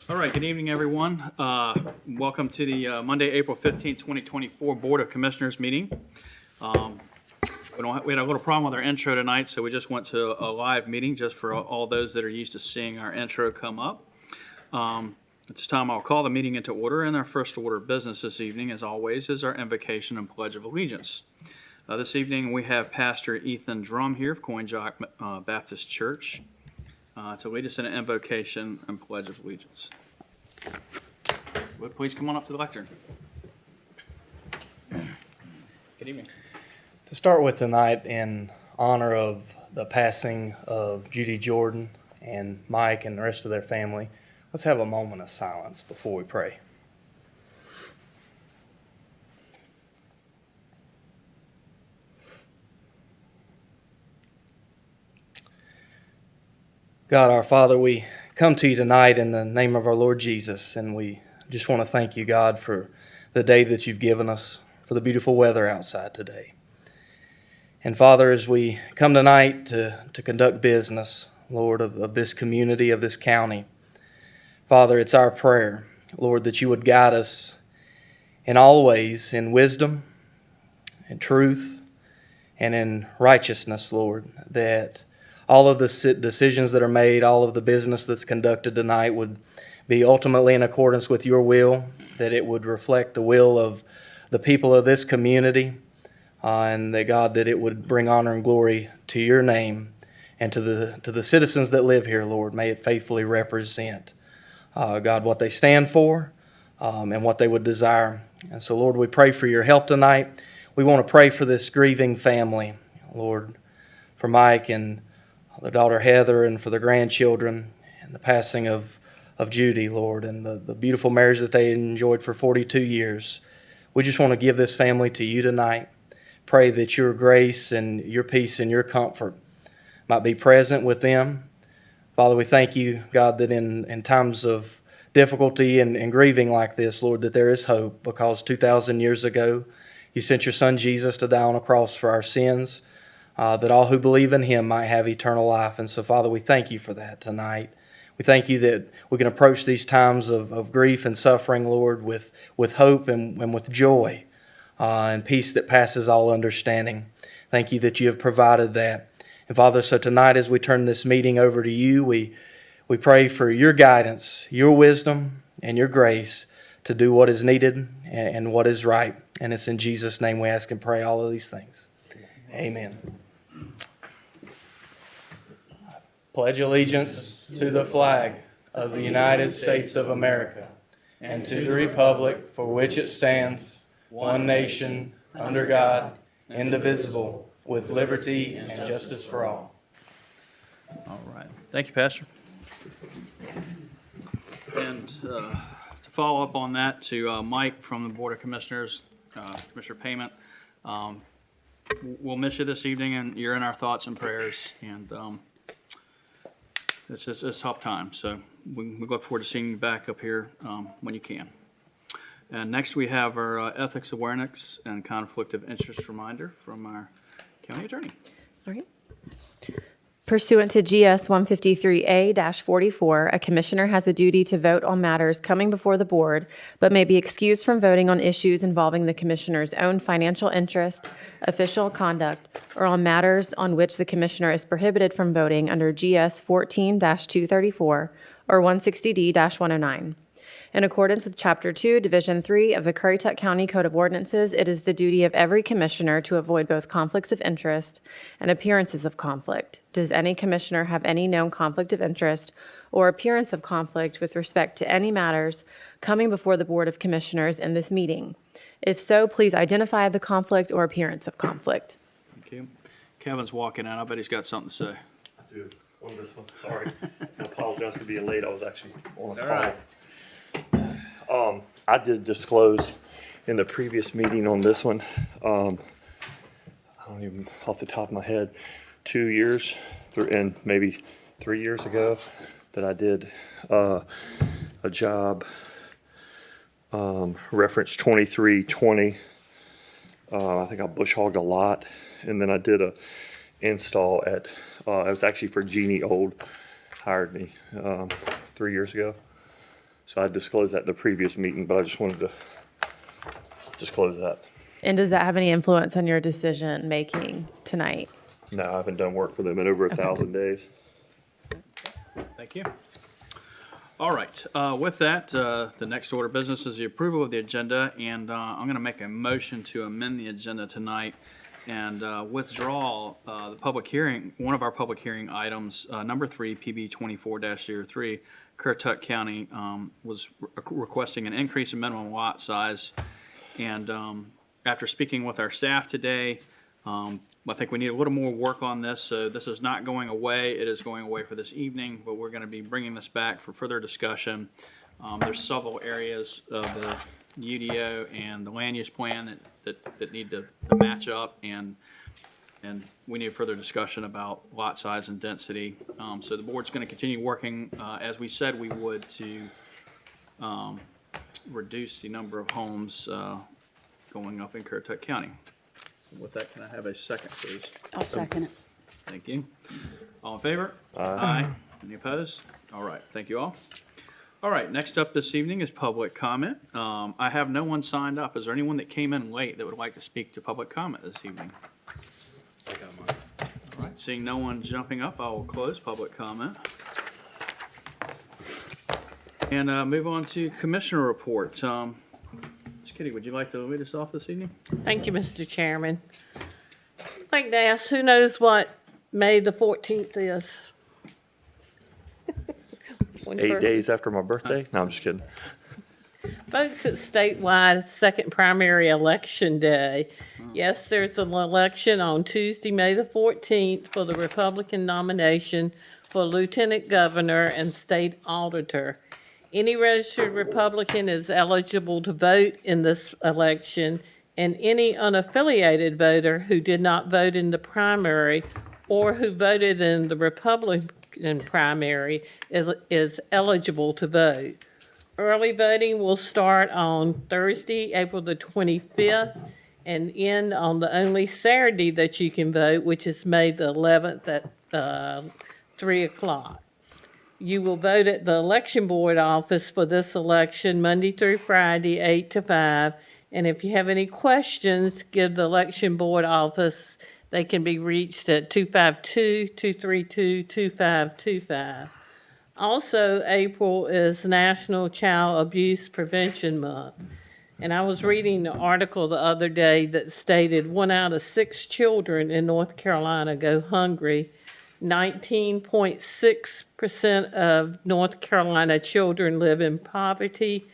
All right, good evening, everyone. Welcome to the Monday, April 15th, 2024 Board of Commissioners meeting. We had a little problem with our intro tonight, so we just went to a live meeting just for all those that are used to seeing our intro come up. At this time, I'll call the meeting into order, and our first order of business this evening, as always, is our invocation and pledge of allegiance. This evening, we have Pastor Ethan Drum here of Coinjock Baptist Church to lead us in an invocation and pledge of allegiance. Would please come on up to the lectern. Good evening. To start with tonight, in honor of the passing of Judy Jordan and Mike and the rest of their family, let's have a moment of silence before we pray. God, our Father, we come to you tonight in the name of our Lord Jesus, and we just want to thank you, God, for the day that you've given us, for the beautiful weather outside today. And Father, as we come tonight to conduct business, Lord, of this community, of this county, Father, it's our prayer, Lord, that you would guide us in all ways, in wisdom, in truth, and in righteousness, Lord, that all of the decisions that are made, all of the business that's conducted tonight would be ultimately in accordance with your will, that it would reflect the will of the people of this community, and that, God, that it would bring honor and glory to your name and to the citizens that live here, Lord. May it faithfully represent, God, what they stand for and what they would desire. And so, Lord, we pray for your help tonight. We want to pray for this grieving family, Lord, for Mike and their daughter Heather, and for their grandchildren, and the passing of Judy, Lord, and the beautiful marriage that they enjoyed for 42 years. We just want to give this family to you tonight. Pray that your grace and your peace and your comfort might be present with them. Father, we thank you, God, that in times of difficulty and grieving like this, Lord, that there is hope, because 2,000 years ago you sent your Son Jesus to die on a cross for our sins, that all who believe in him might have eternal life. And so, Father, we thank you for that tonight. We thank you that we can approach these times of grief and suffering, Lord, with hope and with joy and peace that passes all understanding. Thank you that you have provided that. And Father, so tonight as we turn this meeting over to you, we pray for your guidance, your wisdom, and your grace to do what is needed and what is right. And it's in Jesus' name we ask and pray all of these things. Amen. Pledge allegiance to the flag of the United States of America and to the republic for which it stands, one nation, under God, indivisible, with liberty and justice for all. All right. Thank you, Pastor. And to follow up on that, to Mike from the Board of Commissioners, Commissioner Payment, we'll miss you this evening, and you're in our thoughts and prayers. And it's a tough time, so we look forward to seeing you back up here when you can. And next we have our ethics awareness and conflict of interest reminder from our county attorney. All right. Pursuant to GS 153A-44, a commissioner has a duty to vote on matters coming before the board, but may be excused from voting on issues involving the commissioner's own financial interest, official conduct, or on matters on which the commissioner is prohibited from voting under GS 14-234 or 160D-109. In accordance with Chapter 2, Division 3 of the Currituck County Code of Ordinances, it is the duty of every commissioner to avoid both conflicts of interest and appearances of conflict. Does any commissioner have any known conflict of interest or appearance of conflict with respect to any matters coming before the Board of Commissioners in this meeting? If so, please identify the conflict or appearance of conflict. Thank you. Kevin's walking out. I bet he's got something to say. I do. On this one, sorry. I apologize for being late. I was actually on a call. All right. I did disclose in the previous meeting on this one, I don't even off the top of my head, 2 years and maybe 3 years ago that I did a job, reference 2320. I think I bush hogged a lot, and then I did a install at, it was actually for Jeannie Old, hired me 3 years ago. So I disclosed that in the previous meeting, but I just wanted to disclose that. And does that have any influence on your decision-making tonight? No, I haven't done work for them in over 1,000 days. Thank you. All right, with that, the next order of business is the approval of the agenda, and I'm going to make a motion to amend the agenda tonight and withdraw the public hearing, one of our public hearing items, number 3, PB 24-03. Currituck County was requesting an increase in minimum lot size, and after speaking with our staff today, I think we need a little more work on this, so this is not going away. It is going away for this evening, but we're going to be bringing this back for further discussion. There's several areas of the UDO and the land use plan that need to match up, and we need further discussion about lot size and density. So the board's going to continue working, as we said we would, to reduce the number of homes going up in Currituck County. With that, can I have a second, please? I'll second it. Thank you. All in favor? Aye. Any opposed? All right, thank you all. All right, next up this evening is public comment. I have no one signed up. Is there anyone that came in late that would like to speak to public comment this evening? I got mine. All right, seeing no one jumping up, I will close public comment. And move on to commissioner report. Ms. Kitty, would you like to lead us off this evening? Thank you, Mr. Chairman. I'd like to ask, who knows what May the 14th is? 8 days after my birthday? No, I'm just kidding. Folks, it's statewide second primary election day. Yes, there's an election on Tuesday, May the 14th for the Republican nomination for Lieutenant Governor and State Auditor. Any registered Republican is eligible to vote in this election, and any unaffiliated voter who did not vote in the primary or who voted in the Republican primary is eligible to vote. Early voting will start on Thursday, April the 25th, and end on the only Saturday that you can vote, which is May the 11th at 3 o'clock. You will vote at the election board office for this election Monday through Friday, 8 to 5. And if you have any questions, give the election board office. They can be reached at 252-232-2525. Also, April is National Child Abuse Prevention Month. And I was reading an article the other day that stated 1 out of 6 children in North Carolina go hungry. 19.6% of North Carolina children live in poverty,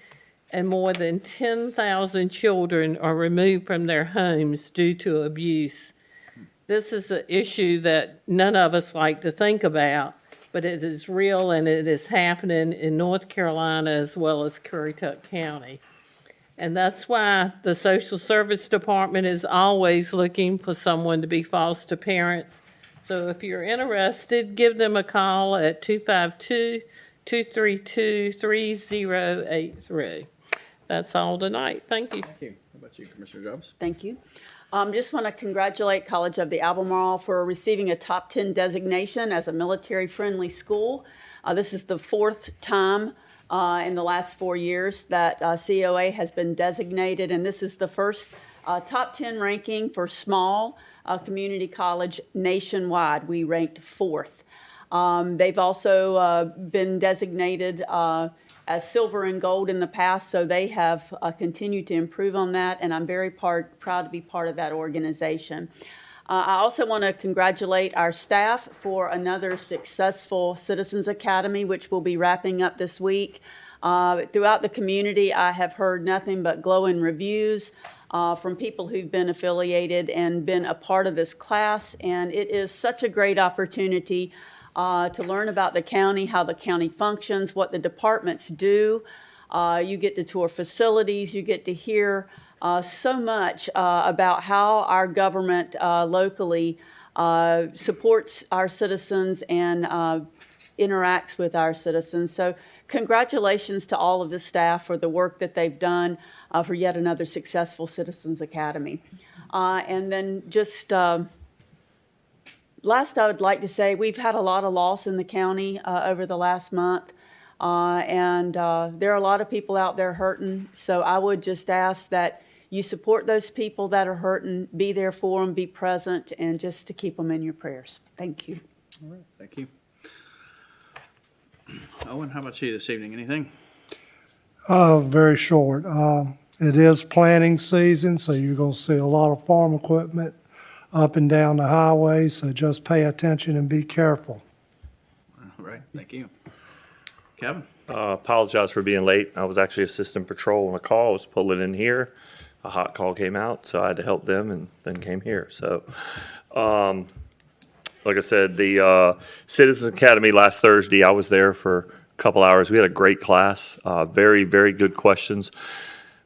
and more than 10,000 children are removed from their homes due to abuse. This is an issue that none of us like to think about, but it is real and it is happening in North Carolina as well as Currituck County. And that's why the Social Service Department is always looking for someone to be foster parents. So if you're interested, give them a call at 252-232-3083. That's all tonight. Thank you. Thank you. How about you, Commissioner Jobs? Thank you. Just want to congratulate College of the Albemarle for receiving a top 10 designation as a military-friendly school. This is the 4th time in the last 4 years that COA has been designated, and this is the first top 10 ranking for small community college nationwide. We ranked 4th. They've also been designated as silver and gold in the past, so they have continued to improve on that, and I'm very proud to be part of that organization. I also want to congratulate our staff for another successful Citizens Academy, which will be wrapping up this week. Throughout the community, I have heard nothing but glowing reviews from people who've been affiliated and been a part of this class, and it is such a great opportunity to learn about the county, how the county functions, what the departments do. You get to tour facilities, you get to hear so much about how our government locally supports our citizens and interacts with our citizens. So congratulations to all of the staff for the work that they've done for yet another successful Citizens Academy. And then just last, I would like to say we've had a lot of loss in the county over the last month. And there are a lot of people out there hurting. So I would just ask that you support those people that are hurting, be there for them, be present, and just to keep them in your prayers. Thank you. All right, thank you. Owen, how about you this evening? Anything? Very short. It is planting season, so you're going to see a lot of farm equipment up and down the highway, so just pay attention and be careful. All right, thank you. Kevin? Apologize for being late. I was actually assistant patrol on a call. I was pulling in here. A hot call came out, so I had to help them and then came here. So, like I said, the Citizens Academy last Thursday, I was there for a couple hours. We had a great class, very, very good questions.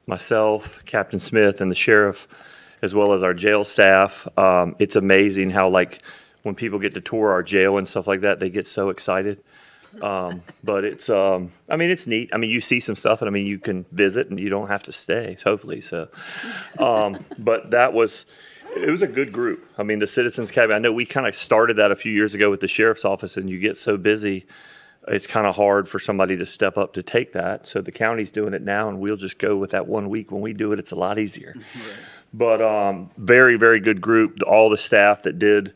Myself, Captain Smith, and the sheriff, as well as our jail staff. It's amazing how, like, when people get to tour our jail and stuff like that, they get so excited. But it's, I mean, it's neat. I mean, you see some stuff, and I mean, you can visit, and you don't have to stay, hopefully. So, but it was a good group. I mean, the Citizens Academy, I know we kind of started that a few years ago with the sheriff's office, and you get so busy, it's kind of hard for somebody to step up to take that. So the county's doing it now, and we'll just go with that 1 week. When we do it, it's a lot easier. Right. But very, very good group. All the staff that did,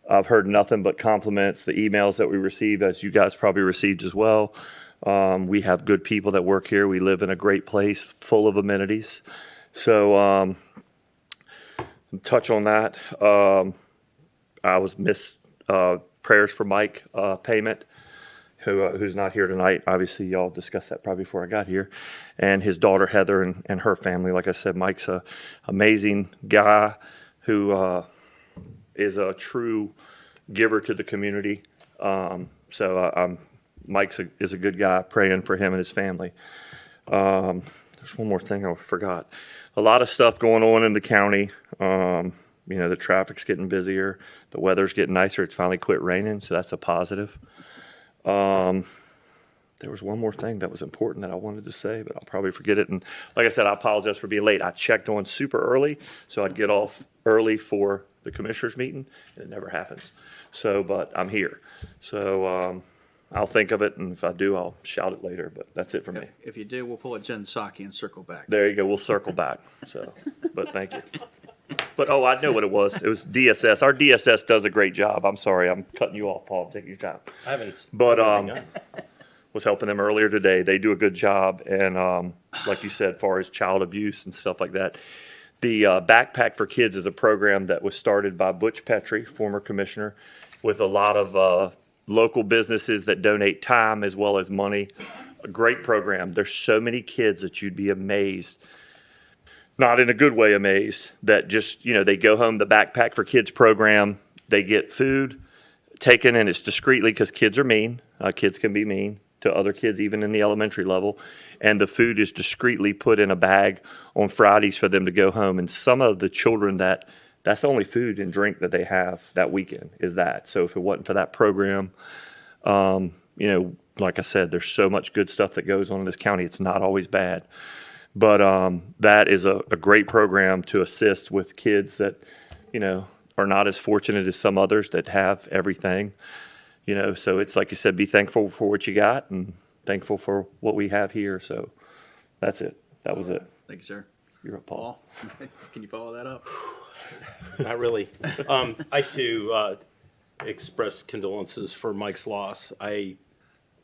I've heard nothing but compliments. The emails that we received, as you guys probably received as well. We have good people that work here. We live in a great place, full of amenities. So touch on that. I was missed prayers for Mike payment, who's not here tonight. Obviously, y'all discussed that probably before I got here. And his daughter, Heather, and her family. Like I said, Mike's an amazing guy who is a true giver to the community. Mike is a good guy, praying for him and his family. There's one more thing I forgot. A lot of stuff going on in the county. The traffic's getting busier. The weather's getting nicer. It's finally quit raining, so that's a positive. There was one more thing that was important that I wanted to say, but I'll probably forget it. And like I said, I apologize for being late. I checked on super early, so I'd get off early for the commissioners meeting, and it never happens. So, but I'm here. So I'll think of it, and if I do, I'll shout it later. But that's it for me. If you do, we'll pull a Jen Psaki and circle back. There you go. We'll circle back. So, but thank you. But, I know what it was. It was DSS. Our DSS does a great job. I'm sorry. I'm cutting you off, Paul. Taking your time. I haven't. But was helping them earlier today. They do a good job. And like you said, as far as child abuse and stuff like that, the Backpack for Kids is a program that was started by Butch Petrie, former commissioner, with a lot of local businesses that donate time as well as money. A great program. There's so many kids that you'd be amazed. Not in a good way amazed, that just, they go home, the Backpack for Kids program, they get food taken, and it's discreetly, because kids are mean. Kids can be mean to other kids, even in the elementary level. And the food is discreetly put in a bag on Fridays for them to go home. And some of the children, that's the only food and drink that they have that weekend is that. So if it wasn't for that program, like I said, there's so much good stuff that goes on in this county. It's not always bad. But that is a great program to assist with kids that, are not as fortunate as some others that have everything. So it's like you said, be thankful for what you got and thankful for what we have here. So that's it. That was it. Thank you, sir. You're up, Paul. Can you follow that up? Not really. I too express condolences for Mike's loss. I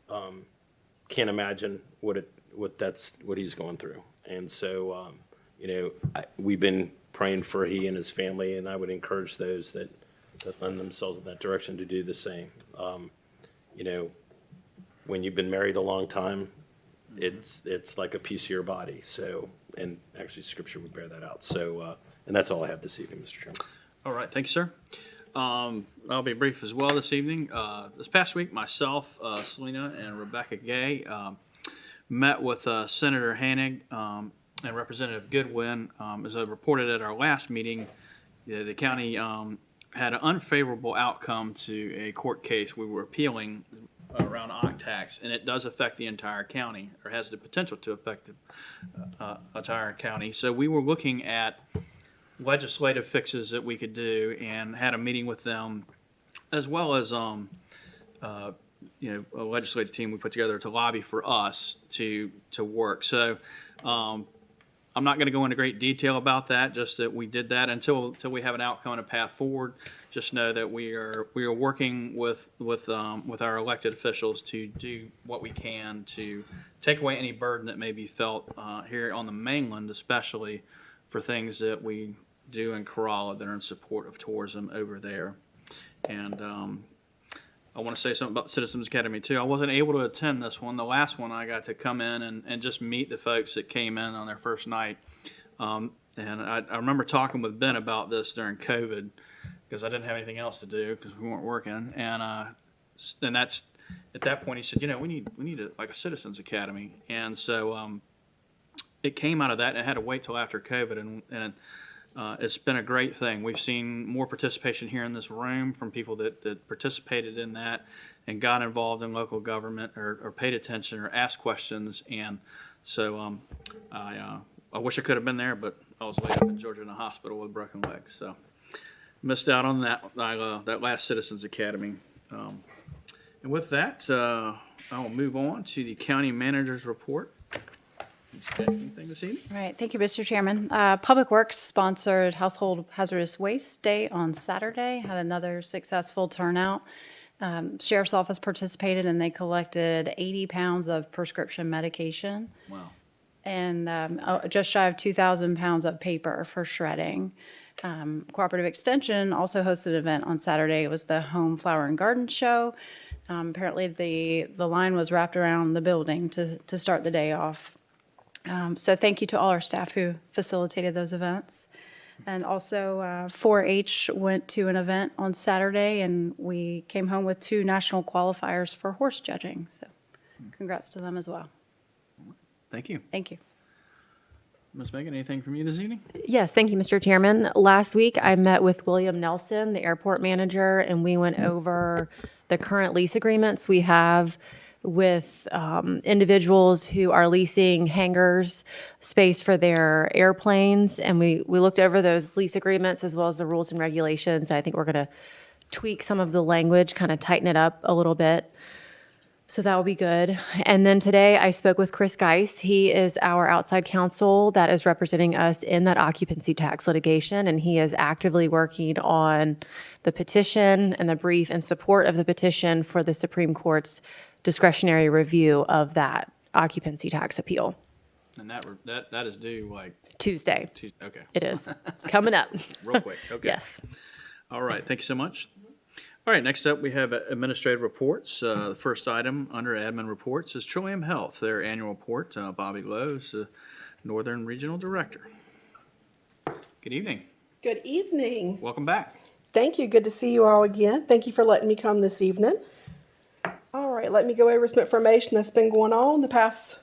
can't imagine what he's going through. And so, we've been praying for he and his family, and I would encourage those that lend themselves in that direction to do the same. When you've been married a long time, it's like a piece of your body. So, and actually Scripture would bear that out. So, and that's all I have this evening, Mr. Chairman. All right, thank you, sir. I'll be brief as well this evening. This past week, myself, Selena, and Rebecca Gay met with Senator Hanig and Representative Goodwin. As I reported at our last meeting, the county had an unfavorable outcome to a court case we were appealing around OCTAX, and it does affect the entire county, or has the potential to affect the entire county. So we were looking at legislative fixes that we could do, and had a meeting with them, as well as a legislative team we put together to lobby for us to work. So I'm not going to go into great detail about that, just that we did that until we have an outcome and a path forward. Just know that we are working with our elected officials to do what we can to take away any burden that may be felt here on the mainland, especially for things that we do in Corolla that are in support of tourism over there. And I want to say something about Citizens Academy too. I wasn't able to attend this one. The last one I got to come in and just meet the folks that came in on their first night. And I remember talking with Ben about this during COVID because I didn't have anything else to do because we weren't working. And that's at that point he said, we need a Citizens Academy. And so it came out of that, and it had to wait till after COVID, and it's been a great thing. We've seen more participation here in this room from people that participated in that and got involved in local government or paid attention or asked questions. And so I wish I could have been there, but I was laid up in Georgia in a hospital with broken legs. So missed out on that last Citizens Academy. And with that, I will move on to the county manager's report. Anything this evening? All right, thank you, Mr. Chairman. Public Works sponsored Household Hazardous Waste Day on Saturday, had another successful turnout. Sheriff's Office participated and they collected 80 pounds of prescription medication. Wow. And just shy of 2,000 pounds of paper for shredding. Cooperative Extension also hosted an event on Saturday. It was the Home Flower and Garden Show. Apparently the line was wrapped around the building to start the day off. So thank you to all our staff who facilitated those events. And also 4-H went to an event on Saturday, and we came home with 2 national qualifiers for horse judging. So congrats to them as well. Thank you. Thank you. Ms. Megan, anything from you this evening? Yes, thank you, Mr. Chairman. Last week, I met with William Nelson, the airport manager, and we went over the current lease agreements we have with individuals who are leasing hangars space for their airplanes. And we looked over those lease agreements as well as the rules and regulations. I think we're going to tweak some of the language, kind of tighten it up a little bit. So that will be good. And then today I spoke with Chris Geis. He is our outside counsel that is representing us in that occupancy tax litigation. And he is actively working on the petition and the brief in support of the petition for the Supreme Court's discretionary review of that occupancy tax appeal. And that is due like Tuesday. Okay. It is coming up. Real quick. Okay. Yes. All right. Thank you so much. All right. Next up, we have administrative reports. The first item under admin reports is Trillium Health, their annual report. Bobby Lowe is the Northern Regional Director. Good evening. Good evening. Welcome back. Thank you. Good to see you all again. Thank you for letting me come this evening. All right, let me go over some information that's been going on the past,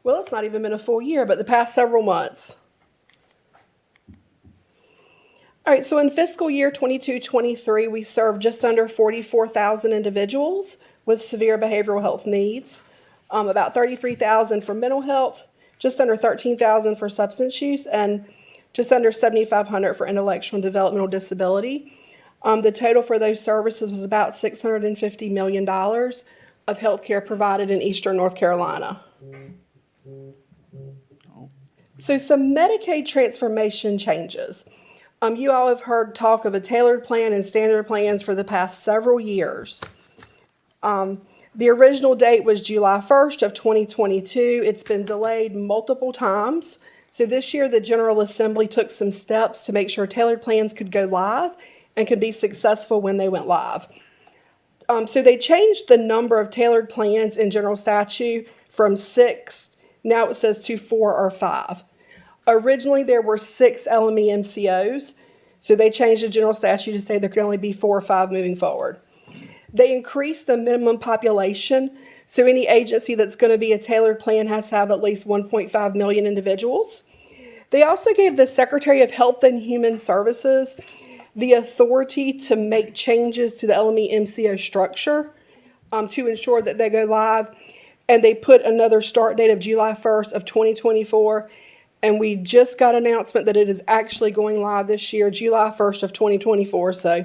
well, it's not even been a full year, but the past several months. All right, so in fiscal year 22-23, we served just under 44,000 individuals with severe behavioral health needs, about 33,000 for mental health, just under 13,000 for substance use, and just under 7,500 for intellectual and developmental disability. The total for those services was about $650 million of health care provided in Eastern North Carolina. So some Medicaid transformation changes. You all have heard talk of a tailored plan and standard plans for the past several years. The original date was July 1st of 2022. It's been delayed multiple times. So this year, the General Assembly took some steps to make sure tailored plans could go live and could be successful when they went live. So they changed the number of tailored plans in general statute from 6, now it says to 4 or 5. Originally, there were 6 LME MCOs, so they changed the general statute to say there could only be 4 or 5 moving forward. They increased the minimum population, so any agency that's going to be a tailored plan has to have at least 1.5 million individuals. They also gave the Secretary of Health and Human Services the authority to make changes to the LME MCO structure to ensure that they go live. And they put another start date of July 1st of 2024. And we just got an announcement that it is actually going live this year, July 1st of 2024. So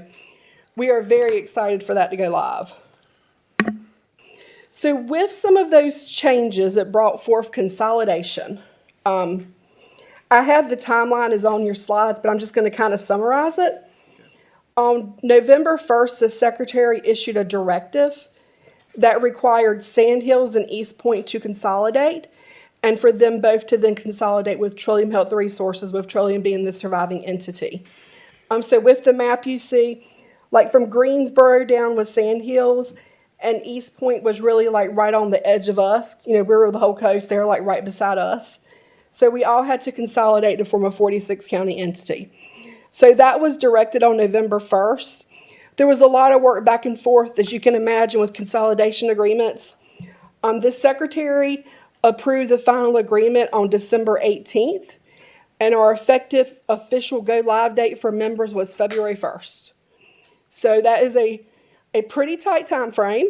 we are very excited for that to go live. So with some of those changes, it brought forth consolidation. I have the timeline is on your slides, but I'm just going to kind of summarize it. On November 1st, the secretary issued a directive that required Sandhills and East Point to consolidate, and for them both to then consolidate with Trillium Health Resources, with Trillium being the surviving entity. So with the map you see, like from Greensboro down was Sandhills, and East Point was really like right on the edge of us. You know, we were the whole coast, they were like right beside us. So we all had to consolidate to form a 46 county entity. So that was directed on November 1st. There was a lot of work back and forth, as you can imagine, with consolidation agreements. The secretary approved the final agreement on December 18th, and our effective official go-live date for members was February 1st. So that is a pretty tight time frame.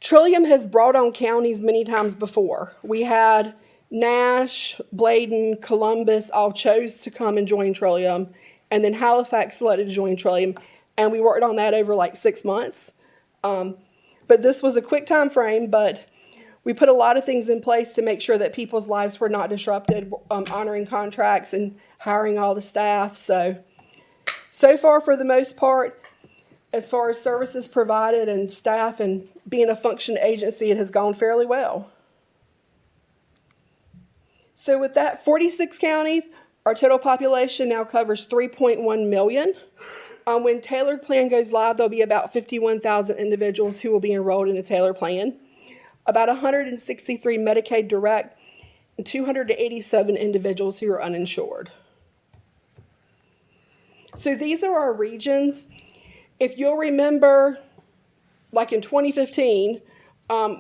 Trillium has brought on counties many times before. We had Nash, Bladen, Columbus all chose to come and join Trillium, and then Halifax selected to join Trillium, and we worked on that over like 6 months. But this was a quick time frame, but we put a lot of things in place to make sure that people's lives were not disrupted, honoring contracts and hiring all the staff. So far, for the most part, as far as services provided and staff and being a functioning agency, it has gone fairly well. So with that, 46 counties, our total population now covers 3.1 million. When Tailored Plan goes live, there'll be about 51,000 individuals who will be enrolled in the Tailored Plan, about 163 Medicaid Direct, and 287 individuals who are uninsured. So these are our regions. If you'll remember, like in 2015,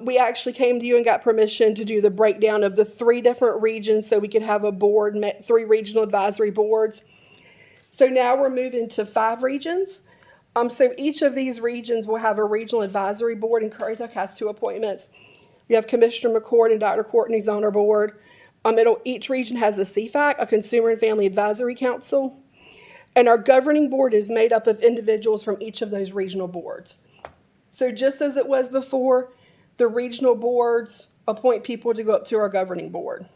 we actually came to you and got permission to do the breakdown of the 3 different regions so we could have a board, 3 regional advisory boards. So now we're moving to 5 regions. So each of these regions will have a regional advisory board, and Currituck has 2 appointments. We have Commissioner McCord and Dr. Courtney's on our board. Each region has a CFAC, a Consumer and Family Advisory Council, and our governing board is made up of individuals from each of those regional boards. So just as it was before, the regional boards appoint people to go up to our governing board.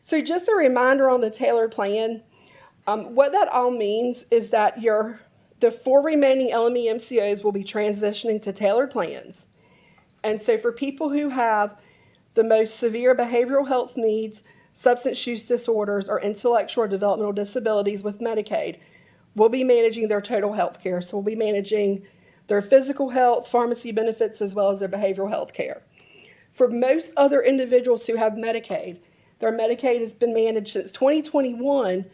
So just a reminder on the Tailored Plan, what that all means is that the 4 remaining LME MCOs will be transitioning to Tailored Plans. And so for people who have the most severe behavioral health needs, substance use disorders, or intellectual or developmental disabilities with Medicaid, we'll be managing their total health care. So we'll be managing their physical health, pharmacy benefits, as well as their behavioral health care. For most other individuals who have Medicaid, their Medicaid has been managed since 2021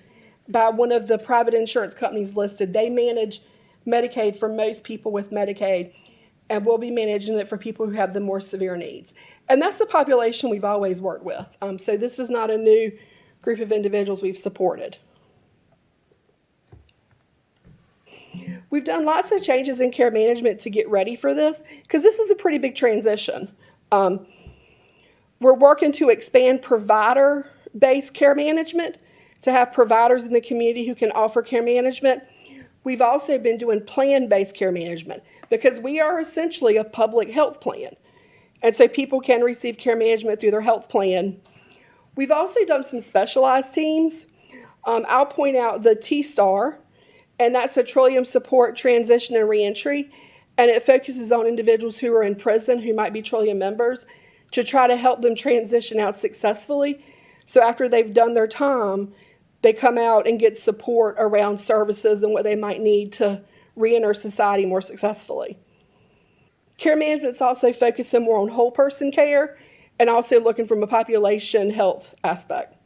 by one of the private insurance companies listed. They manage Medicaid for most people with Medicaid, and we'll be managing it for people who have the more severe needs. And that's the population we've always worked with. So this is not a new group of individuals we've supported. We've done lots of changes in care management to get ready for this, because this is a pretty big transition. We're working to expand provider-based care management to have providers in the community who can offer care management. We've also been doing plan-based care management because we are essentially a public health plan. And so people can receive care management through their health plan. We've also done some specialized teams. I'll point out the T-STAR, and that's a Trillium Support Transition and Reentry, and it focuses on individuals who are in prison who might be Trillium members to try to help them transition out successfully. So after they've done their time, they come out and get support around services and what they might need to reenter society more successfully. Care management is also focusing more on whole person care and also looking from a population health aspect.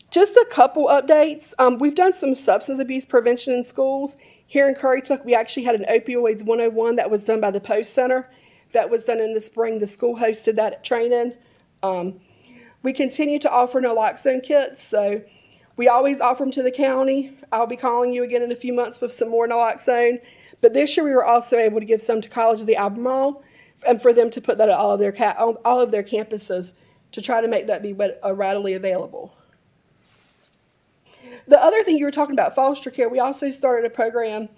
Just a couple updates. We've done some substance abuse prevention in schools. Here in Currituck, we actually had an Opioids 101 that was done by the Post Center. That was done in the spring. The school hosted that training. We continue to offer naloxone kits, so we always offer them to the county. I'll be calling you again in a few months with some more naloxone. But this year we were also able to give some to College of the Albemarle and for them to put that at all of their campuses to try to make that be readily available. The other thing you were talking about, foster care, we also started a program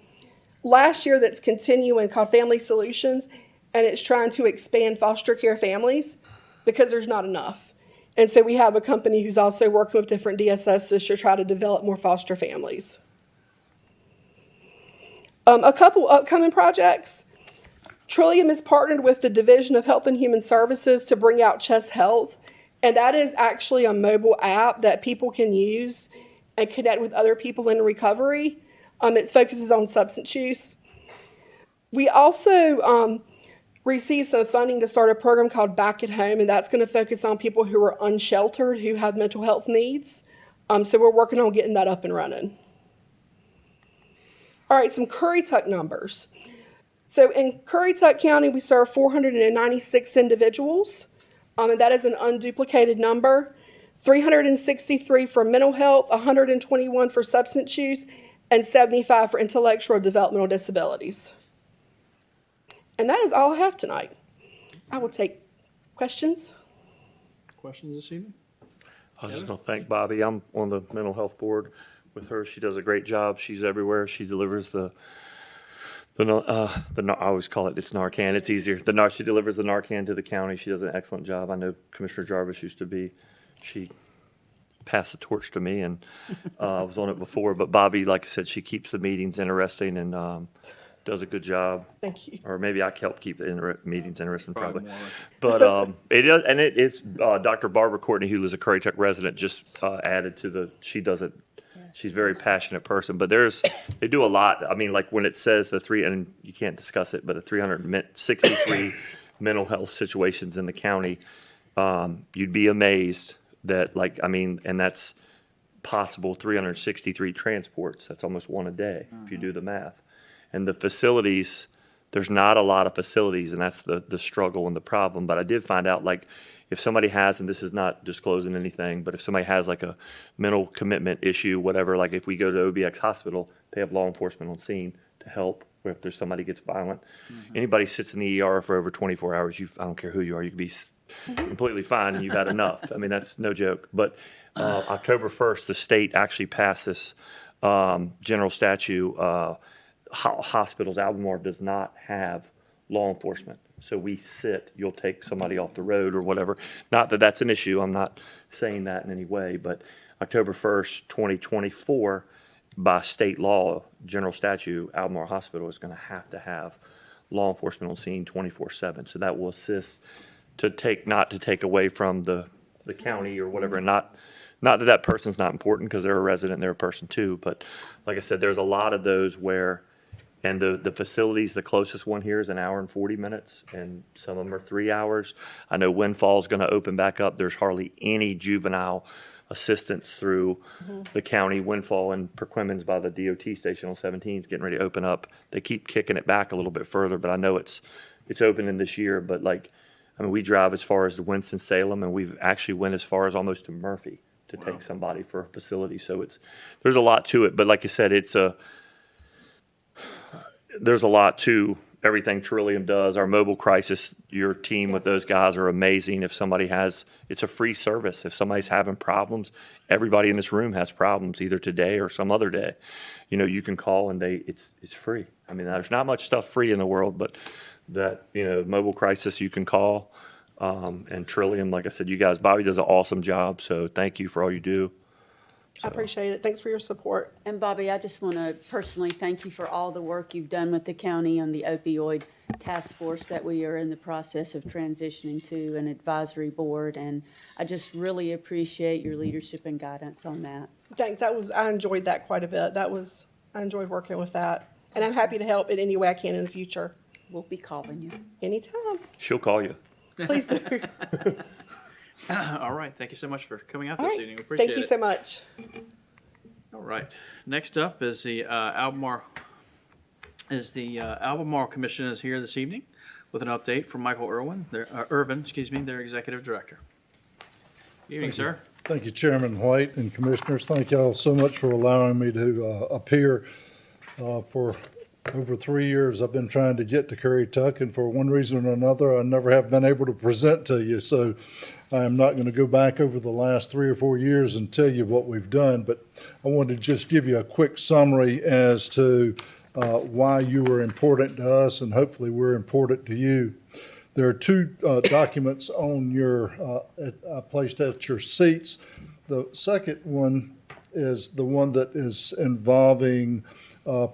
last year that's continuing called Family Solutions, and it's trying to expand foster care families because there's not enough. And so we have a company who's also working with different DSSs to try to develop more foster families. A couple upcoming projects. Trillium is partnered with the Division of Health and Human Services to bring out Chest Health, and that is actually a mobile app that people can use and connect with other people in recovery. It focuses on substance use. We also received some funding to start a program called Back at Home, and that's going to focus on people who are unsheltered, who have mental health needs. So we're working on getting that up and running. All right, some Currituck numbers. So in Currituck County, we serve 496 individuals, and that is an unduplicated number. 363 for mental health, 121 for substance use, and 75 for intellectual or developmental disabilities. And that is all I have tonight. I will take questions. Questions this evening? I was just going to thank Bobby. I'm on the mental health board with her. She does a great job. She's everywhere. She delivers I always call it, it's Narcan. It's easier. She delivers the Narcan to the county. She does an excellent job. I know Commissioner Jarvis used to be. She passed the torch to me, and I was on it before. But Bobby, like I said, she keeps the meetings interesting and does a good job. Thank you. Or maybe I help keep the meetings interesting, probably. More. But it is, and it's Dr. Barbara Courtney, who is a Currituck resident, just added to she does it. She's a very passionate person, but they do a lot. I mean, like when it says and you can't discuss it, but the 363 mental health situations in the county, you'd be amazed that and that's possible 363 transports. That's almost one a day if you do the math. And the facilities, there's not a lot of facilities, and that's the struggle and the problem. But I did find out, if somebody has, and this is not disclosing anything, but if somebody has a mental commitment issue, whatever, if we go to OBX hospital, they have law enforcement on scene to help if there's somebody gets violent. Mm-hmm. Anybody sits in the ER for over 24 hours, I don't care who you are, you could be completely fine and you've had enough. I mean, that's no joke. But October 1st, the state actually passed this general statute. Hospitals, Albemarle does not have law enforcement. So you'll take somebody off the road or whatever. Not that that's an issue. I'm not saying that in any way. But October 1st, 2024, by state law, general statute, Albemarle Hospital is going to have law enforcement on scene 24/7. So that will assist not to take away from the county or whatever. And not that person's not important because they're a resident, they're a person too. But like I said, there's a lot of those where. And the facilities, the closest one here is an hour and 40 minutes, and some of them are 3 hours. I know Windfall's going to open back up. There's hardly any juvenile assistance through the county. Windfall and Perquimans by the DOT station on 17 is getting ready to open up. They keep kicking it back a little bit further, but I know it's opening this year. But we drive as far as to Winston-Salem, and we've actually went as far as almost to Murphy to take somebody for a facility. So there's a lot to it. But like I said, there's a lot to everything Trillium does. Our mobile crisis, your team with those guys are amazing. If somebody it's a free service. If somebody's having problems, everybody in this room has problems either today or some other day. You can call and it's free. I mean, there's not much stuff free in the world, but that, mobile crisis you can call. And Trillium, like I said, Bobby does an awesome job. So thank you for all you do. I appreciate it. Thanks for your support. And Bobby, I just want to personally thank you for all the work you've done with the county on the opioid task force that we are in the process of transitioning to an advisory board. And I just really appreciate your leadership and guidance on that. Thanks. I enjoyed that quite a bit. I enjoyed working with that. And I'm happy to help in any way I can in the future. We'll be calling you. Anytime. She'll call you. Please do. All right. Thank you so much for coming out All this right. evening. We appreciate it. Thank you so much. All right. Next up is the Albemarle Commission is here this evening with an update from Michael Irvin, their executive director. Good evening, sir. Thank you, Chairman White and Commissioners. Thank you all so much for allowing me to appear. For over 3 years, I've been trying to get to Currituck, and for one reason or another, I never have been able to present to you. So I am not going to go back over the last 3 or 4 years and tell you what we've done, but I wanted to just give you a quick summary as to why you were important to us, and hopefully we're important to you. There are two documents on your placed at your seats. The second one is the one that is involving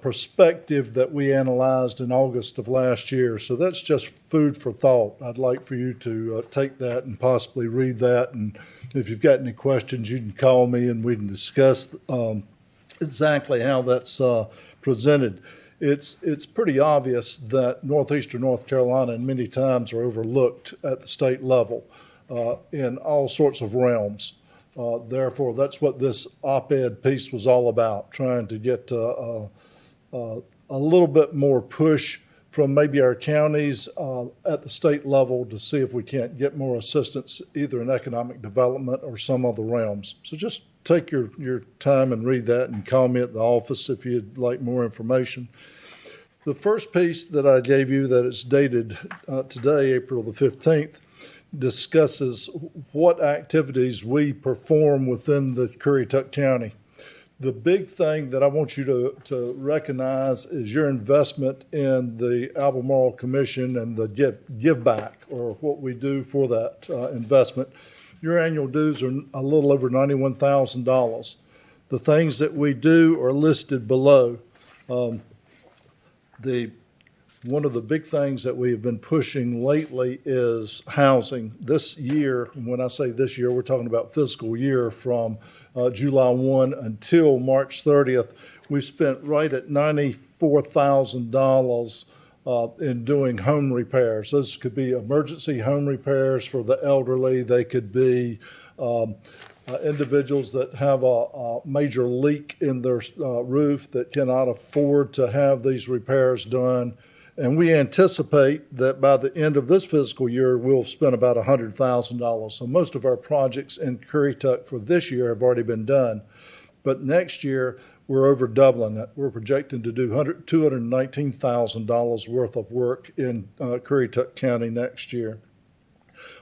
perspective that we analyzed in August of last year. So that's just food for thought. I'd like for you to take that and possibly read that. And if you've got any questions, you can call me and we can discuss exactly how that's presented. It's pretty obvious that northeastern North Carolina and many times are overlooked at the state level in all sorts of realms. Therefore, that's what this op-ed piece was all about, trying to get a little bit more push from maybe our counties at the state level to see if we can't get more assistance either in economic development or some other realms. So just take your time and read that and call me at the office if you'd like more information. The first piece that I gave you that is dated today, April the 15th, discusses what activities we perform within the Currituck County. The big thing that I want you to recognize is your investment in the Albemarle Commission and the give back, or what we do for that investment. Your annual dues are a little over $91,000. The things that we do are listed below. One of the big things that we have been pushing lately is housing. This year, when I say this year, we're talking about fiscal year from July 1 until March 30th. We've spent right at $94,000 in doing home repairs. Those could be emergency home repairs for the elderly. They could be individuals that have a major leak in their roof that cannot afford to have these repairs done. And we anticipate that by the end of this fiscal year, we'll spend about $100,000. So most of our projects in Currituck for this year have already been done. But next year, we're over doubling it. We're projecting to do $219,000 worth of work in Currituck County next year.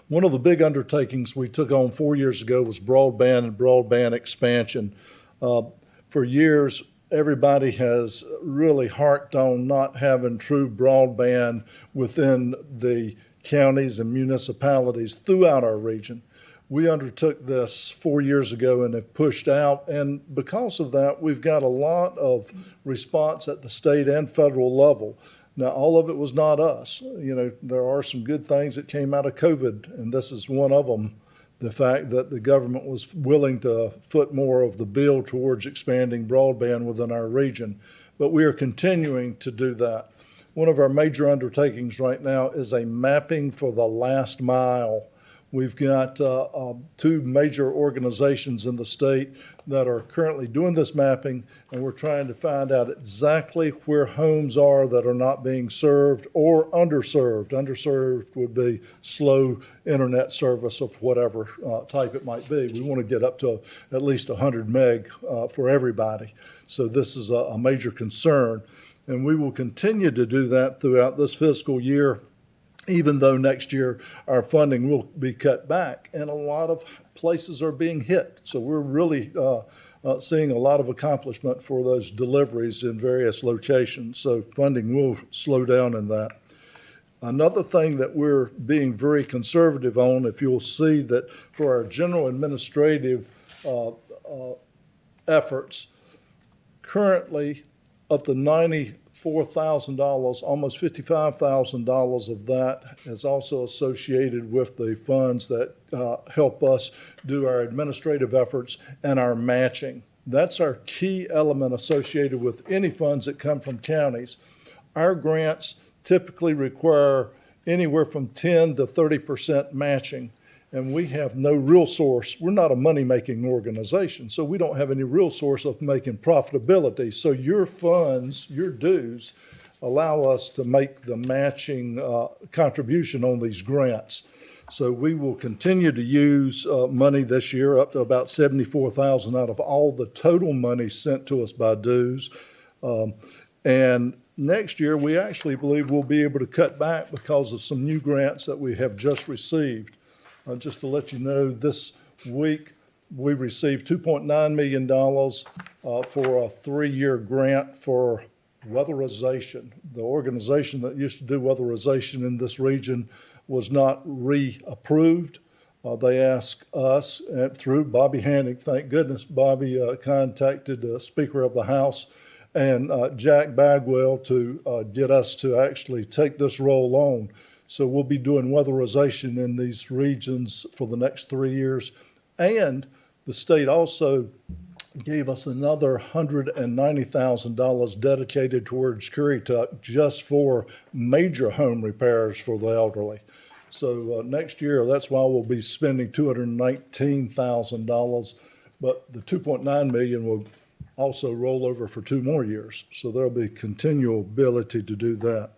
One of the big undertakings we took on 4 years ago was broadband and broadband expansion. For years, everybody has really harped on not having true broadband within the counties and municipalities throughout our region. We undertook this 4 years ago and have pushed out, and because of that, we've got a lot of response at the state and federal level. Now, all of it was not us. You know, there are some good things that came out of COVID, and this is one of them. The fact that the government was willing to foot more of the bill towards expanding broadband within our region. But we are continuing to do that. One of our major undertakings right now is a mapping for the last mile. We've got two major organizations in the state that are currently doing this mapping, and we're trying to find out exactly where homes are that are not being served or underserved. Underserved would be slow internet service of whatever type it might be. We want to get up to at least 100 meg for everybody. So this is a major concern, and we will continue to do that throughout this fiscal year, even though next year our funding will be cut back and a lot of places are being hit. So we're really seeing a lot of accomplishment for those deliveries in various locations. So funding will slow down in that. Another thing that we're being very conservative on, if you'll see that for our general administrative efforts, currently of the $94,000, almost $55,000 of that is also associated with the funds that help us do our administrative efforts and our matching. That's our key element associated with any funds that come from counties. Our grants typically require anywhere from 10 to 30% matching. And we have no real source. We're not a money-making organization, so we don't have any real source of making profitability. So your funds, your dues, allow us to make the matching contribution on these grants. So we will continue to use money this year up to about $74,000 out of all the total money sent to us by dues. And next year, we actually believe we'll be able to cut back because of some new grants that we have just received. Just to let you know, this week we received $2.9 million for a 3-year grant for weatherization. The organization that used to do weatherization in this region was not reapproved. They asked us, through Bobby Hannick, thank goodness Bobby contacted the Speaker of the House and Jack Bagwell to get us to actually take this role on. So we'll be doing weatherization in these regions for the next 3 years. And the state also gave us another $190,000 dedicated towards Currituck just for major home repairs for the elderly. So next year, that's why we'll be spending $219,000, but the $2.9 million will also roll over for 2 more years. So there'll be continual ability to do that.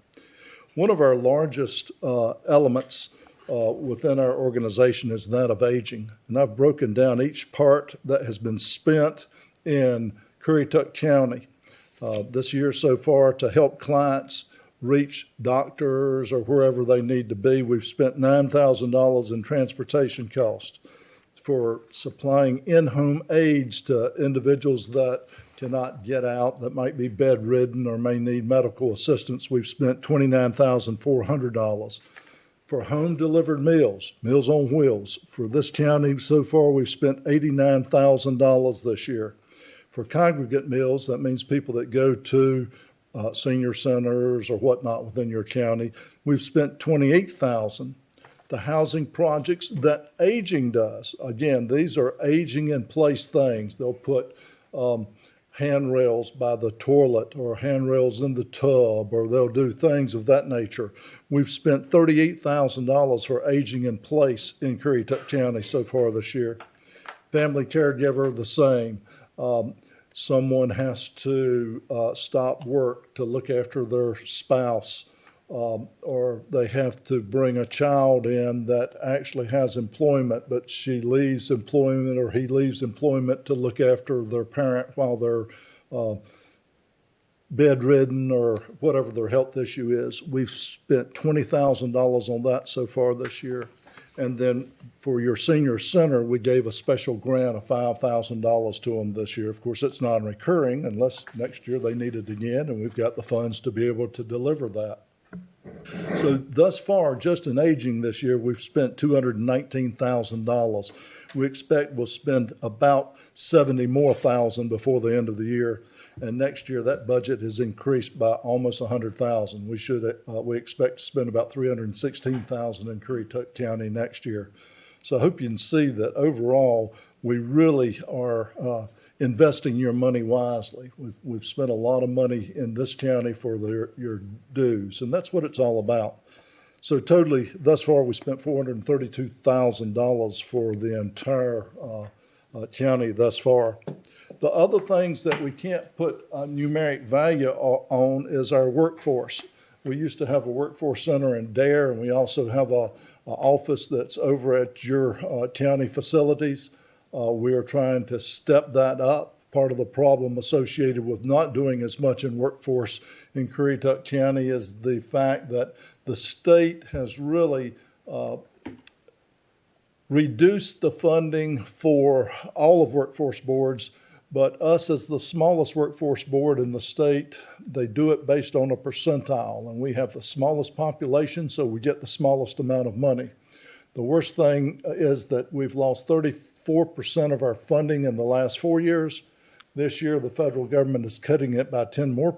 One of our largest elements within our organization is that of aging. And I've broken down each part that has been spent in Currituck County this year so far to help clients reach doctors or wherever they need to be. We've spent $9,000 in transportation costs for supplying in-home aids to individuals that cannot get out, that might be bedridden or may need medical assistance. We've spent $29,400. For home-delivered meals, Meals on Wheels, for this county so far, we've spent $89,000 this year. For congregate meals, that means people that go to senior centers or whatnot within your county, we've spent $28,000. The housing projects that aging does, again, these are aging in place things. They'll put handrails by the toilet or handrails in the tub, or they'll do things of that nature. We've spent $38,000 for aging in place in Currituck County so far this year. Family caregiver, the same. Someone has to stop work to look after their spouse, or they have to bring a child in that actually has employment, but she leaves employment or he leaves employment to look after their parent while they're bedridden or whatever their health issue is. We've spent $20,000 on that so far this year. And then for your senior center, we gave a special grant of $5,000 to them this year. Of course, it's non-recurring unless next year they need it again, and we've got the funds to be able to deliver that. So thus far, just in aging this year, we've spent $219,000. We expect we'll spend about $70,000 more before the end of the year. And next year, that budget has increased by almost $100,000. We expect to spend about $316,000 in Currituck County next year. So I hope you can see that overall, we really are investing your money wisely. We've spent a lot of money in this county for your dues, and that's what it's all about. So totally, thus far, we spent $432,000 for the entire county thus far. The other things that we can't put a numeric value on is our workforce. We used to have a workforce center in Dare, and we also have an office that's over at your county facilities. We are trying to step that up. Part of the problem associated with not doing as much in workforce in Currituck County is the fact that the state has really reduced the funding for all of workforce boards. But us as the smallest workforce board in the state, they do it based on a percentile, and we have the smallest population, so we get the smallest amount of money. The worst thing is that we've lost 34% of our funding in the last 4 years. This year, the federal government is cutting it by 10% more,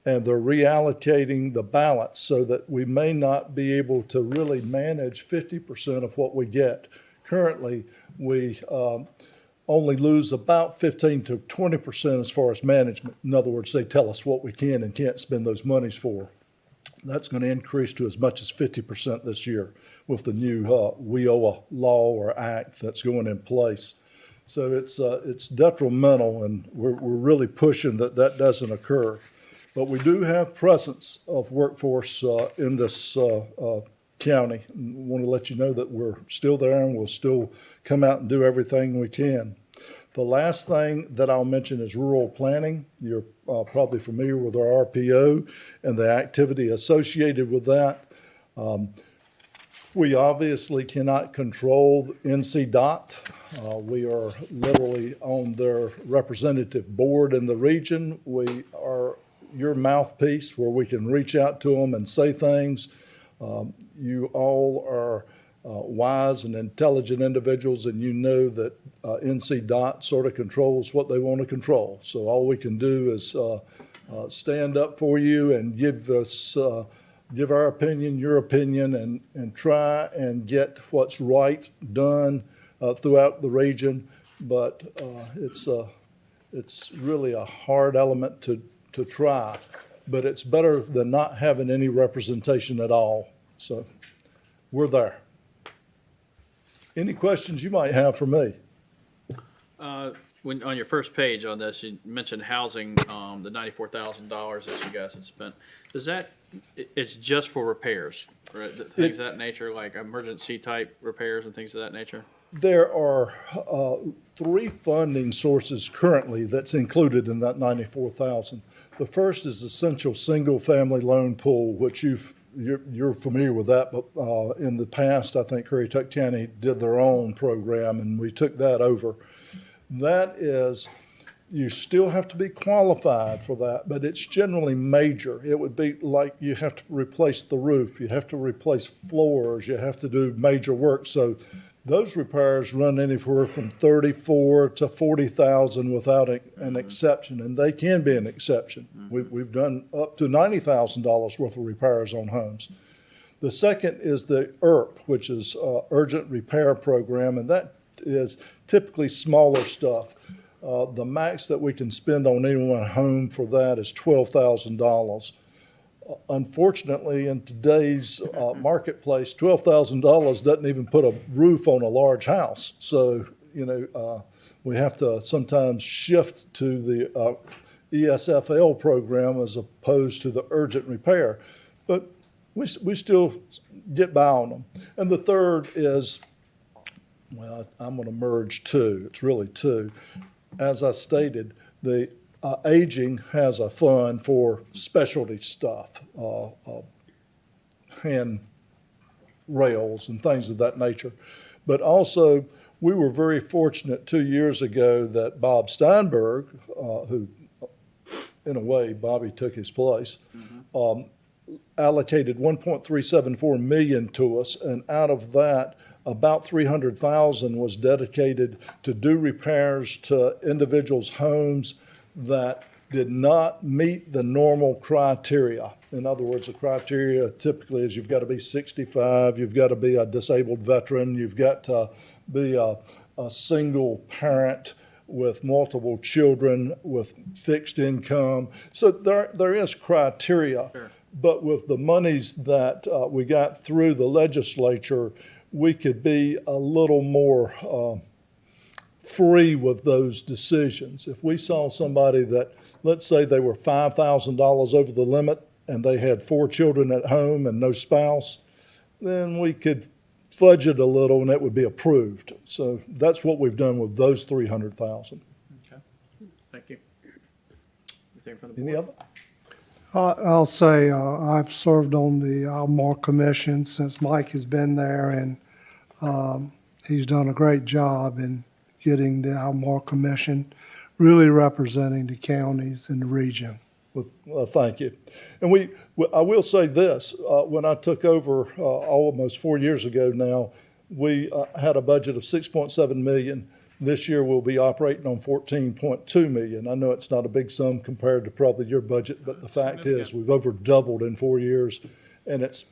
and they're reallocating the balance so that we may not be able to really manage 50% of what we get. Currently, we only lose about 15 to 20% as far as management. In other words, they tell us what we can and can't spend those monies for. That's going to increase to as much as 50% this year with the new WIOA law or act that's going in place. So it's detrimental, and we're really pushing that doesn't occur. But we do have presence of workforce in this county. I want to let you know that we're still there and we'll still come out and do everything we can. The last thing that I'll mention is rural planning. You're probably familiar with our RPO and the activity associated with that. We obviously cannot control NCDOT. We are literally on their representative board in the region. We are your mouthpiece where we can reach out to them and say things. You all are wise and intelligent individuals, and you know that NC DOT sort of controls what they want to control. So all we can do is stand up for you and give our opinion, your opinion, and try and get what's right done throughout the region. But it's really a hard element to try, but it's better than not having any representation at all. So we're there. Any questions you might have for me? When, on your first page on this, you mentioned housing, the $94,000 that you guys had spent. Does that, it's just for repairs, right? Things of that nature, like emergency type repairs and things of that nature? There are three funding sources currently that's included in that $94,000. The first is essential single-family loan pool, which you're familiar with that, but in the past, I think Currituck County did their own program, and we took that over. That is, you still have to be qualified for that, but it's generally major. It would be like you have to replace the roof, you have to replace floors, you have to do major work. So those repairs run anywhere from $34,000 to $40,000 without an exception, and they can be an exception. We've done up to $90,000 worth of repairs on homes. The second is the ERP, which is Urgent Repair Program, and that is typically smaller stuff. The max that we can spend on any one home for that is $12,000. Unfortunately, in today's marketplace, $12,000 doesn't even put a roof on a large house. So, we have to sometimes shift to the ESFL program as opposed to the urgent repair. But we still get by on them. And the third is, well, I'm going to merge two. It's really two. As I stated, the aging has a fund for specialty stuff, hand rails and things of that nature. But also, we were very fortunate 2 years ago that Bob Steinberg, who, in a way, Bobby took his place, allocated $1.374 million to us, and out of that, about $300,000 was dedicated to do repairs to individuals' homes that did not meet the normal criteria. In other words, the criteria typically is you've got to be 65, you've got to be a disabled veteran, you've got to be a single parent with multiple children with fixed income. So there is criteria. Sure. But with the monies that we got through the legislature, we could be a little more free with those decisions. If we saw somebody that, let's say they were $5,000 over the limit and they had 4 children at home and no spouse, then we could fudge it a little and it would be approved. So that's what we've done with those $300,000. Okay, thank you. Anything from the board? Any other? I'll say I've served on the Albemarle Commission since Mike has been there, and he's done a great job in getting the Albemarle Commission really representing the counties in the region. Well, thank you. And I will say this, when I took over almost 4 years ago now, we had a budget of $6.7 million. This year we'll be operating on $14.2 million. I know it's not a big sum compared to probably your budget, but the fact is we've over doubled in 4 years, and it's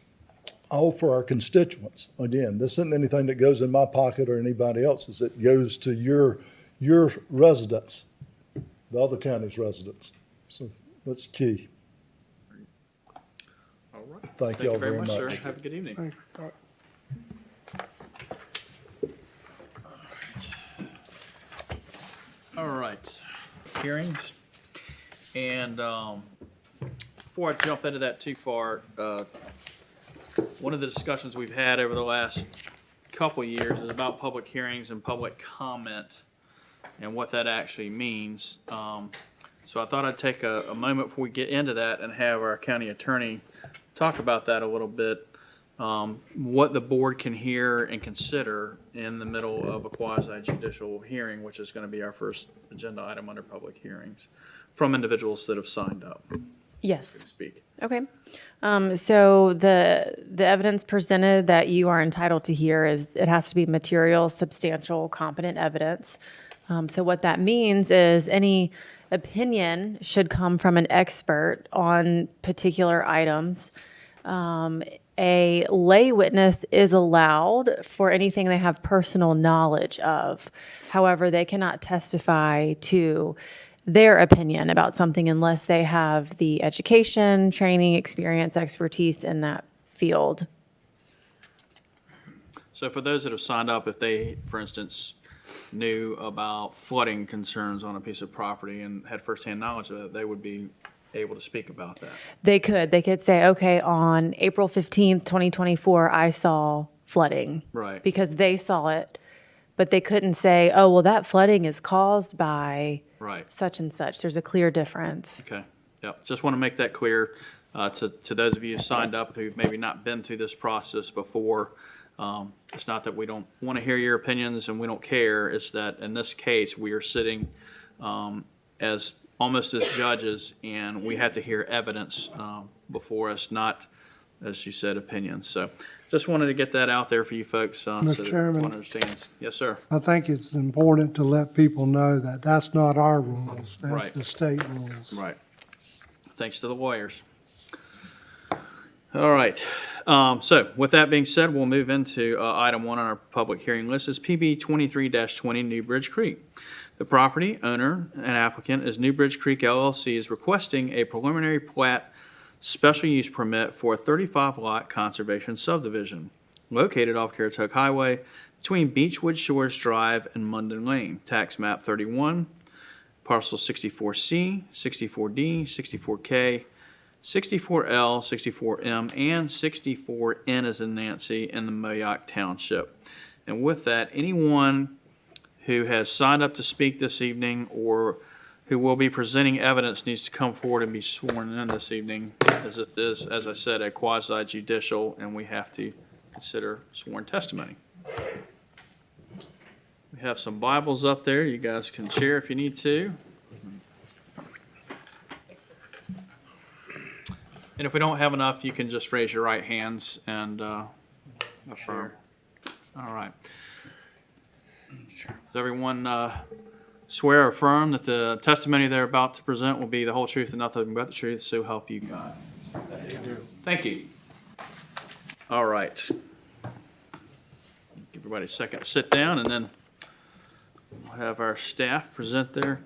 all for our constituents. Again, this isn't anything that goes in my pocket or anybody else's. It goes to your residents, the other county's residents. So that's key. All right. Thank you all very very much, much. sir. Have a good evening. Thank you. All right, hearings. And before I jump into that too far, one of the discussions we've had over the last couple of years is about public hearings and public comment and what that actually means. So I thought I'd take a moment before we get into that and have our county attorney talk about that a little bit. What the board can hear and consider in the middle of a quasi-judicial hearing, which is going to be our first agenda item under public hearings, from individuals that have signed up. Yes. speak. Okay. So the evidence presented that you are entitled to hear is, it has to be material, substantial, competent evidence. So what that means is any opinion should come from an expert on particular items. A lay witness is allowed for anything they have personal knowledge of. However, they cannot testify to their opinion about something unless they have the education, training, experience, expertise in that field. So for those that have signed up, if they, for instance, knew about flooding concerns on a piece of property and had firsthand knowledge of it, they would be able to speak about that. They could say, okay, on April 15th, 2024, I saw flooding. Right. Because they saw it, but they couldn't say, oh, well, that flooding is caused by Right. such and such. There's a clear difference. Okay. Yep. Just want to make that clear to those of you who signed up who've maybe not been through this process before. It's not that we don't want to hear your opinions and we don't care. It's that in this case, we are sitting as almost as judges, and we have to hear evidence before us, not, as you said, opinions. So just wanted to get that out there for you folks so that Chairman. everyone understands. Yes, sir. I think it's important to let people know that that's not our rules, that's Right. the state rules. Right. Thanks to the lawyers. All right. So with that being said, we'll move into item 1 on our public hearing list is PB 23-20 New Bridge Creek. The property owner and applicant is New Bridge Creek LLC is requesting a preliminary plat special use permit for a 35-lot conservation subdivision located off Currituck Highway between Beechwood Shores Drive and Munden Lane, tax map 31, parcel 64C, 64D, 64K, 64L, 64M, and 64N as in Nancy in the Moyock Township. And with that, anyone who has signed up to speak this evening or who will be presenting evidence needs to come forward and be sworn in this evening, as it is, as I said, a quasi judicial, and we have to consider sworn testimony. We have some Bibles up there. You guys can share if you need to. And if we don't have enough, you can just raise your right hands and affirm. All right. Does everyone swear or affirm that the testimony they're about to present will be the whole truth and nothing but the truth, so help you God? Thank you. All right. Give everybody a second to sit down, and then we'll have our staff present their.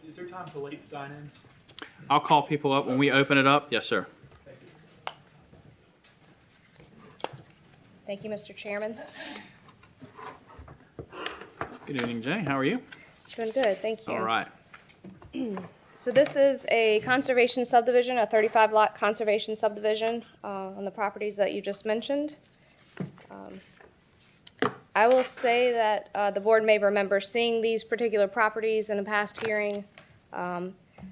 Is there time for late sign-ins? I'll call people up when we open it up. Yes, sir. Thank you, Mr. Chairman. Good evening, Jenny. How are you? Doing good, thank you. All right. So this is a conservation subdivision, a 35-lot conservation subdivision on the properties that you just mentioned. I will say that the board may remember seeing these particular properties in a past hearing.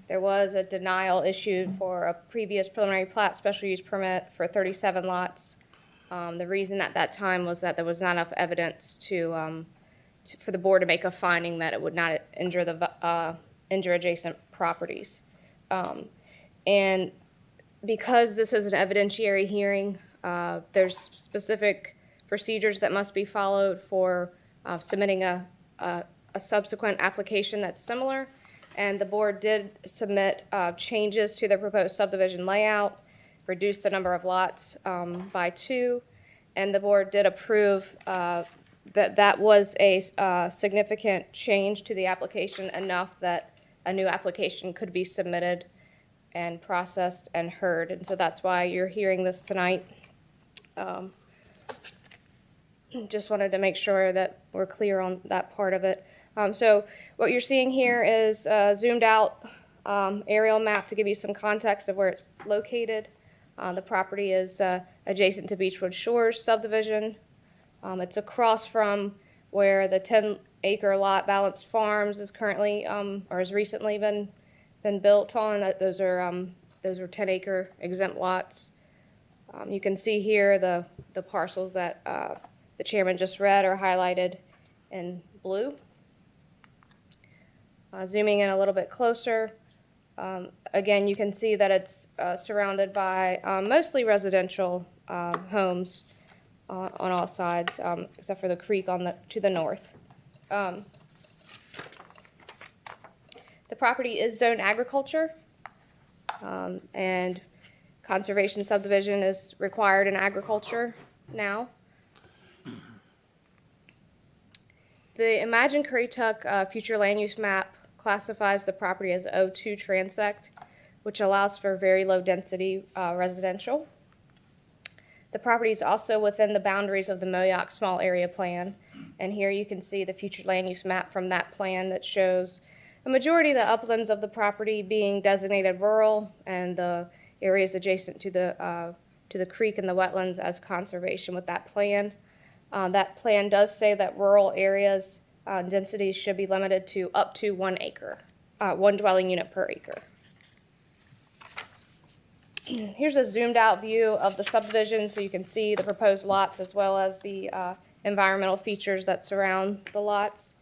There was a denial issued for a previous preliminary plat special use permit for 37 lots. The reason at that time was that there was not enough evidence for the board to make a finding that it would not injure adjacent properties. And because this is an evidentiary hearing, there's specific procedures that must be followed for submitting a subsequent application that's similar. And the board did submit changes to the proposed subdivision layout, reduce the number of lots by 2, and the board did approve that was a significant change to the application, enough that a new application could be submitted and processed and heard. And so that's why you're hearing this tonight. Just wanted to make sure that we're clear on that part of it. So what you're seeing here is a zoomed out aerial map to give you some context of where it's located. The property is adjacent to Beechwood Shores subdivision. It's across from where the 10-acre lot Balanced Farms is currently or has recently been built on. Those are 10-acre exempt lots. You can see here the parcels that the chairman just read are highlighted in blue. Zooming in a little bit closer, Again, you can see that it's surrounded by mostly residential homes on all sides, except for the creek to the north. The property is zoned agriculture, and conservation subdivision is required in agriculture now. The Imagine Currituck future land use map classifies the property as O2 transect, which allows for very low density residential. The property is also within the boundaries of the Moyoc Small Area Plan, and here you can see the future land use map from that plan that shows a majority of the uplands of the property being designated rural, and the areas adjacent to the creek and the wetlands as conservation with that plan. That plan does say that rural areas densities should be limited to up to 1 acre, 1 dwelling unit per acre. Here's a zoomed out view of the subdivision, so you can see the proposed lots as well as the environmental features that surround the lots.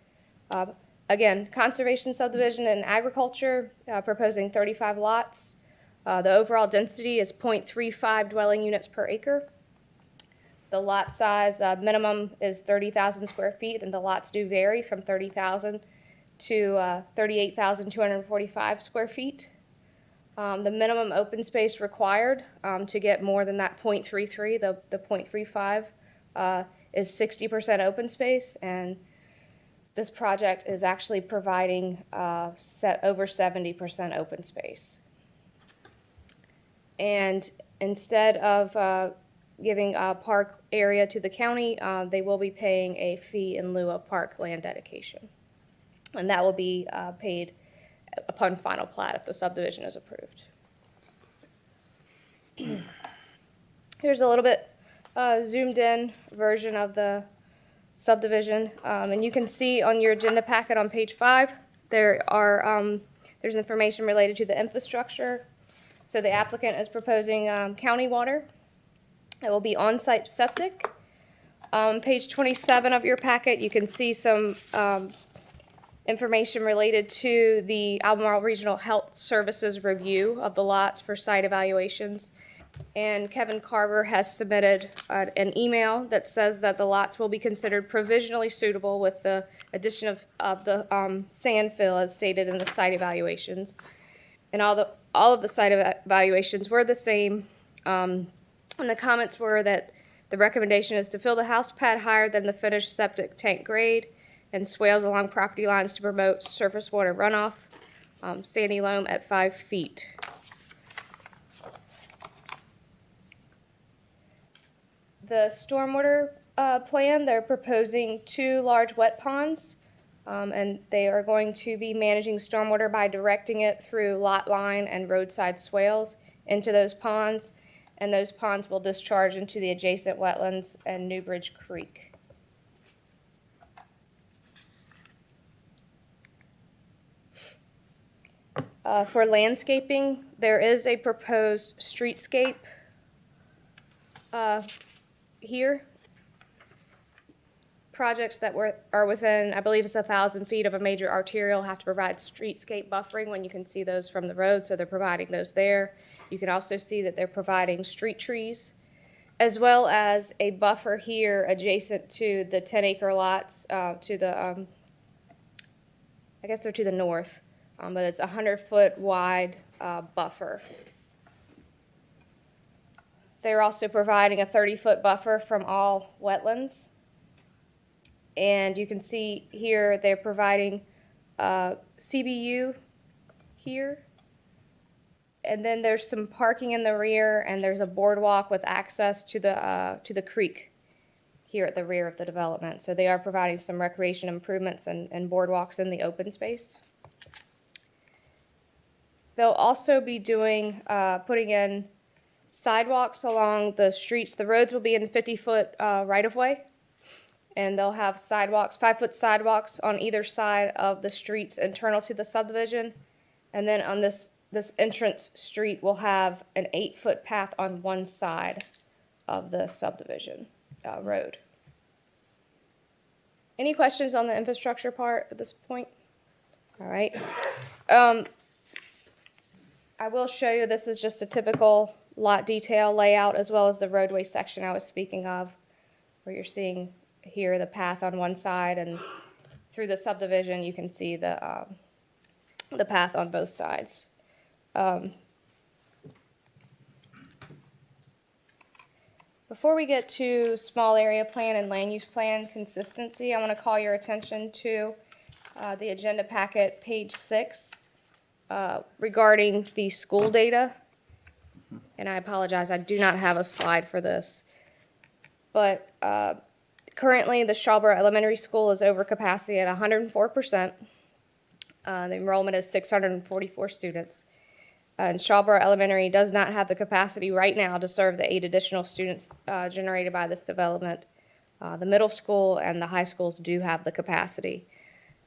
Again, conservation subdivision and agriculture, proposing 35 lots. The overall density is 0.35 dwelling units per acre. The lot size minimum is 30,000 square feet, and the lots do vary from 30,000 to 38,245 square feet. The minimum open space required to get more than that 0.33, the 0.35, is 60% open space, and this project is actually providing over 70% open space. And instead of giving a park area to the county, they will be paying a fee in lieu of park land dedication. And that will be paid upon final plat if the subdivision is approved. Here's a little bit zoomed in version of the subdivision. And you can see on your agenda packet on page 5, there's information related to the infrastructure. So the applicant is proposing county water. It will be on-site septic. Page 27 of your packet, you can see some information related to the Albemarle Regional Health Services review of the lots for site evaluations. And Kevin Carver has submitted an email that says that the lots will be considered provisionally suitable with the addition of the sand fill as stated in the site evaluations. And all of the site evaluations were the same. And the comments were that the recommendation is to fill the house pad higher than the finished septic tank grade and swales along property lines to promote surface water runoff. Sandy loam at 5 feet. The stormwater plan, they're proposing 2 large wet ponds, and they are going to be managing stormwater by directing it through lot line and roadside swales into those ponds, and those ponds will discharge into the adjacent wetlands and Newbridge Creek. For landscaping, there is a proposed streetscape here. Projects that are within, I believe it's 1,000 feet of a major arterial have to provide streetscape buffering when you can see those from the road, so they're providing those there. You can also see that they're providing street trees, as well as a buffer here adjacent to the 10-acre lots to the, I guess they're to the north, but it's a 100-foot wide buffer. They're also providing a 30-foot buffer from all wetlands. And you can see here they're providing CBU here. And then there's some parking in the rear, and there's a boardwalk with access to the creek here at the rear of the development. So they are providing some recreation improvements and boardwalks in the open space. They'll also be doing, putting in sidewalks along the streets. The roads will be in 50-foot right-of-way, and they'll have sidewalks, 5-foot sidewalks on either side of the streets internal to the subdivision. And then on this entrance street will have an 8-foot path on one side of the subdivision road. Any questions on the infrastructure part at this point? All right. I will show you, this is just a typical lot detail layout as well as the roadway section I was speaking of, where you're seeing here the path on one side, and through the subdivision you can see the path on both sides. Before we get to small area plan and land use plan consistency, I want to call your attention to the agenda packet, page 6, regarding the school data. And I apologize, I do not have a slide for this. But currently, the Shawboro Elementary School is over capacity at 104%. The enrollment is 644 students. And Shawboro Elementary does not have the capacity right now to serve the 8 additional students generated by this development. The middle school and the high schools do have the capacity.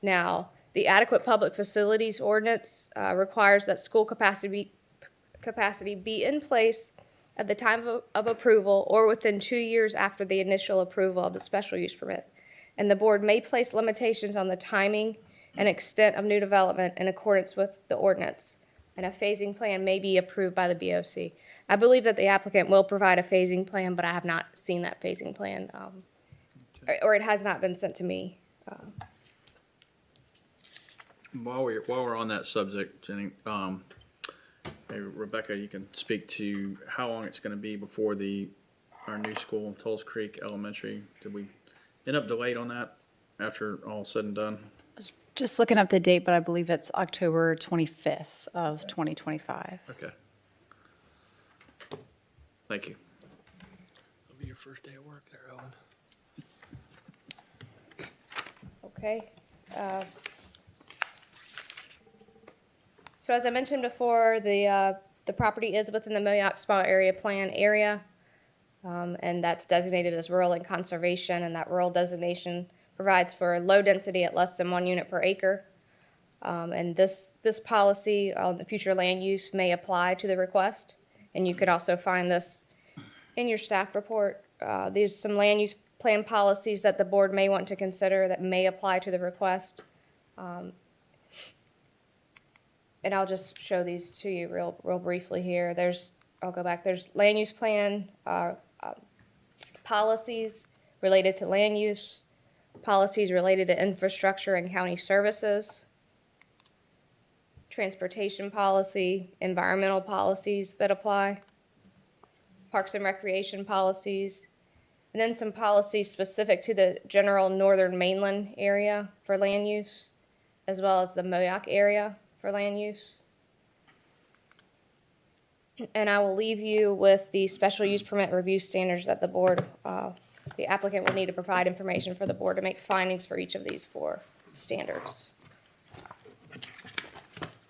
Now, the adequate public facilities ordinance requires that school capacity be in place at the time of approval or within 2 years after the initial approval of the special use permit. And the board may place limitations on the timing and extent of new development in accordance with the ordinance. And a phasing plan may be approved by the BOC. I believe that the applicant will provide a phasing plan, but I have not seen that phasing plan, or it has not been sent to me. While we're on that subject, Jenny, maybe Rebecca, you can speak to how long it's going to be before our new school, Tulls Creek Elementary. Did we end up delayed on that after all said and done? Just looking up the date, but I believe it's October 25th of 2025. Okay. Thank you. It'll be your first day of work there, Owen. Okay. So as I mentioned before, the property is within the Moyock Small Area Plan area, and that's designated as rural and conservation, and that rural designation provides for low density at less than 1 unit per acre. And this policy on the future land use may apply to the request, and you could also find this in your staff report. There's some land use plan policies that the board may want to consider that may apply to the request. And I'll just show these to you real briefly here. I'll go back. There's land use plan policies related to land use, policies related to infrastructure and county services, transportation policy, environmental policies that apply, parks and recreation policies, and then some policies specific to the general northern mainland area for land use, as well as the Moyock area for land use. And I will leave you with the special use permit review standards that the board, the applicant will need to provide information for the board to make findings for each of these 4 standards.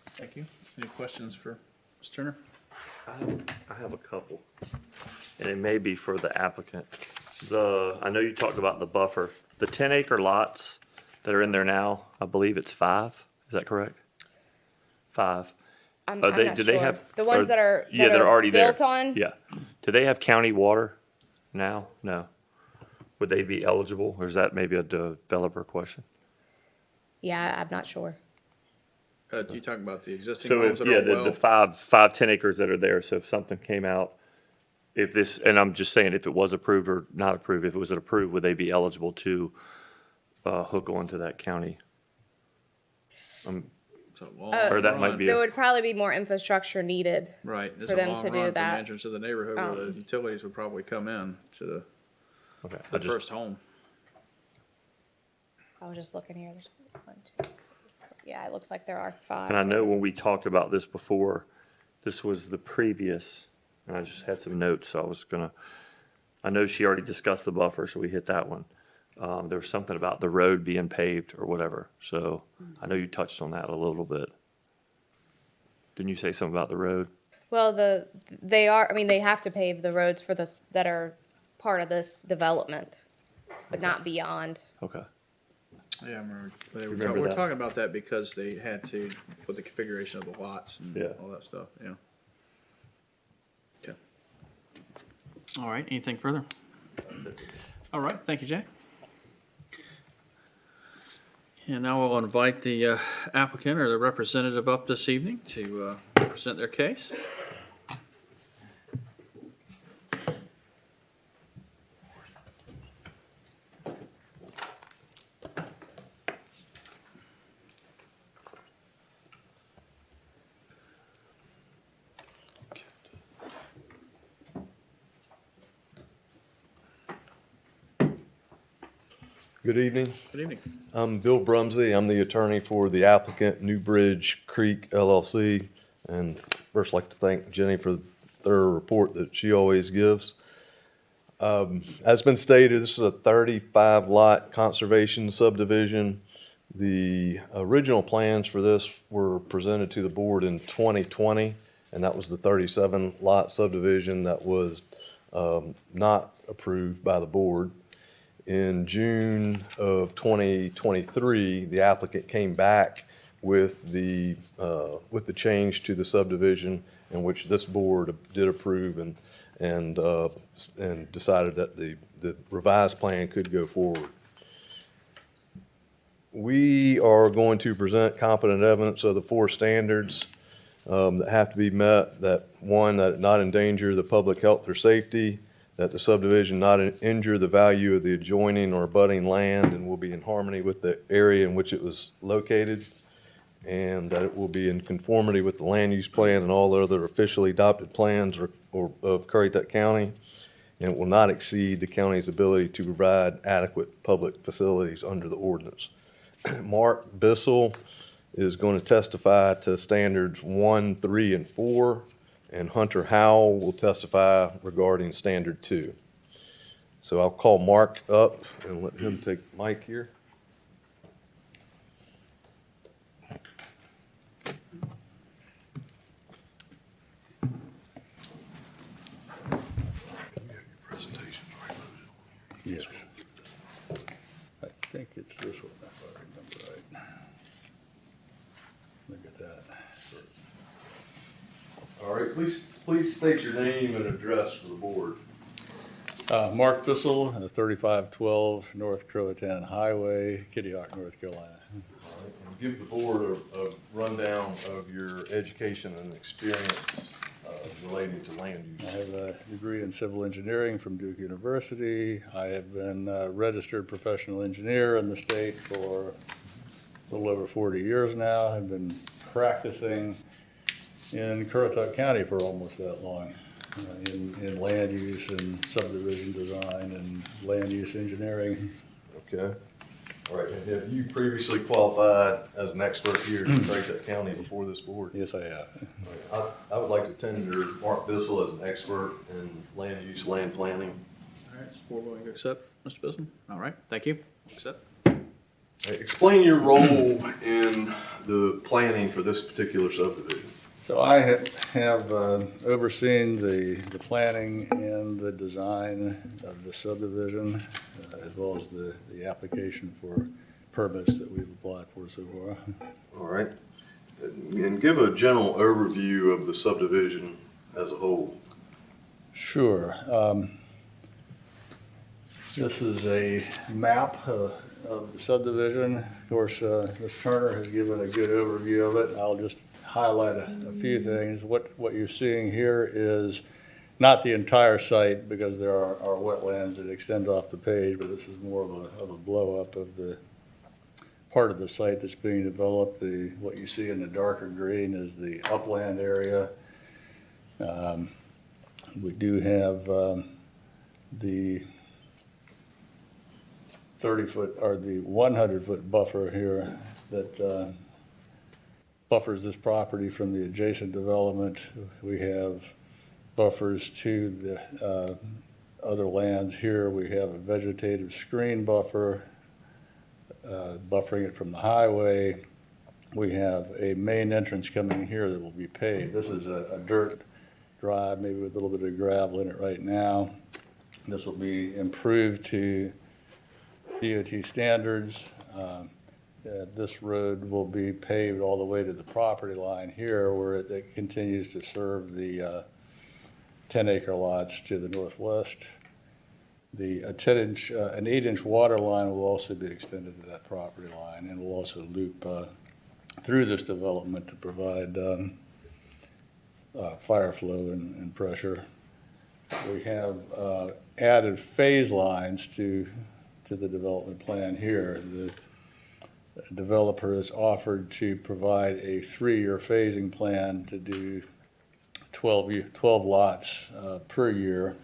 Thank you. Any questions for Ms. Turner? I have a couple, and it may be for the applicant. I know you talked about the buffer. The 10-acre lots that are in there now, I believe it's 5. Is that correct? 5. I'm not do they sure. have The ones that are they're already built there. on? Yeah. Do they have county water now? No. Would they be eligible, or is that maybe a developer question? Yeah, I'm not sure. You talking about the existing So homes if, that yeah, are well? the 10 acres that are there. So if something came out, and I'm just saying, if it was approved or not approved, if it was approved, would they be eligible to hook onto that county? So long Or that might run. be There would probably be more infrastructure needed. Right. There's for a them long to do run from the that. entrance of the neighborhood where the utilities would probably come in to Okay. the first home. I was just looking here. There's 1, 2. Yeah, it looks like there are 5. And I know when we talked about this before, this was the previous, and I just had some notes, so I know she already discussed the buffer, so we hit that one. There was something about the road being paved or whatever, so I know you touched on that a little bit. Didn't you say something about the road? Well, they have to pave the roads for this that are part of this development, but not beyond. Okay. Yeah, I remember. Remember We're that. talking about that because they had to, with the configuration of the lots and Yeah. all that stuff, yeah. Okay. All right, anything further? All right, thank you, Jay. And now we'll invite the applicant or the representative up this evening to present their case. Good evening. Good evening. I'm Bill Brumsey. I'm the attorney for the applicant, New Bridge Creek LLC. And first, I'd like to thank Jenny for the thorough report that she always gives. As been stated, this is a 35-lot conservation subdivision. The original plans for this were presented to the board in 2020, and that was the 37-lot subdivision that was not approved by the board. In June of 2023, the applicant came back with the change to the subdivision, in which this board did approve and decided that the revised plan could go forward. We are going to present competent evidence of the 4 standards that have to be met. That one, that it not endanger the public health or safety, that the subdivision not injure the value of the adjoining or abutting land and will be in harmony with the area in which it was located, and that it will be in conformity with the land use plan and all other officially adopted plans of Currituck County, and it will not exceed the county's ability to provide adequate public facilities under the ordinance. Mark Bissell is going to testify to standards 1, 3, and 4. And Hunter Howell will testify regarding standard 2. So I'll call Mark up and let him take mic here. Yes. I think it's this one, if I remember right. Look at that. All right, please state your name and address for the board. Mark Bissell, 3512 North Croatan Highway, Currituck, North Carolina. All right, and give the board a rundown of your education and experience relating to land use. I have a degree in civil engineering from Duke University. I have been a registered professional engineer in the state for a little over 40 years now. I've been practicing in Currituck County for almost that long, in land use and subdivision design and land use engineering. Okay. All right, and have you previously qualified as an expert here in Currituck County before this board? Yes, I have. Right. I would like to tender Mark Bissell as an expert in land use, land planning. All right, is the board willing to accept, Mr. Bisson? All right, thank you. Accept. Explain your role in the planning for this particular subdivision. So I have overseen the planning and the design of the subdivision, as well as the application for permits that we've applied for so far. All right. And give a general overview of the subdivision as a whole. Sure. This is a map of the subdivision. Of course, Ms. Turner has given a good overview of it. I'll just highlight a few things. What you're seeing here is not the entire site, because there are wetlands that extend off the page, but this is more of a blow up of the part of the site that's being developed. What you see in the darker green is the upland area. We do have the 30-foot or the 100-foot buffer here that buffers this property from the adjacent development. We have buffers to the other lands here. We have a vegetative screen buffer buffering it from the highway. We have a main entrance coming here that will be paved. This is a dirt drive, maybe with a little bit of gravel in it right now. This will be improved to DOT standards. This road will be paved all the way to the property line here, where it continues to serve the 10-acre lots to the northwest. An 8-inch water line will also be extended to that property line, and will also loop through this development to provide fire flow and pressure. We have added phase lines to the development plan here. The developer has offered to provide a 3-year phasing plan to do 12 lots per year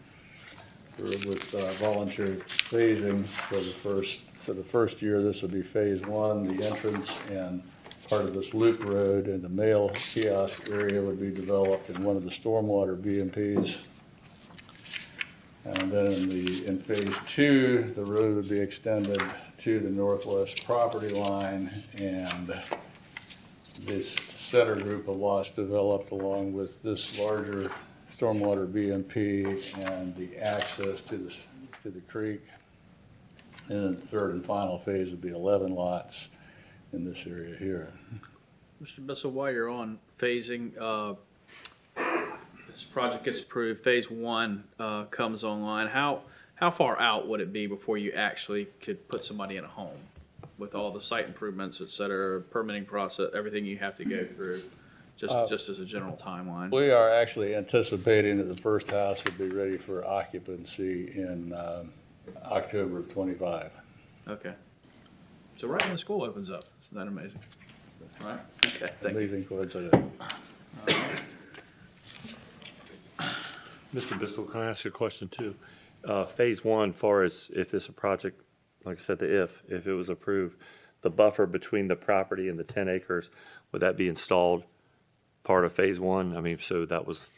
with voluntary phasing for the first. So the first year, this would be phase 1, the entrance and part of this loop road and the mail kiosk area would be developed in one of the stormwater BMPs. And then in phase 2, the road would be extended to the northwest property line, and this center group of lots developed along with this larger stormwater BMP and the access to the creek. And then the third and final phase would be 11 lots in this area here. Mr. Bissell, while you're on phasing, this project gets approved, phase 1 comes online. How far out would it be before you actually could put somebody in a home with all the site improvements, et cetera, permitting process, everything you have to go through, just as a general timeline? We are actually anticipating that the first house would be ready for occupancy in October of '25. Okay. So right when the school opens up. Isn't that amazing? All right. Okay. Thank you. Amazing coincidence. Mr. Bissell, can I ask you a question too? Phase 1, far as if this a project, like I said, if it was approved, the buffer between the property and the 10 acres, would that be installed part of phase 1? I mean, so that was.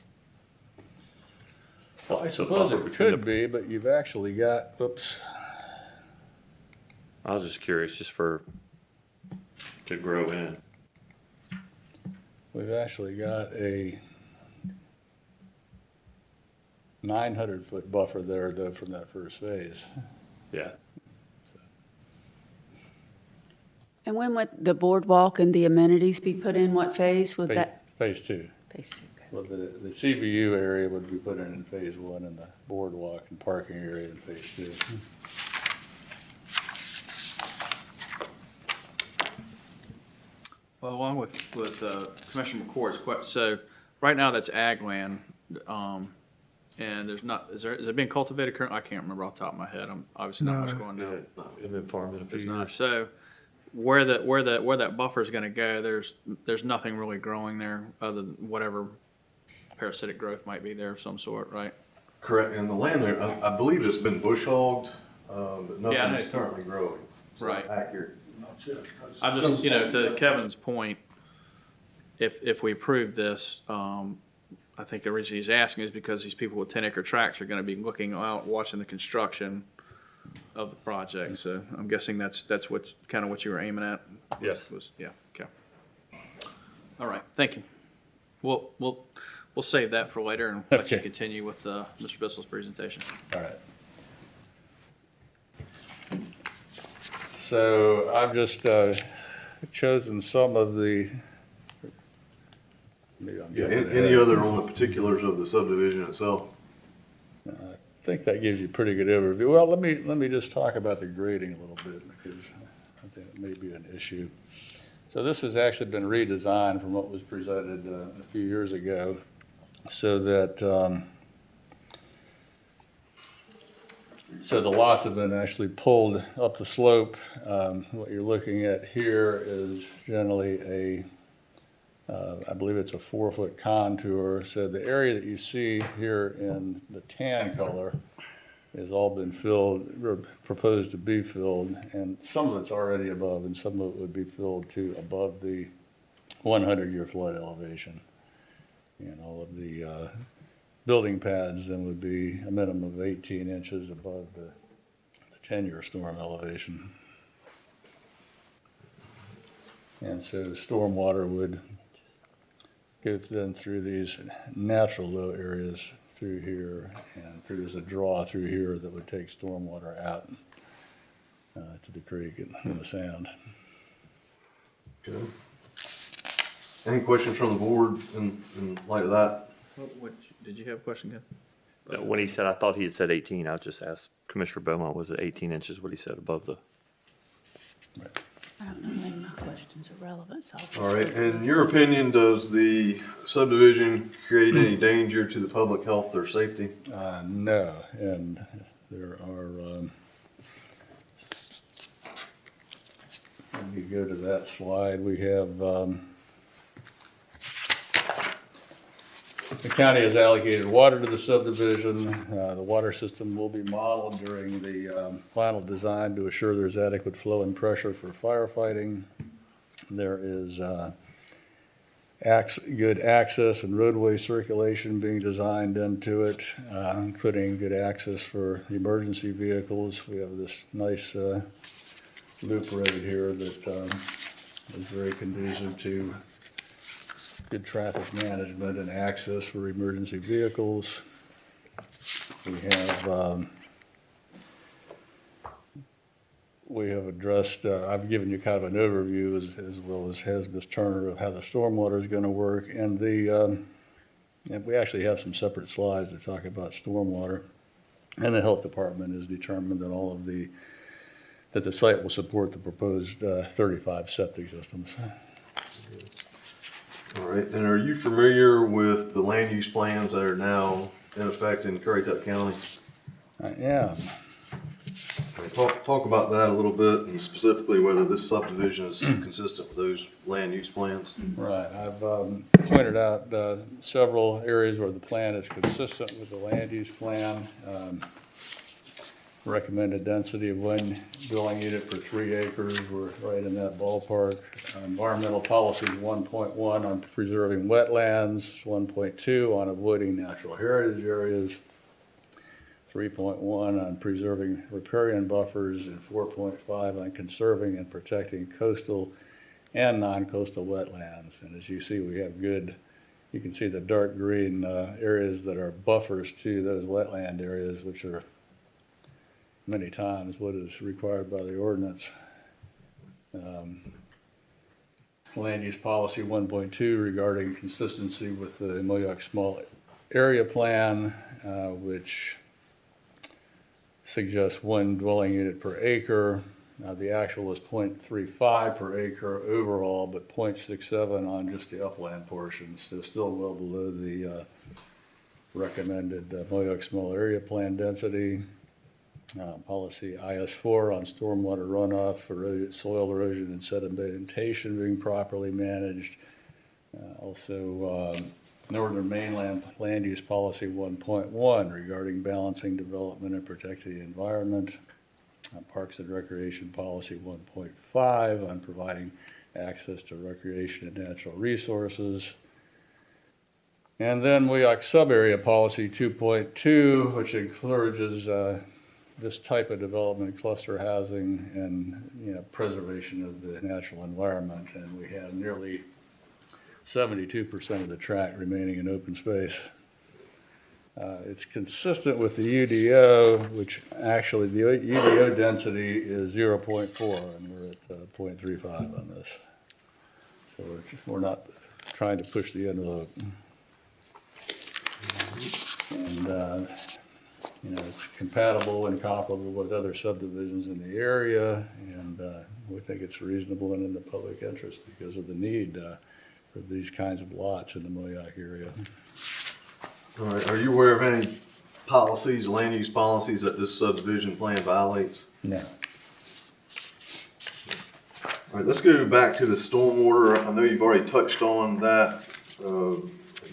Well, I suppose it could be, but you've actually got, oops. I was just curious, just to grow in. We've actually got a 900-foot buffer there, though, from that first phase. Yeah. And when would the boardwalk and the amenities be put in? What phase would that? Phase 2. Phase 2. Well, the CBU area would be put in phase 1, and the boardwalk and parking area in phase 2. Well, along with Commissioner McCord's question, so right now that's ag land, and there's not, is it being cultivated currently? I can't remember off the top of my head. I'm obviously not much going down. It's been farmed in a few It's not. years. So where that buffer is going to go, there's nothing really growing there other than whatever parasitic growth might be there of some sort, right? Correct, and the land there, I believe it's been bush hogged, but Yeah, I nothing is know. currently growing. So Right. Accurate. I just, to Kevin's point, if we approve this, I think the reason he's asking is because these people with 10-acre tracts are going to be looking out, watching the construction of the project. So I'm guessing that's what kind of what you were aiming at. Yes. Yeah. Okay. All right. Thank you. We'll save that for later and let you Okay. continue with Mr. Bissell's presentation. All right. So I've just chosen some of the. Maybe I'm Yeah, jumping any ahead. other on the particulars of the subdivision itself? I think that gives you a pretty good overview. Well, let me just talk about the grading a little bit because I think it may be an issue. So this has actually been redesigned from what was presented a few years ago, so that so the lots have been actually pulled up the slope. What you're looking at here is generally I believe it's a 4-foot contour. So the area that you see here in the tan color has all been filled, or proposed to be filled, and some of it's already above, and some of it would be filled to above the 100-year flood elevation. And all of the building pads then would be a minimum of 18 inches above the 10-year storm elevation. And so stormwater would go then through these natural low areas through here, and there's a draw through here that would take stormwater out to the creek and the sound. Okay. Any questions from the board in light of that? Did you have a question, Ken? When he said, I thought he had said 18, I just asked Commissioner Beaumont, was it 18 inches, what he said above the? I don't know when my questions are relevant, so. All right, in your opinion, does the subdivision create any danger to the public health or safety? No, and there are, let me go to that slide. We have, the county has allocated water to the subdivision. The water system will be modeled during the final design to assure there's adequate flow and pressure for firefighting. There is good access and roadway circulation being designed into it, including good access for emergency vehicles. We have this nice loop road here that is very conducive to good traffic management and access for emergency vehicles. We have addressed, I've given you kind of an overview as well as has Ms. Turner of how the stormwater is going to work. And and we actually have some separate slides that talk about stormwater. And the health department has determined that that the site will support the proposed 35 septic systems. All right, and are you familiar with the land use plans that are now in effect in Currituck County? I am. Talk about that a little bit, and specifically whether this subdivision is consistent with those land use plans. Right, I've pointed out several areas where the plan is consistent with the land use plan. Recommended density of one dwelling unit per 3 acres, we're right in that ballpark. Environmental policy 1.1 on preserving wetlands, 1.2 on avoiding natural heritage areas, 3.1 on preserving riparian buffers, and 4.5 on conserving and protecting coastal and non-coastal wetlands. And as you see, we have good, you can see the dark green areas that are buffers to those wetland areas, which are many times what is required by the ordinance. Land use policy 1.2 regarding consistency with the Moyock Small Area Plan, which suggests one dwelling unit per acre. The actual is 0.35 per acre overall, but 0.67 on just the upland portion, so still well below the recommended Moyock Small Area Plan density. Policy IS4 on stormwater runoff, soil erosion and sedimentation being properly managed. Also, Northern Mainland Land Use Policy 1.1 regarding balancing development and protecting the environment. Parks and Recreation Policy 1.5 on providing access to recreation and natural resources. And then Moyock Sub-Area Policy 2.2, which encourages this type of development, cluster housing, and preservation of the natural environment. And we have nearly 72% of the tract remaining in open space. It's consistent with the UDO, which actually the UDO density is 0.4, and we're at 0.35 on this. So we're not trying to push the envelope. And it's compatible and comparable with other subdivisions in the area, and we think it's reasonable and in the public interest because of the need for these kinds of lots in the Moyock area. All right, are you aware of any policies, land use policies that this subdivision plan violates? No. All right, let's go back to the stormwater. I know you've already touched on that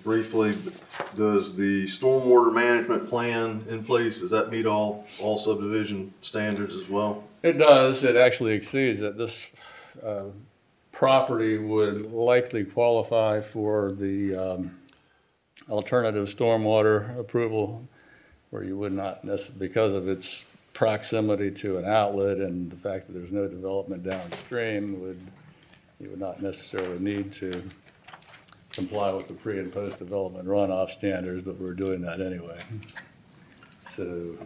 briefly, but does the stormwater management plan in place, does that meet all subdivision standards as well? It does. It actually exceeds it. This property would likely qualify for the alternative stormwater approval, where you would not necessarily, because of its proximity to an outlet and the fact that there's no development downstream, you would not necessarily need to comply with the pre and post development runoff standards, but we're doing that anyway. So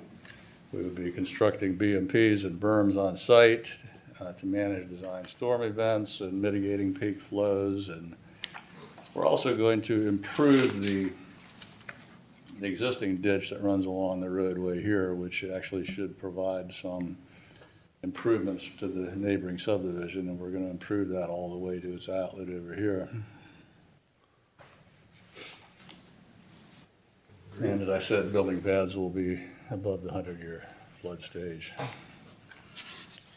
we would be constructing BMPs and berms on site to manage design storm events and mitigating peak flows, and we're also going to improve the existing ditch that runs along the roadway here, which actually should provide some improvements to the neighboring subdivision, and we're gonna improve that all the way to its outlet over here. And as I said, building pads will be above the 100-year flood stage.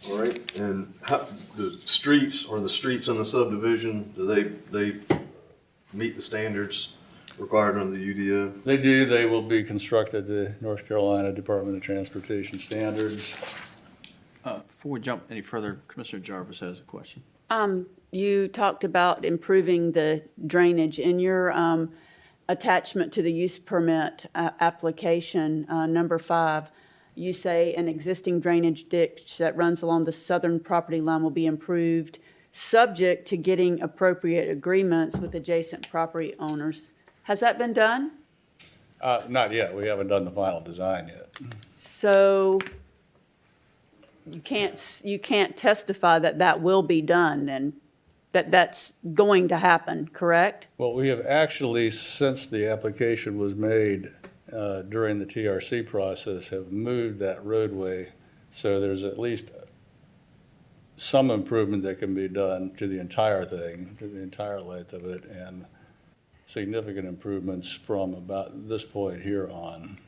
All right, and how, the streets in the subdivision, do they meet the standards required under the UDO? They do. They will be constructed to North Carolina Department of Transportation standards. Before we jump any further, Commissioner Jarvis has a question. You talked about improving the drainage. In your attachment to the use permit application, number 5, you say an existing drainage ditch that runs along the southern property line will be improved, subject to getting appropriate agreements with adjacent property owners. Has that been done? Not yet. We haven't done the final design yet. So you can't testify that that will be done then, that that's going to happen, correct? Well, we have actually, since the application was made during the TRC process, have moved that roadway. So there's at least some improvement that can be done to the entire thing, to the entire length of it, and significant improvements from about this point here on.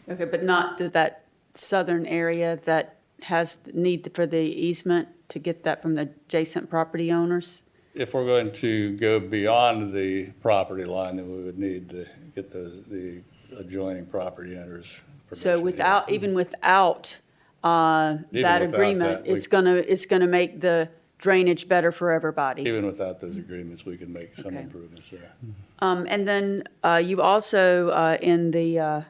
Okay, but not that southern area that has need for the easement to get that from the adjacent property owners? If we're going to go beyond the property line, then we would need to get the adjoining property owners' permission. So even without that agreement, it's gonna make the drainage better for everybody? Even without those agreements, we can make some improvements there. And then you also, in the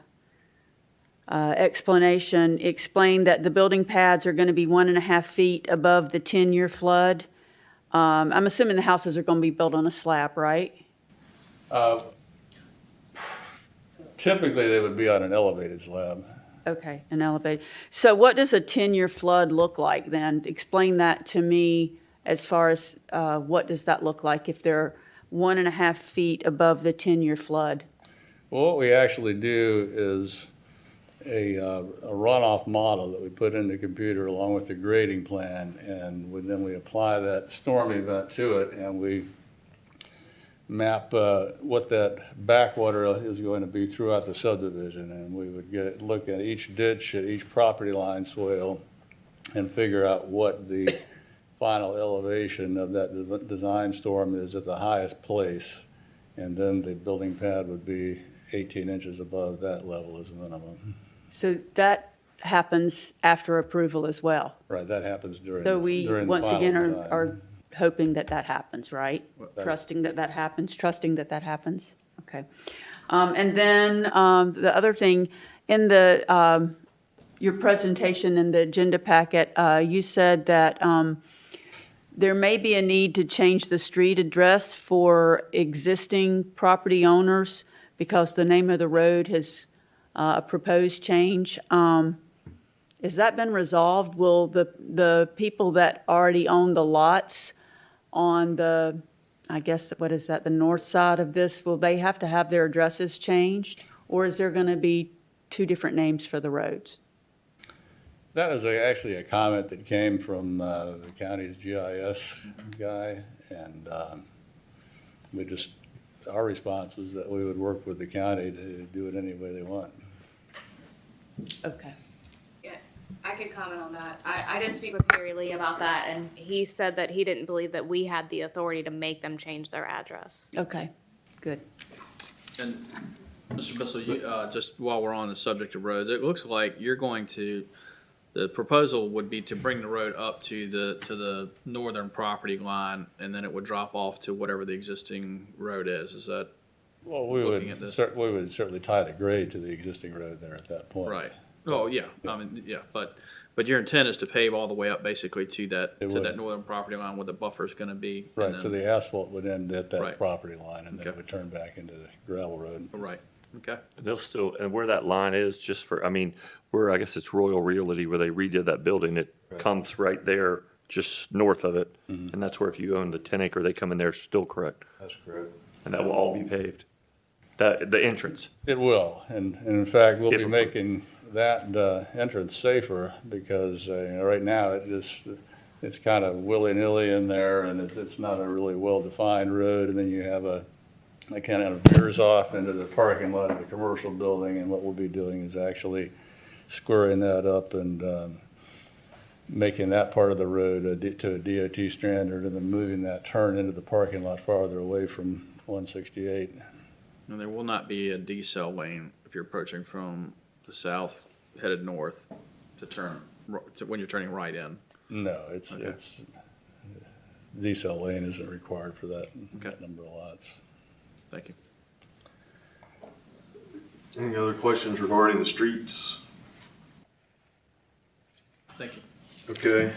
explanation, explained that the building pads are going to be 1.5 feet above the 10-year flood. I'm assuming the houses are going to be built on a slab, right? Typically, they would be on an elevated slab. Okay, an elevated. So what does a 10-year flood look like then? Explain that to me as far as what does that look like if they're 1.5 feet above the 10-year flood? Well, what we actually do is a runoff model that we put in the computer along with the grading plan, and then we apply that storm event to it, and we map what that backwater is going to be throughout the subdivision, and we would look at each ditch at each property line soil and figure out what the final elevation of that design storm is at the highest place, and then the building pad would be 18 inches above that level as a minimum. So that happens after approval as well? Right, that happens during So the we, final once again, design. are hoping that happens, right? Right. Trusting that happens, trusting that happens? Okay. And then the other thing, in your presentation in the agenda packet, you said that there may be a need to change the street address for existing property owners because the name of the road has a proposed change. Has that been resolved? Will the people that already own the lots on the, I guess, what is that, the north side of this, will they have to have their addresses changed? Or is there going to be 2 different names for the roads? That is actually a comment that came from the county's GIS guy, and our response was that we would work with the county to do it any way they want. Okay. Yeah, I could comment on that. I did speak with Gary Lee about that, and he said that he didn't believe that we had the authority to make them change their address. Okay, good. And Mr. Bissell, just while we're on the subject of roads, it looks like you're going to, the proposal would be to bring the road up to the northern property line, and then it would drop off to whatever the existing road is. Is that? Well, we looking at this? would certainly tie the grade to the existing road there at that point. Right. Oh, yeah. I mean, yeah, but your intent is to pave all the way up basically to that northern property line where the buffer is going to be. Right, and so then- the asphalt would end at that Right. property line, and then it Okay. would turn back into the gravel road. Right. Okay. They'll still, and where that line is, just for, I mean, where, I guess it's Royal Realty, where they redid that building, it comes right there, just north of it. And that's where if you own the 10 acre, they come in there still correct. That's correct. And that will all be paved. the entrance. It will, and in fact, we'll If be approved. making that entrance safer because right now it's kind of willy-nilly in there, and it's not a really well-defined road, and then you have it kind of veers off into the parking lot of the commercial building, and what we'll be doing is actually squaring that up and making that part of the road to a DOT standard, and then moving that turn into the parking lot farther away from 168. And there will not be a decel lane if you're approaching from the south headed north to turn, when you're turning right in. No, it's decel lane isn't required for that Okay. number of lots. Thank you. Any other questions regarding the streets? Thank you. Okay.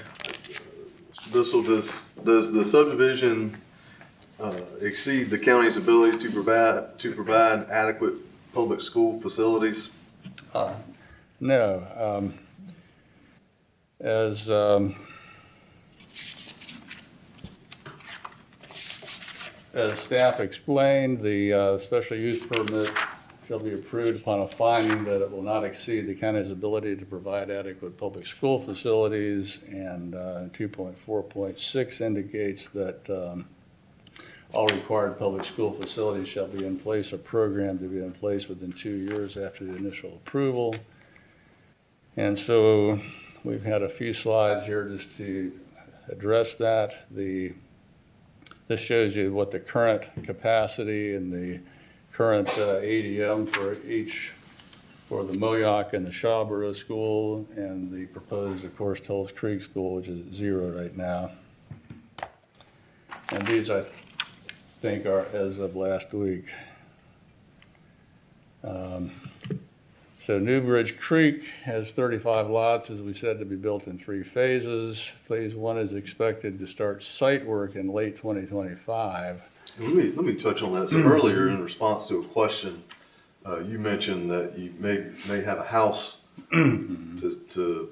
Bissell, does the subdivision exceed the county's ability to provide adequate public school facilities? No. As staff explained, the special use permit shall be approved upon a finding that it will not exceed the county's ability to provide adequate public school facilities, and 2.4.6 indicates that all required public school facilities shall be in place or programmed to be in place within 2 years after the initial approval. And so we've had a few slides here just to address that. This shows you what the current capacity and the current ADM for the Moyock and the Shawboro School, and the proposed, of course, Tulls Creek School, which is 0 right now. And these, I think, are as of last week. So Newbridge Creek has 35 lots, as we said, to be built in 3 phases. Phase 1 is expected to start site work in late 2025. Let me touch on that. So earlier, in response to a question, you mentioned that you may have a house to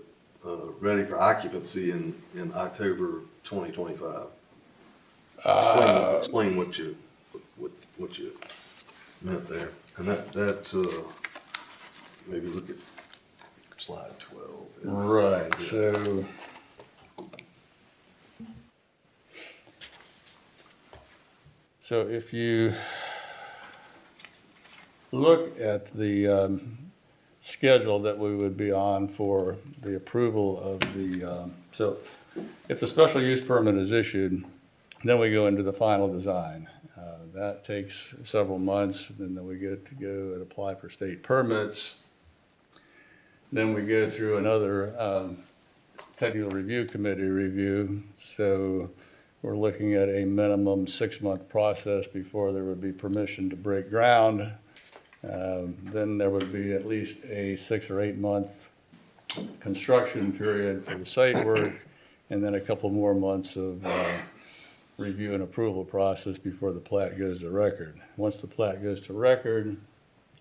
ready for occupancy in October 2025. Explain what you meant there, and that maybe look at slide 12. Right. So if you look at the schedule that we would be on for the approval of so if the special use permit is issued, then we go into the final design. That takes several months, and then we get to go and apply for state permits. Then we go through another technical review committee review. So we're looking at a minimum 6-month process before there would be permission to break ground. Then there would be at least a 6 or 8 month construction period for the site work, and then a couple more months of review and approval process before the plat goes to record. Once the plat goes to record,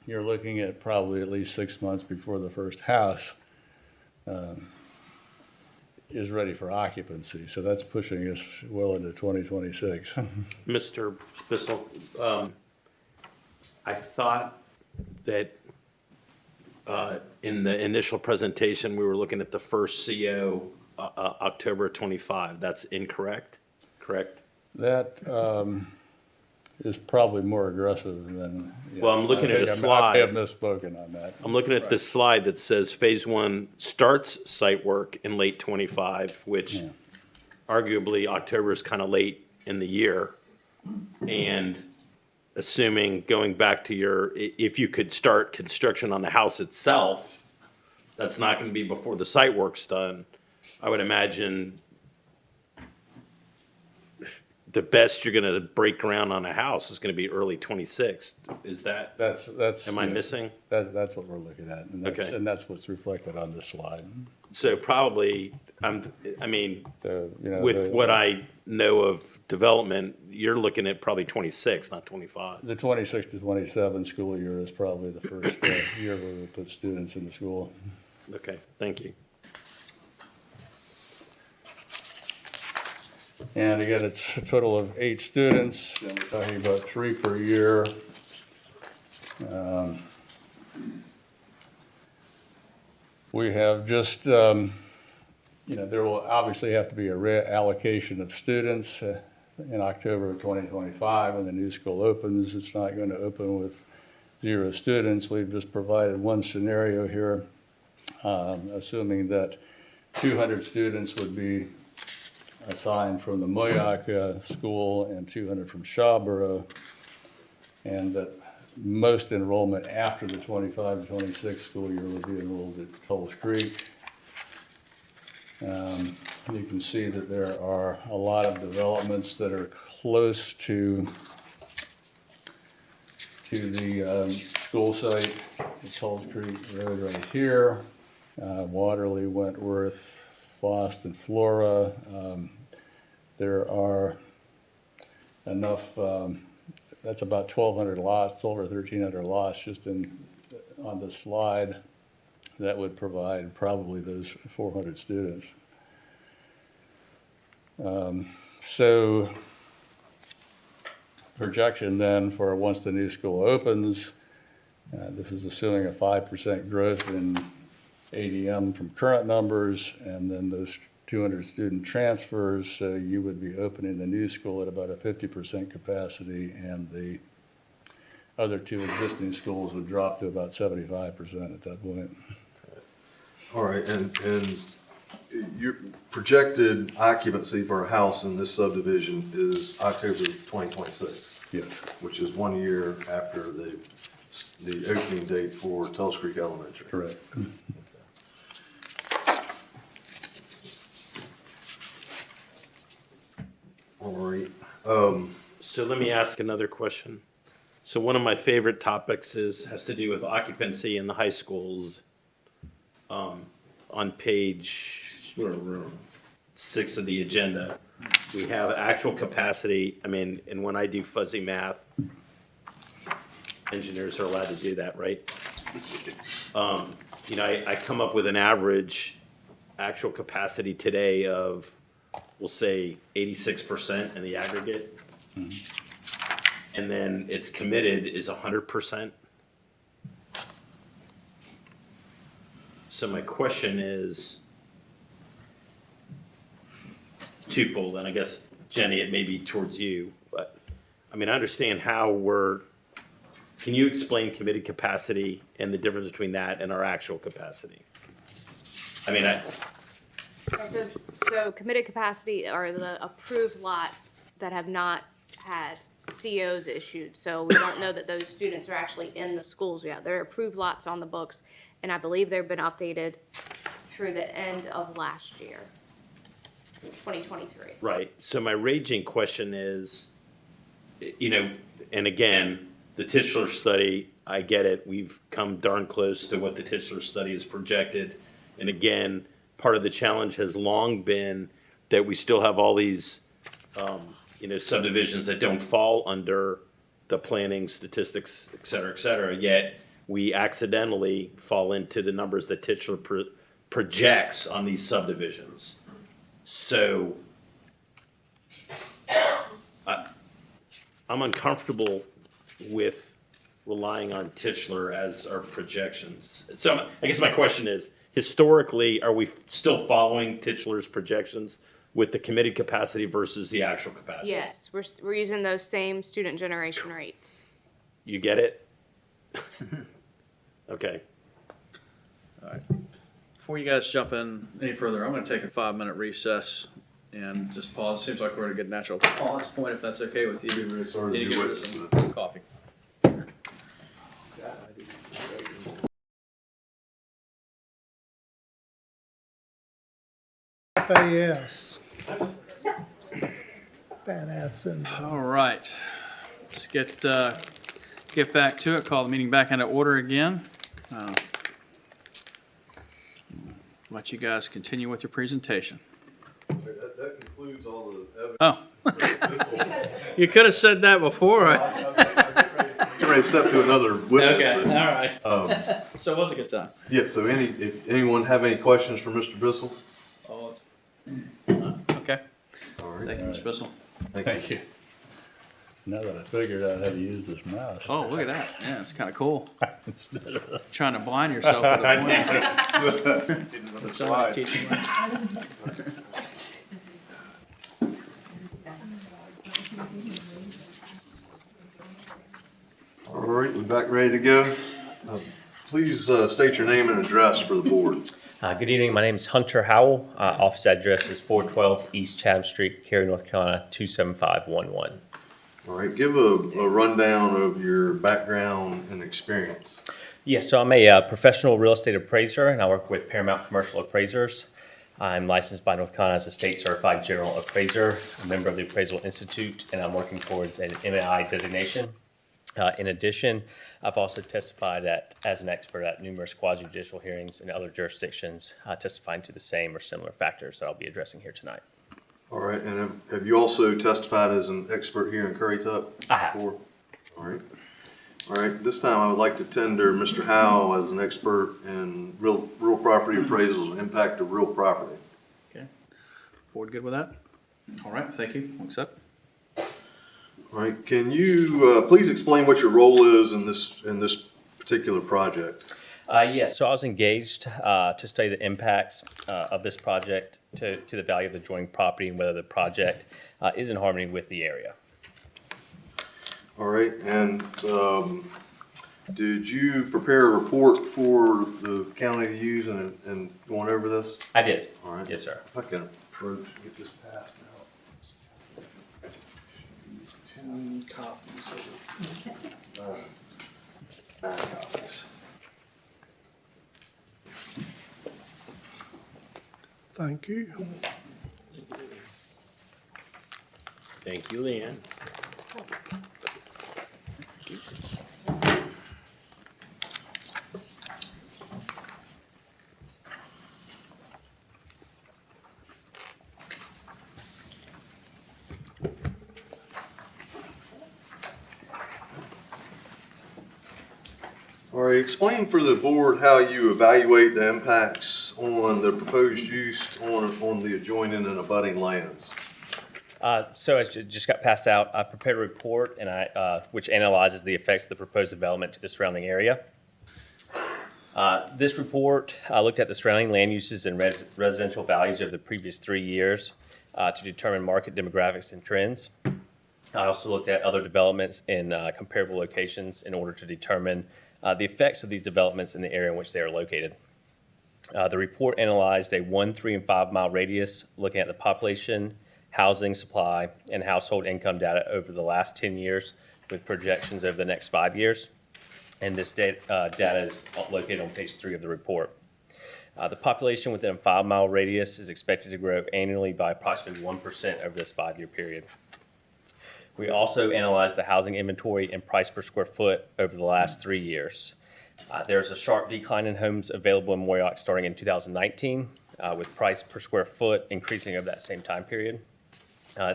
you're looking at probably at least 6 months before the first house is ready for occupancy. So that's pushing us well into 2026. Mr. Bissell, I thought that in the initial presentation, we were looking at the first CO October 25. That's incorrect, correct? That is probably more aggressive than. Well, I'm looking at a slide. I have misspoken on that. I'm looking at this slide that says Phase 1 starts site work in late 25, which arguably October is kind of late in the year. And assuming, going back to if you could start construction on the house itself, that's not going to be before the site work's done. I would imagine the best you're going to break ground on a house is going to be early 26. Is that? That's. Am I missing? That's what we're looking at, Okay. and that's what's reflected on this slide. So probably, So, with what I know of development, you're looking at probably 26, not 25. The 26 to 27 school year is probably the first year where we put students in the school. Okay, thank you. And again, it's a total of 8 students, and we're talking about 3 per year. We have just, there will obviously have to be a reallocation of students in October of 2025 when the new school opens. It's not going to open with 0 students. We've just provided one scenario here, assuming that 200 students would be assigned from the Moyock School and 200 from Shawboro, and that most enrollment after the 25-26 school year will be enrolled at Tulls Creek. You can see that there are a lot of developments that are close to the school site, the Tulls Creek Road right here, Waterley, Wentworth, Foss, and Flora. There are enough, that's about 1,200 lots, over 1,300 lots just on the slide that would provide probably those 400 students. So projection then for once the new school opens, this is assuming a 5% growth in ADM from current numbers, and then those 200 student transfers, so you would be opening the new school at about a 50% capacity, and the other 2 existing schools would drop to about 75% at that point. All right, and your projected occupancy for a house in this subdivision is October 2026? Yes. Which is 1 year after the opening date for Tulls Creek Elementary? Correct. All right. So let me ask another question. So one of my favorite topics has to do with occupancy in the high schools. On page 6 of the agenda, we have actual capacity. I mean, and when I do fuzzy math, engineers are allowed to do that, right? I come up with an average actual capacity today of, we'll say 86% in the aggregate. And then it's committed is 100%. So my question is twofold, and I guess, Jenny, it may be towards you, but I mean, I understand can you explain committed capacity and the difference between that and our actual capacity? I mean, So committed capacity are the approved lots that have not had COs issued. So we don't know that those students are actually in the schools yet. They're approved lots on the books, and I believe they've been updated through the end of last year, 2023. right. So my raging question is, and again, the Tischler study, I get it. We've come darn close to what the Tischler study has projected. And again, part of the challenge has long been that we still have all these, subdivisions that don't fall under the planning statistics, et cetera, yet we accidentally fall into the numbers that Tischler projects on these subdivisions. So I'm uncomfortable with relying on Tischler as our projections. So I guess my question is, historically, are we still following Tischler's projections with the committed capacity versus the actual capacity? Yes, we're using those same student generation rates. You get it? Okay. All right. Before you guys jump in any further, I'm going to take a 5-minute recess and just pause. Seems like we're at a good natural pause point, if that's okay with you. You get rid of some coffee. FAS. Badass syndrome. All right. Let's get back to it. Call the meeting back into order again. Let you guys continue with your presentation. That concludes all the Oh. evidence. You could have said that before. Get ready to step to another witness. Okay, all right. So it was a good time. Yeah, so if anyone have any questions for Mr. Bissell? Okay. All right. Thank you, Mr. Bissell. Thank you. Now that I figured out how to use this mouse. Oh, look at that. Yeah, it's kind of cool. Trying to blind yourself with a pointer. Somebody teaching you. All right, we're back ready to go. Please state your name and address for the board. Good evening. My name is Hunter Howell. Office address is 412 East Chatham Street, Cary, North Carolina 27511. All right, give a rundown of your background and experience. Yes, so I'm a professional real estate appraiser, and I work with Paramount Commercial Appraisers. I'm licensed by North Carolina as a state certified general appraiser, a member of the Appraisal Institute, and I'm working towards an MAI designation. In addition, I've also testified as an expert at numerous quasi-judicial hearings in other jurisdictions, testifying to the same or similar factors that I'll be addressing here tonight. All right, and have you also testified as an expert here in Currituck? I have. Before? All right. All right, this time I would like to tender Mr. Howell as an expert in real property appraisals and impact of real property. Okay. Board good with that? All right, thank you. I'll accept. All right, can you please explain what your role is in this particular project? Yes, so I was engaged to study the impacts of this project to the value of the adjoining property and whether the project is in harmony with the area. All right, and did you prepare a report for the county to use and going over this? I did. All right. Yes, sir. If I can approach, get this passed out. 10 copies of it. 9 copies. Thank you. Thank you, Leanne. All right, explain for the board how you evaluate the impacts on the proposed use on the adjoining and abutting lands. So as just got passed out, I prepared a report which analyzes the effects of the proposed development to the surrounding area. This report looked at the surrounding land uses and residential values over the previous 3 years to determine market demographics and trends. I also looked at other developments in comparable locations in order to determine the effects of these developments in the area in which they are located. The report analyzed a 1, 3, and 5 mile radius, looking at the population, housing supply, and household income data over the last 10 years with projections over the next 5 years. And this data is located on page 3 of the report. The population within a 5 mile radius is expected to grow annually by approximately 1% over this 5-year period. We also analyzed the housing inventory and price per square foot over the last 3 years. There's a sharp decline in homes available in Moyock starting in 2019, with price per square foot increasing over that same time period.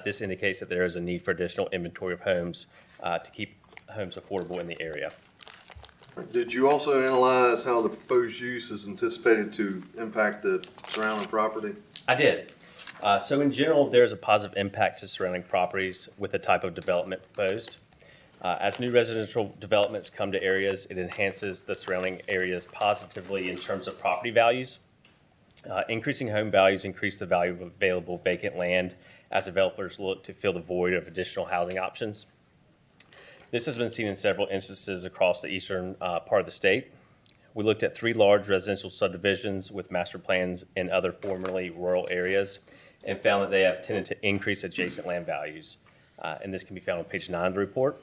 This indicates that there is a need for additional inventory of homes to keep homes affordable in the area. Did you also analyze how the proposed use is anticipated to impact the surrounding property? I did. So in general, there's a positive impact to surrounding properties with the type of development proposed. As new residential developments come to areas, it enhances the surrounding areas positively in terms of property values. Increasing home values increase the value of available vacant land as developers look to fill the void of additional housing options. This has been seen in several instances across the eastern part of the state. We looked at 3 large residential subdivisions with master plans in other formerly rural areas and found that they have tended to increase adjacent land values. And this can be found on page 9 of the report.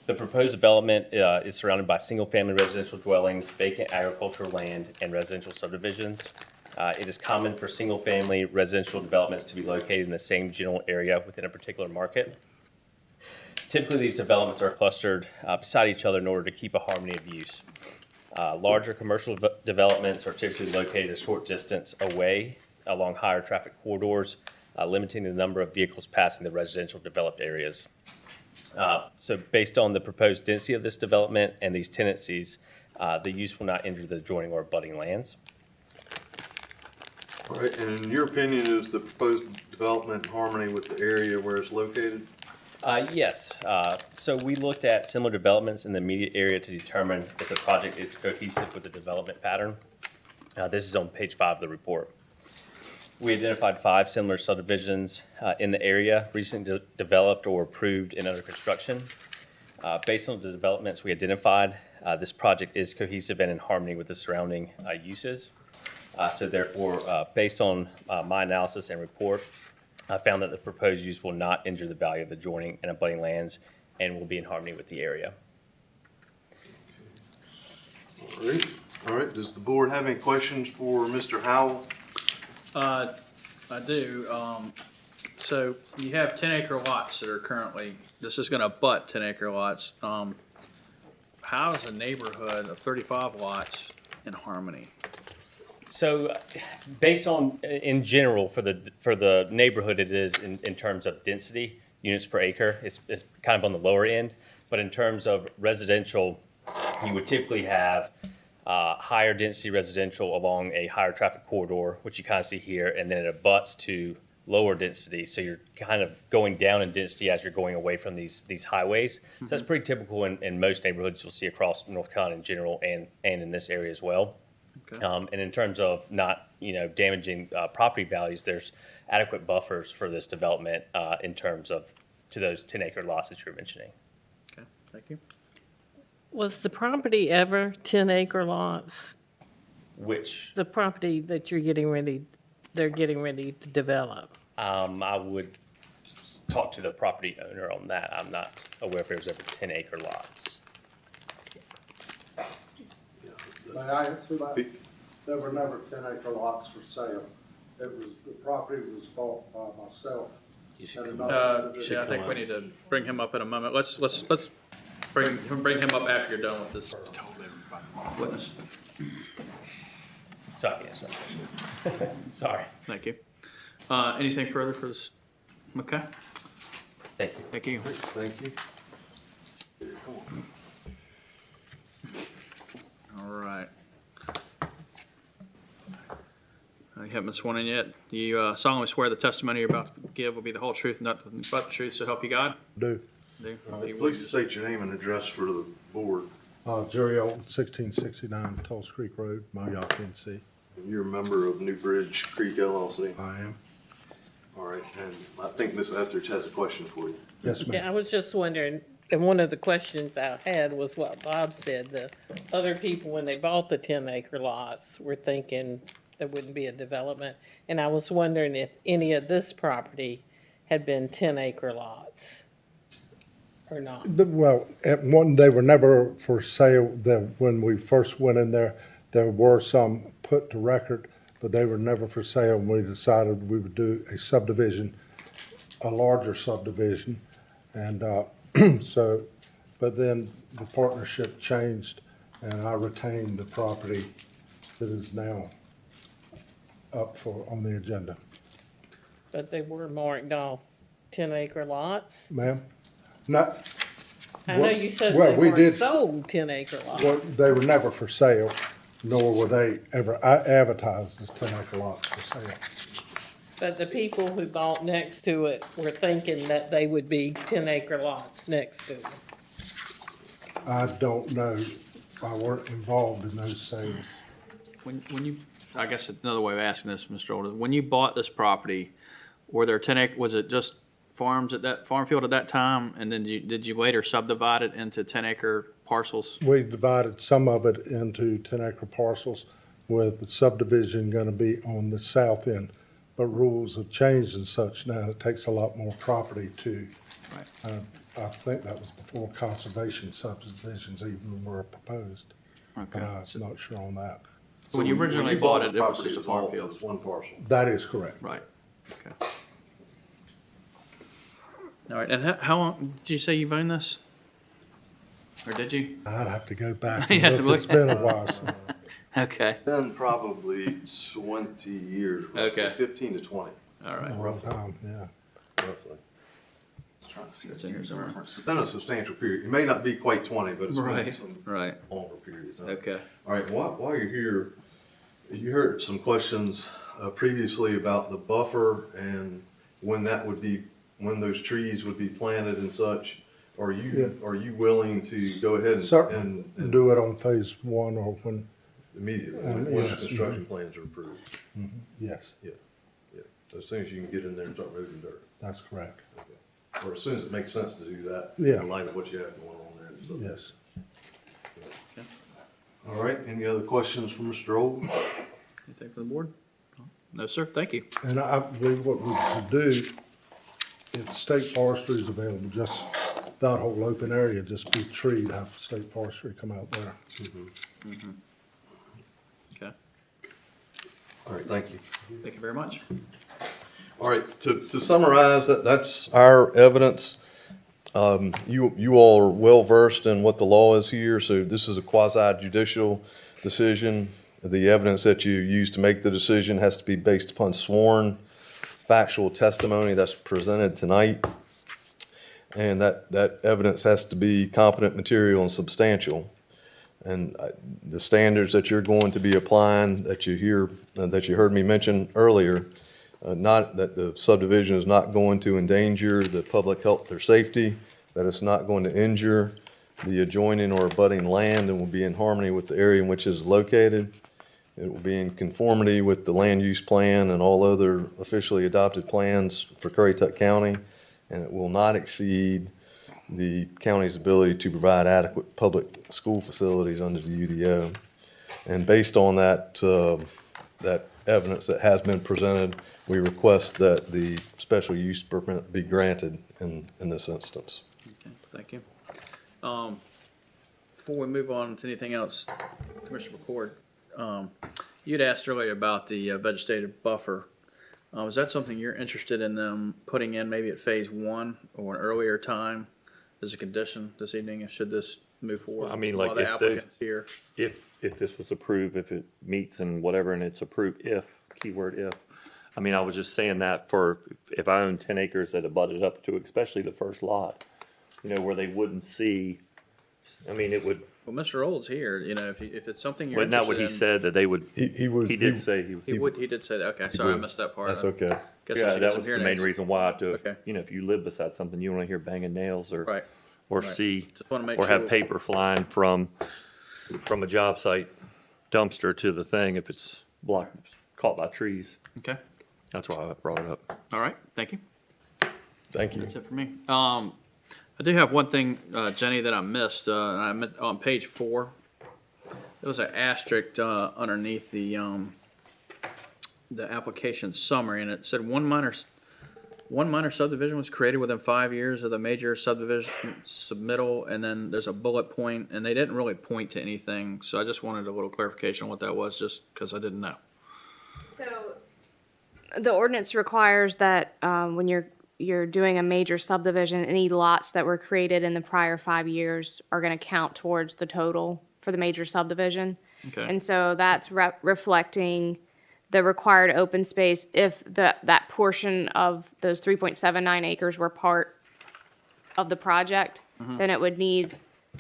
The proposed development is surrounded by single-family residential dwellings, vacant agricultural land, and residential subdivisions. It is common for single-family residential developments to be located in the same general area within a particular market. Typically, these developments are clustered beside each other in order to keep a harmony of use. Larger commercial developments are typically located a short distance away along higher traffic corridors, limiting the number of vehicles passing the residential developed areas. So based on the proposed density of this development and these tendencies, the use will not injure the adjoining or abutting lands. All right, and in your opinion, is the proposed development in harmony with the area where it's located? Yes. So we looked at similar developments in the immediate area to determine if the project is cohesive with the development pattern. This is on page 5 of the report. We identified 5 similar subdivisions in the area, recently developed or approved and under construction. Based on the developments we identified, this project is cohesive and in harmony with the surrounding uses. So therefore, based on my analysis and report, I found that the proposed use will not injure the value of the adjoining and abutting lands and will be in harmony with the area. All right. All right. Does the board have any questions for Mr. Howell? I do. So you have 10-acre lots that are currently, this is gonna abut 10-acre lots. How is a neighborhood of 35 lots in harmony? So, based on, in general, for the neighborhood, it is in terms of density, units per acre, it's kind of on the lower end. But in terms of residential, you would typically have higher density residential along a higher traffic corridor, which you kind of see here, and then it abuts to lower density. So you're kind of going down in density as you're going away from these highways. So that's pretty typical in most neighborhoods you'll see across North Carolina in general and in this area as well. Okay. And in terms of not, damaging property values, there's adequate buffers for this development in terms of to those 10-acre lots that you're mentioning. Okay, thank you. Was the property ever 10-acre lots? Which The property that they're getting ready to develop? I would talk to the property owner on that. I'm not aware if there's ever 10-acre lots. May I answer that? There were never 10-acre lots for sale. The property was bought by myself. Yeah, I think we need to bring him up in a moment. Let's bring him up after you're done with this witness. Sorry, yes. Sorry. Thank you. Anything further for this? Okay. Thank you. Thank you. Thank you. All right. You haven't been sworn in yet. You solemnly swear the testimony you're about to give will be the whole truth, nothing but the truth, so help you God? Do. Do. Please state your name and address for the board. Jerry Olton, 1669 Tulse Creek Road, Moyock, NC. You're a member of New Bridge Creek LLC? I am. All right, and I think Ms. Etheridge has a question for you. Yes, ma'am. Yeah, I was just wondering, and one of the questions I had was what Bob said. The other people, when they bought the 10-acre lots, were thinking there wouldn't be a development. And I was wondering if any of this property had been 10-acre lots or not. Well, they were never for sale. When we first went in there were some put to record, but they were never for sale. And we decided we would do a subdivision, a larger subdivision. And but then the partnership changed and I retained the property that is now up on the agenda. But they were marked off 10-acre lots? Ma'am? Not. I know you said well, they we were did- sold 10-acre lots. Well, they were never for sale, nor were they ever advertised as 10-acre lots for sale. But the people who bought next to it were thinking that they would be 10-acre lots next to them. I don't know. I weren't involved in those sales. When you, I guess another way of asking this, Mr. Older, when you bought this property, were there 10 acre, was it just farm field at that time? And then did you later subdivide it into 10-acre parcels? We divided some of it into 10-acre parcels with the subdivision going to be on the south end. But rules have changed and such now. It takes a lot more property to. Right. I think that was before conservation subdivisions even were proposed. Okay. But I'm not sure on that. When you originally bought it, it was just a farm It field. was one parcel. That is correct. Right. Okay. All right. And how long did you say you've owned this? Or did you? I'd have to go back You and have to look. It's look. been a while. So. Okay. Been probably 20 years. Okay. 15 to 20, All right. A long time, yeah. roughly. Just trying to see It's in here somewhere. reference. It's been a substantial period. It may not be quite 20, but it's been Right. some Right. longer period of time. Okay. All right, while you're here, you heard some questions previously about the buffer and when that would be when those trees would be planted and such, are you willing to go ahead Certainly and do it on phase one or when, immediately, when yes. the construction plans are approved? yes, Yeah, yeah. As soon as you can get in there and start moving dirt. that's correct. Or as soon as it makes sense to do that. Yeah. In light of what you have going on there. So. Yes. All right, any other questions for Mr. Old? Anything from the board? No, sir, thank you. And I believe what we should do, if state forestry is available, just that whole open area, just be treed, have state forestry come out there. Okay, All right, thank you. thank you very much. All right, to summarize, that's our evidence. You all are well versed in what the law is here, so this is a quasi judicial decision. The evidence that you use to make the decision has to be based upon sworn factual testimony that's presented tonight. And that evidence has to be competent, material, and substantial. And the standards that you're going to be applying, that you heard me mention earlier, not that the subdivision is not going to endanger the public health or safety, that it's not going to injure the adjoining or abutting land, and will be in harmony with the area in which it is located. It will be in conformity with the land use plan and all other officially adopted plans for Currituck County, and it will not exceed the county's ability to provide adequate public school facilities under the UDO. And based on that evidence that has been presented, we request that the special use permit be granted in this instance. Okay, thank you. Before we move on to anything else, Commissioner McCord, you'd asked earlier about the vegetative buffer. Is that something you're interested in them putting in maybe at phase one or an earlier time as a condition this evening, should this move forward? I mean, while like the if applicant's here? if this was approved, if it meets and whatever, and it's approved, keyword if. I mean, I was just saying that for, if I own 10 acres that abutted up to, especially the first lot, where they wouldn't see, I mean, it would. Well, Mr. Old's here, if it's something you're Wasn't that interested what he in. said, that they would? He would. He did say he would. He did say that, okay, sorry, I would. missed that part. That's okay. Guess I Yeah, should get that some was the hearing main aids. reason why to, Okay. if you live beside something, you don't want to hear banging nails or. Right. Or Right. see, Just wanna make or have sure- paper flying from a job site dumpster to the thing if it's caught by trees. Okay, That's why I brought it up. all right, thank you. Thank you. That's it for me. I do have one thing, Jenny, that I missed. And I meant on page 4. There was an asterisk underneath the application summary, and it said one minor subdivision was created within 5 years of the major subdivision submittal, and then there's a bullet point, and they didn't really point to anything. So I just wanted a little clarification on what that was, just because I didn't know. So the ordinance requires that when you're doing a major subdivision, any lots that were created in the prior 5 years are going to count towards the total for the major subdivision. Okay. And so that's reflecting the required open space if that portion of those 3.79 acres were part of the project, then it would need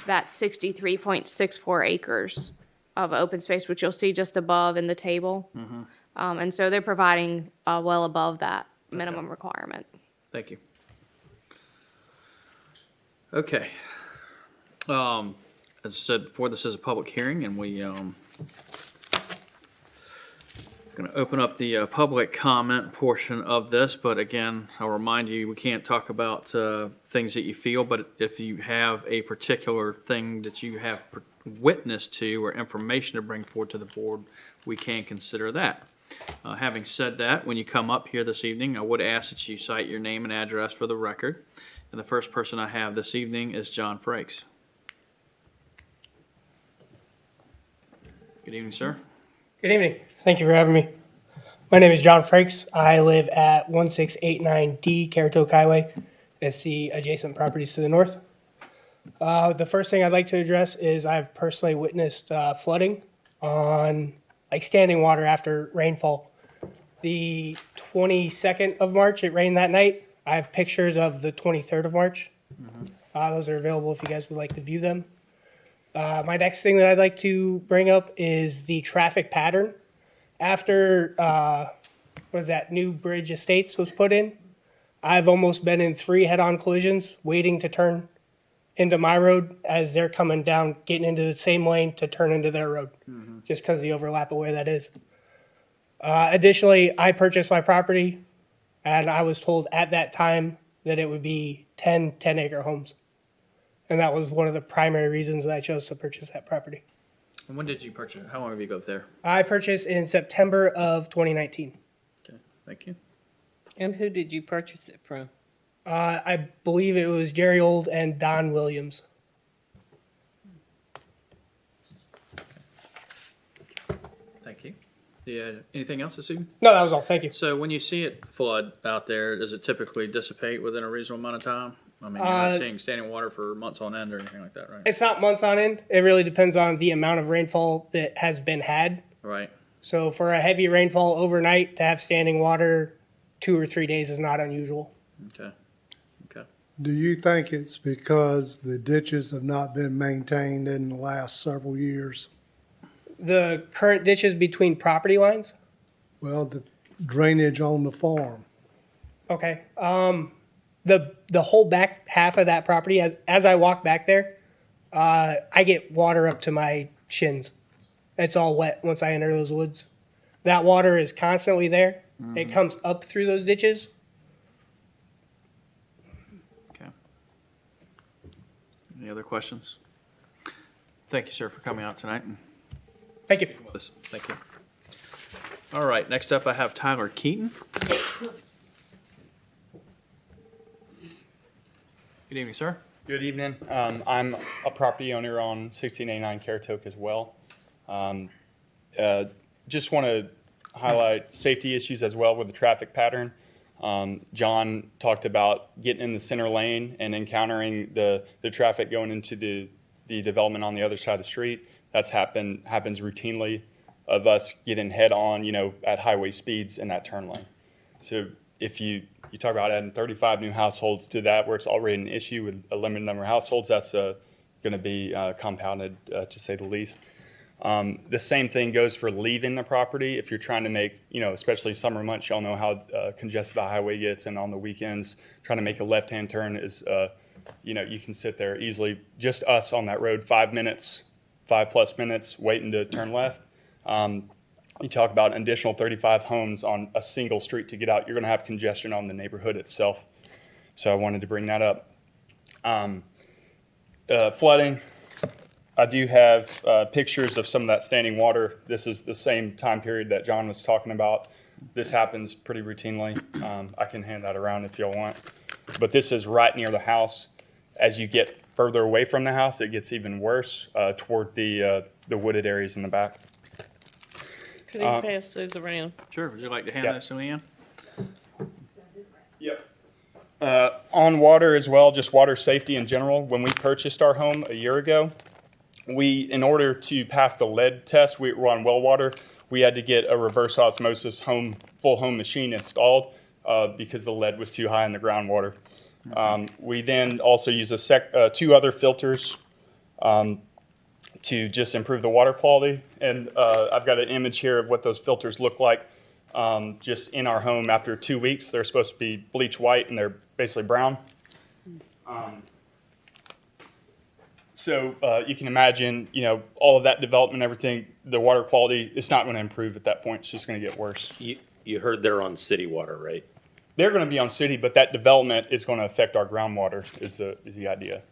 that 63.64 acres of open space, which you'll see just above in the table. And so they're providing well above that minimum requirement. Thank you. Okay. As I said before, this is a public hearing, and we going to open up the public comment portion of this. But again, I'll remind you, we can't talk about things that you feel, but if you have a particular thing that you have witness to or information to bring forward to the board, we can consider that. Having said that, when you come up here this evening, I would ask that you cite your name and address for the record. And the first person I have this evening is John Frakes. Good evening, sir. Good evening. Thank you for having me. My name is John Frakes. I live at 1689D Currituck Highway. That's the adjacent properties to the north. The first thing I'd like to address is I've personally witnessed flooding on standing water after rainfall. The 22nd of March, it rained that night. I have pictures of the 23rd of March. Those are available if you guys would like to view them. My next thing that I'd like to bring up is the traffic pattern. After, New Bridge Estates was put in, I've almost been in 3 head-on collisions waiting to turn into my road as they're coming down, getting into the same lane to turn into their road, just because of the overlap of where that is. Additionally, I purchased my property, and I was told at that time that it would be 10-acre homes. And that was one of the primary reasons that I chose to purchase that property. And when did you purchase it? How long have you lived there? I purchased in September of 2019. Okay, thank you. And who did you purchase it from? I believe it was Jerry Old and Don Williams. Thank you. Yeah, anything else this evening? No, that was all. Thank you. So when you see it flood out there, does it typically dissipate within a reasonable amount of time? I mean, you're not seeing standing water for months on end or anything like that, right? It's not months on end. It really depends on the amount of rainfall that has been had. Right. So for a heavy rainfall overnight, to have standing water 2 or 3 days is not unusual. Okay. Okay. Do you think it's because the ditches have not been maintained in the last several years? The current ditches between property lines? Well, the drainage on the farm. Okay. The whole back half of that property, as I walk back there, I get water up to my shins. It's all wet once I enter those woods. That water is constantly there. It comes up through those ditches. Okay. Any other questions? Thank you, sir, for coming out tonight. Thank you. With us. Thank you. All right, next up I have Tyler Keaton. Good evening, sir. Good evening. I'm a property owner on 1689 Currituck as well. Just want to highlight safety issues as well with the traffic pattern. John talked about getting in the center lane and encountering the traffic going into the development on the other side of the street. Happens routinely of us getting head on, at highway speeds in that turn lane. So if you talk about adding 35 new households to that, where it's already an issue with a limited number of households, that's going to be compounded, to say the least. The same thing goes for leaving the property. If you're trying to make, especially summer months, y'all know how congested the highway gets, and on the weekends, trying to make a left-hand turn is, you can sit there easily. Just us on that road, 5 minutes, 5+ minutes waiting to turn left. You talk about an additional 35 homes on a single street to get out. You're going to have congestion on the neighborhood itself. So I wanted to bring that up. Flooding. I do have pictures of some of that standing water. This is the same time period that John was talking about. This happens pretty routinely. I can hand that around if y'all want. But this is right near the house. As you get further away from the house, it gets even worse toward the wooded areas in the back. Could you pass those around? Sure. Would you like to hand this to Leanne? Yep. On water as well, just water safety in general. When we purchased our home a year ago, in order to pass the lead test, we were on well water. We had to get a reverse osmosis full home machine installed because the lead was too high in the groundwater. We then also use 2 other filters to just improve the water quality. And I've got an image here of what those filters look like just in our home after 2 weeks. They're supposed to be bleach white, and they're basically brown. So you can imagine, all of that development and everything, the water quality, it's not going to improve at that point. It's just going to get worse. You heard they're on city water, right? They're going to be on city, but that development is going to affect our groundwater is the idea.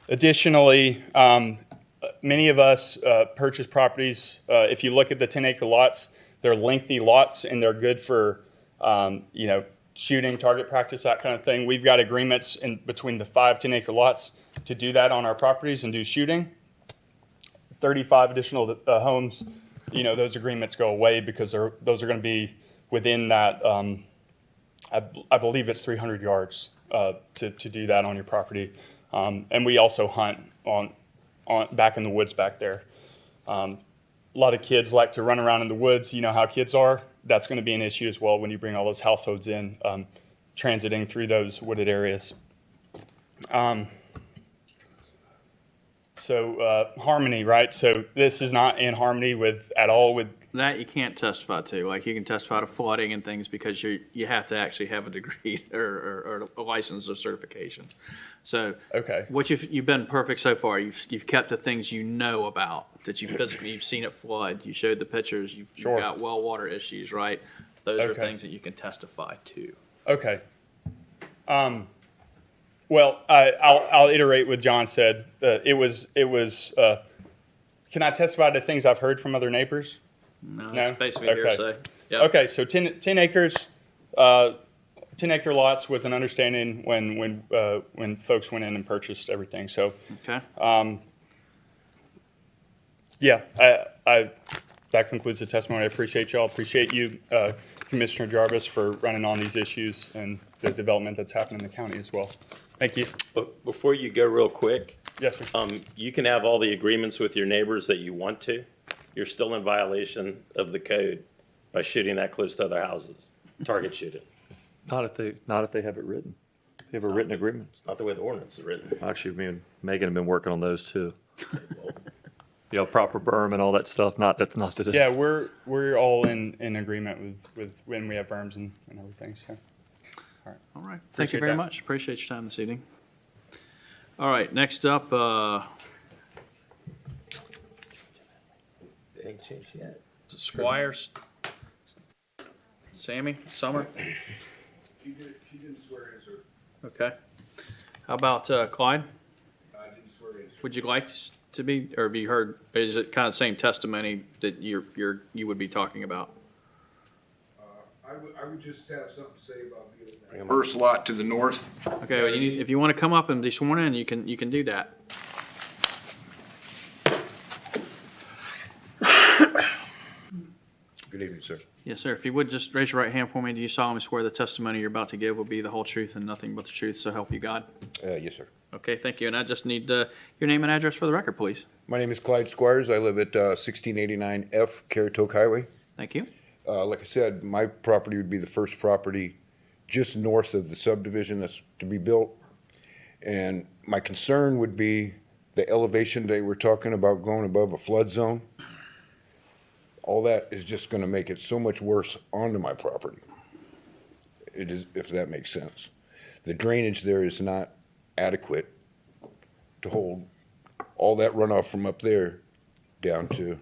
Additionally, many of us purchase properties. If you look at the 10-acre lots, they're lengthy lots, and they're good for, shooting, target practice, that kind of thing. We've got agreements in between the 5 10-acre lots to do that on our properties and do shooting. 35 additional homes, those agreements go away because those are going to be within that, I believe it's 300 yards to do that on your property. And we also hunt on back in the woods back there. A lot of kids like to run around in the woods. You know how kids are. That's going to be an issue as well when you bring all those households in, transiting through those wooded areas. So harmony, right? So this is not in harmony at all with That you can't testify to. Like, you can testify to flooding and things because you have to actually have a degree or a license or certification. So, Okay. what you've been perfect so far. You've kept the things you know about, that you've seen it flood. You showed the pictures. You've got well water issues, right? Those are Okay. things that you can testify to. Okay. Well, I'll iterate what John said. It was. Can I testify to things I've heard from other neighbors? No, it's basically Okay. hearsay. Yeah. Okay, so 10 acres, 10-acre lots was an understanding when folks went in and purchased everything. So, Okay. yeah, that concludes the testimony. I appreciate y'all. Appreciate you, Commissioner Jarvis, for running on these issues and the development that's happening in the county as well. Thank you. But before you go real quick, Yes, sir. you can have all the agreements with your neighbors that you want to. You're still in violation of the code by shooting that close to other houses, target shooting. Not if they have it written. They have a written agreement. It's not the way the ordinance is written. Actually, me and Megan have been working on those too. Proper berm and all that stuff. That's not today. Yeah, we're all in agreement with when we have berms and everything. So, all right. All right. Thank you Appreciate very that. much. Appreciate your time this evening. All right. Next up, It ain't changed yet. Squires. Sammy Summer. She didn't swear in, sir. Okay. How about Clyde? I didn't swear in, sir. Would you like to be, or have you heard? Is it kind of the same testimony that you would be talking about? I would just have something to say about being First lot to the north. Okay. Well, if you want to come up and be sworn in, you can do that. Good evening, sir. Yes, sir. If you would just raise your right hand for me. Do you solemnly swear the testimony you're about to give will be the whole truth and nothing but the truth, so help you God? Yes, sir. Okay, thank you. And I just need your name and address for the record, please. My name is Clyde Squires. I live at 1689 F Currituck Highway. Thank you. Like I said, my property would be the first property just north of the subdivision that's to be built. And my concern would be the elevation they were talking about going above a flood zone. All that is just going to make it so much worse onto my property. It is, if that makes sense. The drainage there is not adequate to hold all that runoff from up there down to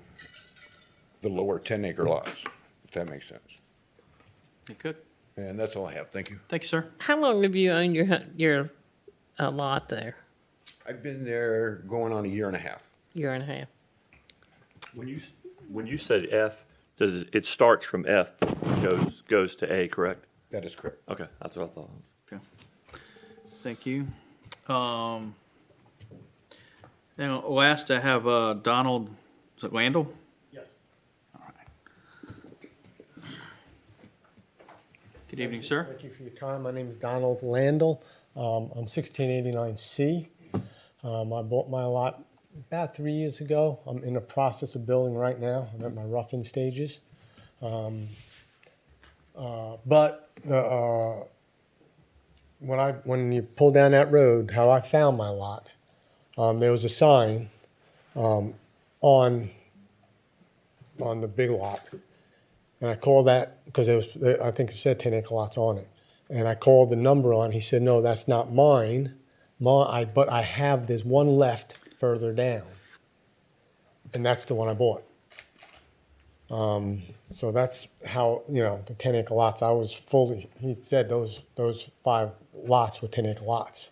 the lower 10-acre lots, if that makes sense. You could. And that's all I have. Thank you. Thank you, sir. How long have you owned your lot there? I've been there going on a year and a half. Year and a half. When you said F, it starts from F, goes to A, correct? That is correct. Okay, that's what I thought. Okay. Thank you. And last, I have Donald, is it Landell? Yes. All right. Good evening, sir. Thank you for your time. My name is Donald Landell. I'm 1689C. I bought my lot about 3 years ago. I'm in the process of building right now. I'm at my roughing stages. When you pull down that road, how I found my lot, there was a sign on the big lot. And I called that because I think it said 10-acre lots on it. And I called the number on. He said, "No, that's not mine. But there's one left further down." And that's the one I bought. So that's how, the 10-acre lots, he said those 5 lots were 10-acre lots.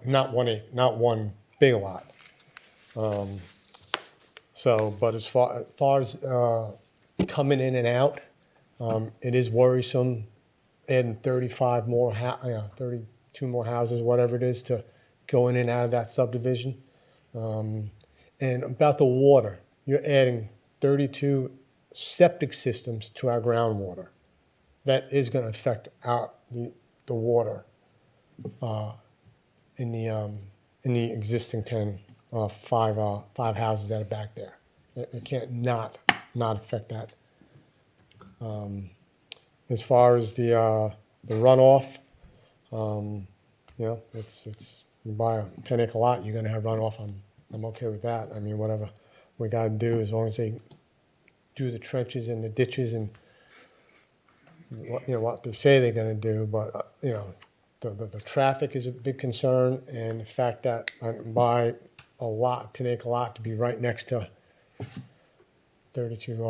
Not one big lot. But as far as coming in and out, it is worrisome adding 32 more houses, whatever it is, to go in and out of that subdivision. And about the water, you're adding 32 septic systems to our groundwater. That is going to affect the water in the existing 5 houses that are back there. It can't not affect that. As far as the runoff, it's you buy a 10-acre lot, you're going to have runoff. I'm okay with that. I mean, whatever we got to do, as long as they do the trenches and the ditches and what they say they're going to do, but the traffic is a big concern, and the fact that I buy a lot, Tinacre lot, to be right next to 32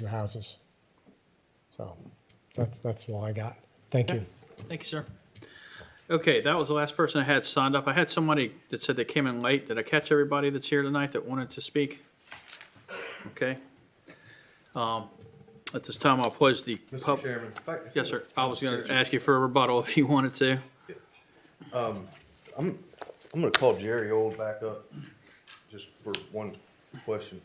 houses. So that's all I got. Thank you. Thank you, sir. Okay, that was the last person I had signed up. I had somebody that said they came in late. Did I catch everybody that's here tonight that wanted to speak? Okay. At this time, I'll close the. Mr. Chairman. Yes, sir. I was going to ask you for a rebuttal if you wanted to. I'm going to call Jerry Old back up just for one question.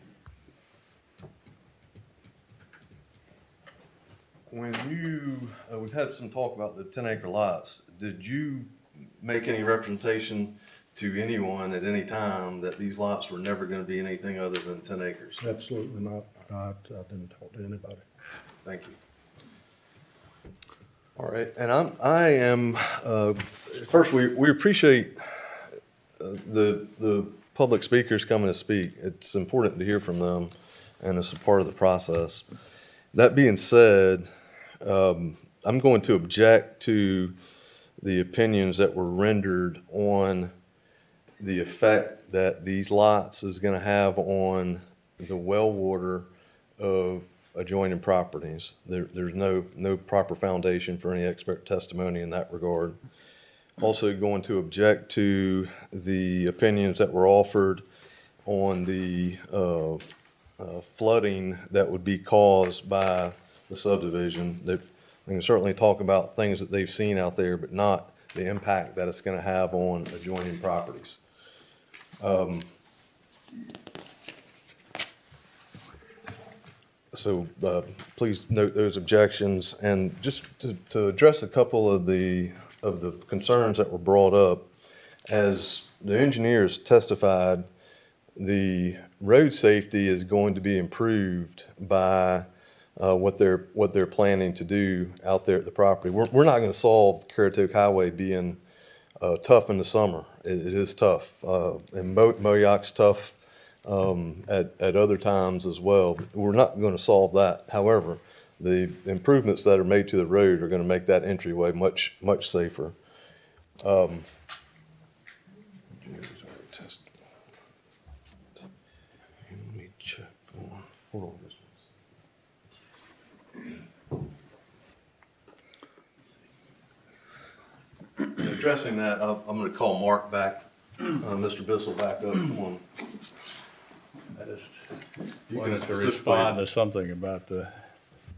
When we've had some talk about the 10-acre lots, did you make any representation to anyone at any time that these lots were never going to be anything other than 10 acres? Absolutely not. I didn't talk to anybody. Thank you. All right, and I am first, we appreciate the public speakers coming to speak. It's important to hear from them, and it's a part of the process. That being said, I'm going to object to the opinions that were rendered on the effect that these lots is going to have on the well water of adjoining properties. There's no proper foundation for any expert testimony in that regard. Also going to object to the opinions that were offered on the flooding that would be caused by the subdivision. They can certainly talk about things that they've seen out there, but not the impact that it's going to have on adjoining properties. So please note those objections, and just to address a couple of the concerns that were brought up, as the engineers testified, the road safety is going to be improved by what they're planning to do out there at the property. We're not going to solve Currituck Highway being tough in the summer. It is tough, and Moyock's tough at other times as well. We're not going to solve that. However, the improvements that are made to the road are going to make that entryway much safer. Let me check. Hold on. In addressing that, I'm going to call Mark back, Mr. Bissell back up. Come on. I just wanted to respond to something about the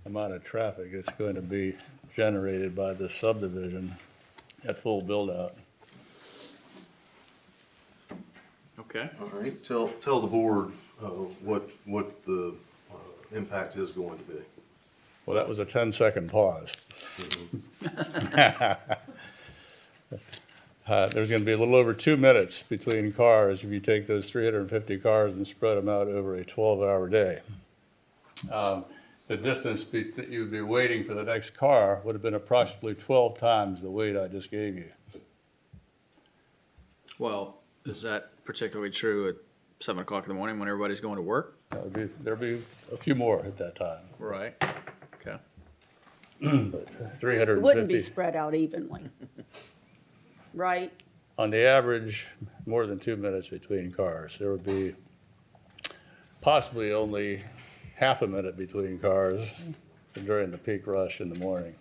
amount of traffic that's going to be generated by this subdivision at full build-out. Okay. All right. Tell the board what the impact is going to be. Well, that was a 10-second pause. There's going to be a little over 2 minutes between cars if you take those 350 cars and spread them out over a 12-hour day. The distance that you would be waiting for the next car would have been approximately 12 times the wait I just gave you. Well, is that particularly true at 7 o'clock in the morning when everybody's going to work? There'll be a few more at that time. Right. Okay. But 350. It wouldn't be spread out evenly, right? On the average, more than 2 minutes between cars. There would be possibly only half a minute between cars during the peak rush in the morning.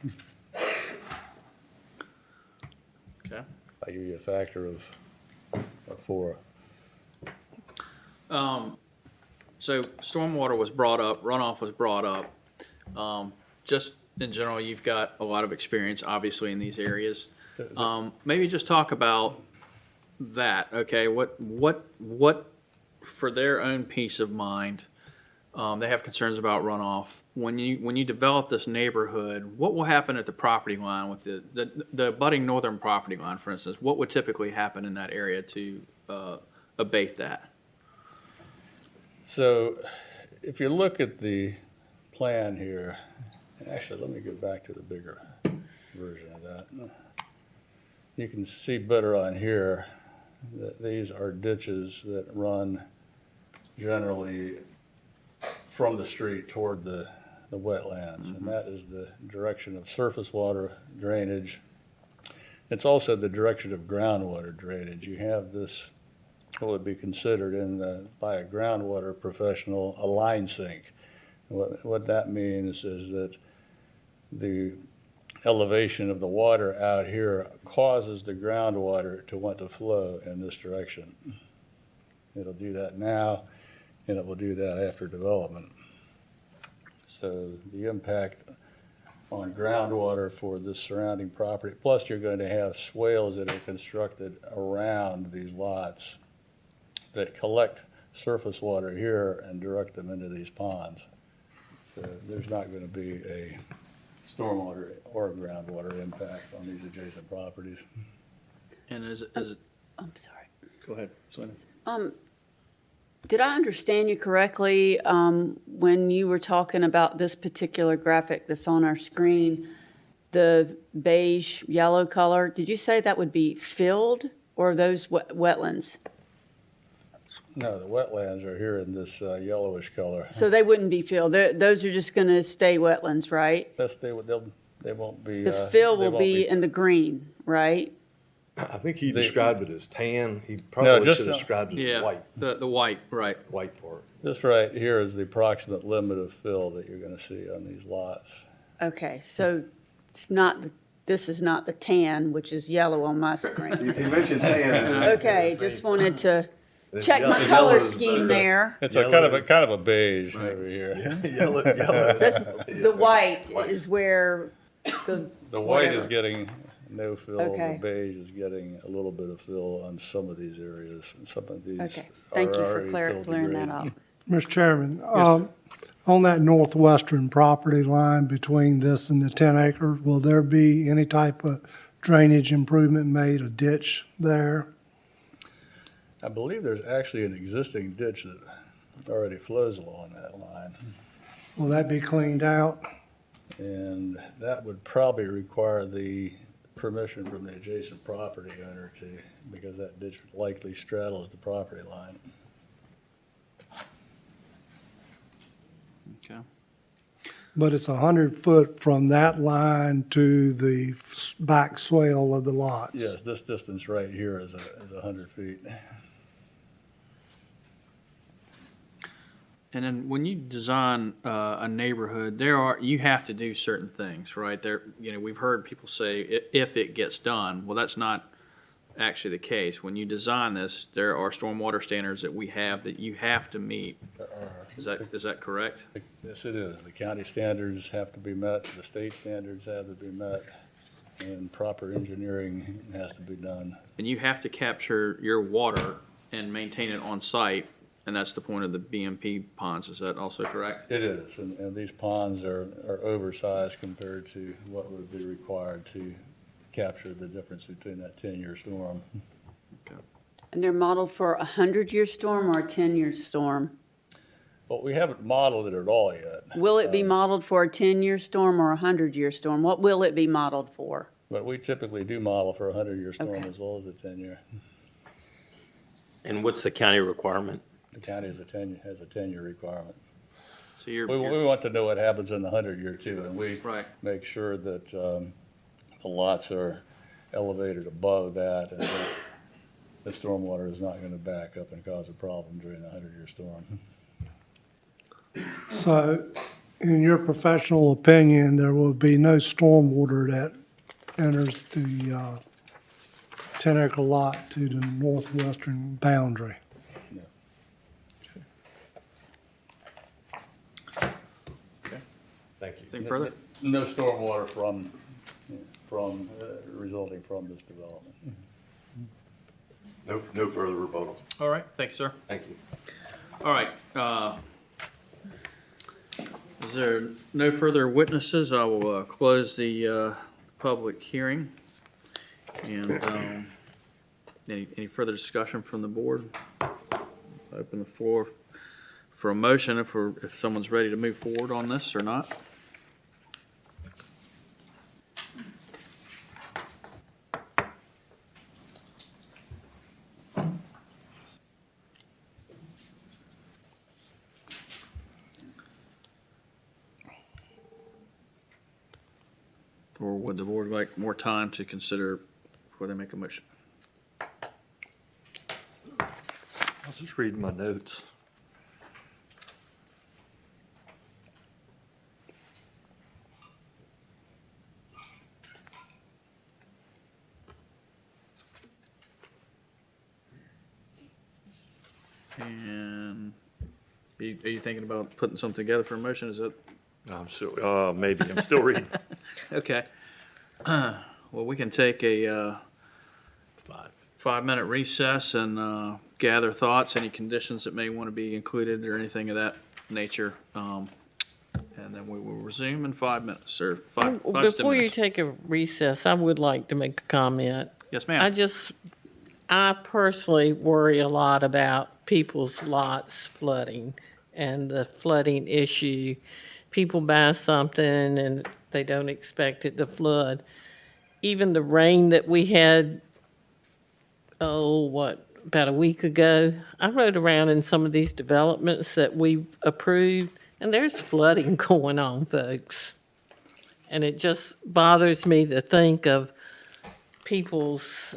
Okay. I give you a factor of 4. So stormwater was brought up, runoff was brought up. Just in general, you've got a lot of experience, obviously, in these areas. Maybe just talk about that. Okay, what for their own peace of mind, they have concerns about runoff. When you develop this neighborhood, what will happen at the property line with the abutting northern property line, for instance? What would typically happen in that area to abate that? So if you look at the plan here, actually, let me go back to the bigger version of that. You can see better on here that these are ditches that run generally from the street toward the wetlands, and that is the direction of surface water drainage. It's also the direction of groundwater drainage. You have this, what would be considered by a groundwater professional, a line sink. What that means is that the elevation of the water out here causes the groundwater to want to flow in this direction. It'll do that now, and it will do that after development. So the impact on groundwater for the surrounding property, plus you're going to have swales that are constructed around these lots that collect surface water here and direct them into these ponds. So there's not going to be a stormwater or groundwater impact on these adjacent properties. And is it, I'm sorry. go ahead, Selena. Did I understand you correctly when you were talking about this particular graphic that's on our screen, the beige yellow color? Did you say that would be filled or those wetlands? No, the wetlands are here in this yellowish color. So they wouldn't be filled. Those are just going to stay wetlands, right? Yes, they won't be. The fill will be in the green, right? I think he described it as tan. He probably should have described it as white. The white, right. White part. This right here is the approximate limit of fill that you're going to see on these lots. Okay, so it's not. This is not the tan, which is yellow on my screen. He mentioned tan. Okay, just wanted to check my color scheme there. It's a kind of a beige over here. Yellow. The white is where the white whatever. is getting no fill. Okay. The beige is getting a little bit of fill on some of these areas. And some of these Okay, thank you are for already filled to clearing that grade. up. Mr. Chairman, on that northwestern property line between this and the 10 acres, will there be any type of drainage improvement made, a ditch there? I believe there's actually an existing ditch that already flows along that line. Will that be cleaned out? And that would probably require the permission from the adjacent property owner because that ditch likely straddles the property line. Okay. But it's 100 foot from that line to the back swale of the lots? Yes, this distance right here is 100 feet. And then when you design a neighborhood, you have to do certain things, right? We've heard people say if it gets done. Well, that's not actually the case. When you design this, there are stormwater standards that we have that you have to meet. Is that correct? Yes, it is. The county standards have to be met, the state standards have to be met, and proper engineering has to be done. And you have to capture your water and maintain it on site. And that's the point of the BMP ponds. Is that also correct? It is, and these ponds are oversized compared to what would be required to capture the difference between that 10-year storm. Okay. And they're modeled for a 100-year storm or a 10-year storm? But we haven't modeled it at all yet. Will it be modeled for a 10-year storm or a 100-year storm? What will it be modeled for? But we typically do model for a 100-year storm Okay. as well as a 10-year. And what's the county requirement? The county has a 10-year requirement. So you're We want to know what happens in the 100-year too, and we right. make sure that the lots are elevated above that, and that the stormwater is not going to back up and cause a problem during the 100-year storm. So, in your professional opinion, there will be no stormwater that enters the 10-acre lot to the northwestern boundary? Thank you. Anything further? No stormwater resulting from this development. No further rebuttals. All right. Thank you, sir. Thank you. All right. Is there no further witnesses? I will close the public hearing. And any further discussion from the board? Open the floor for a motion if someone's ready to move forward on this or not. Or would the board like more time to consider before they make a motion? I was just reading my notes. And are you thinking about putting something together for a motion? Is that? I'm still, maybe, I'm still reading. Okay. Well, we can take a 5-minute recess and gather thoughts, any conditions that may want to be included or anything of that nature. And then we will resume in 5 minutes, or five to 10 Before you minutes. take a recess, I would like to make a comment. Yes, ma'am. I personally worry a lot about people's lots flooding and the flooding issue. People buy something and they don't expect it to flood. Even the rain that we had, about a week ago, I rode around in some of these developments that we've approved, and there's flooding going on, folks. And it just bothers me to think of people's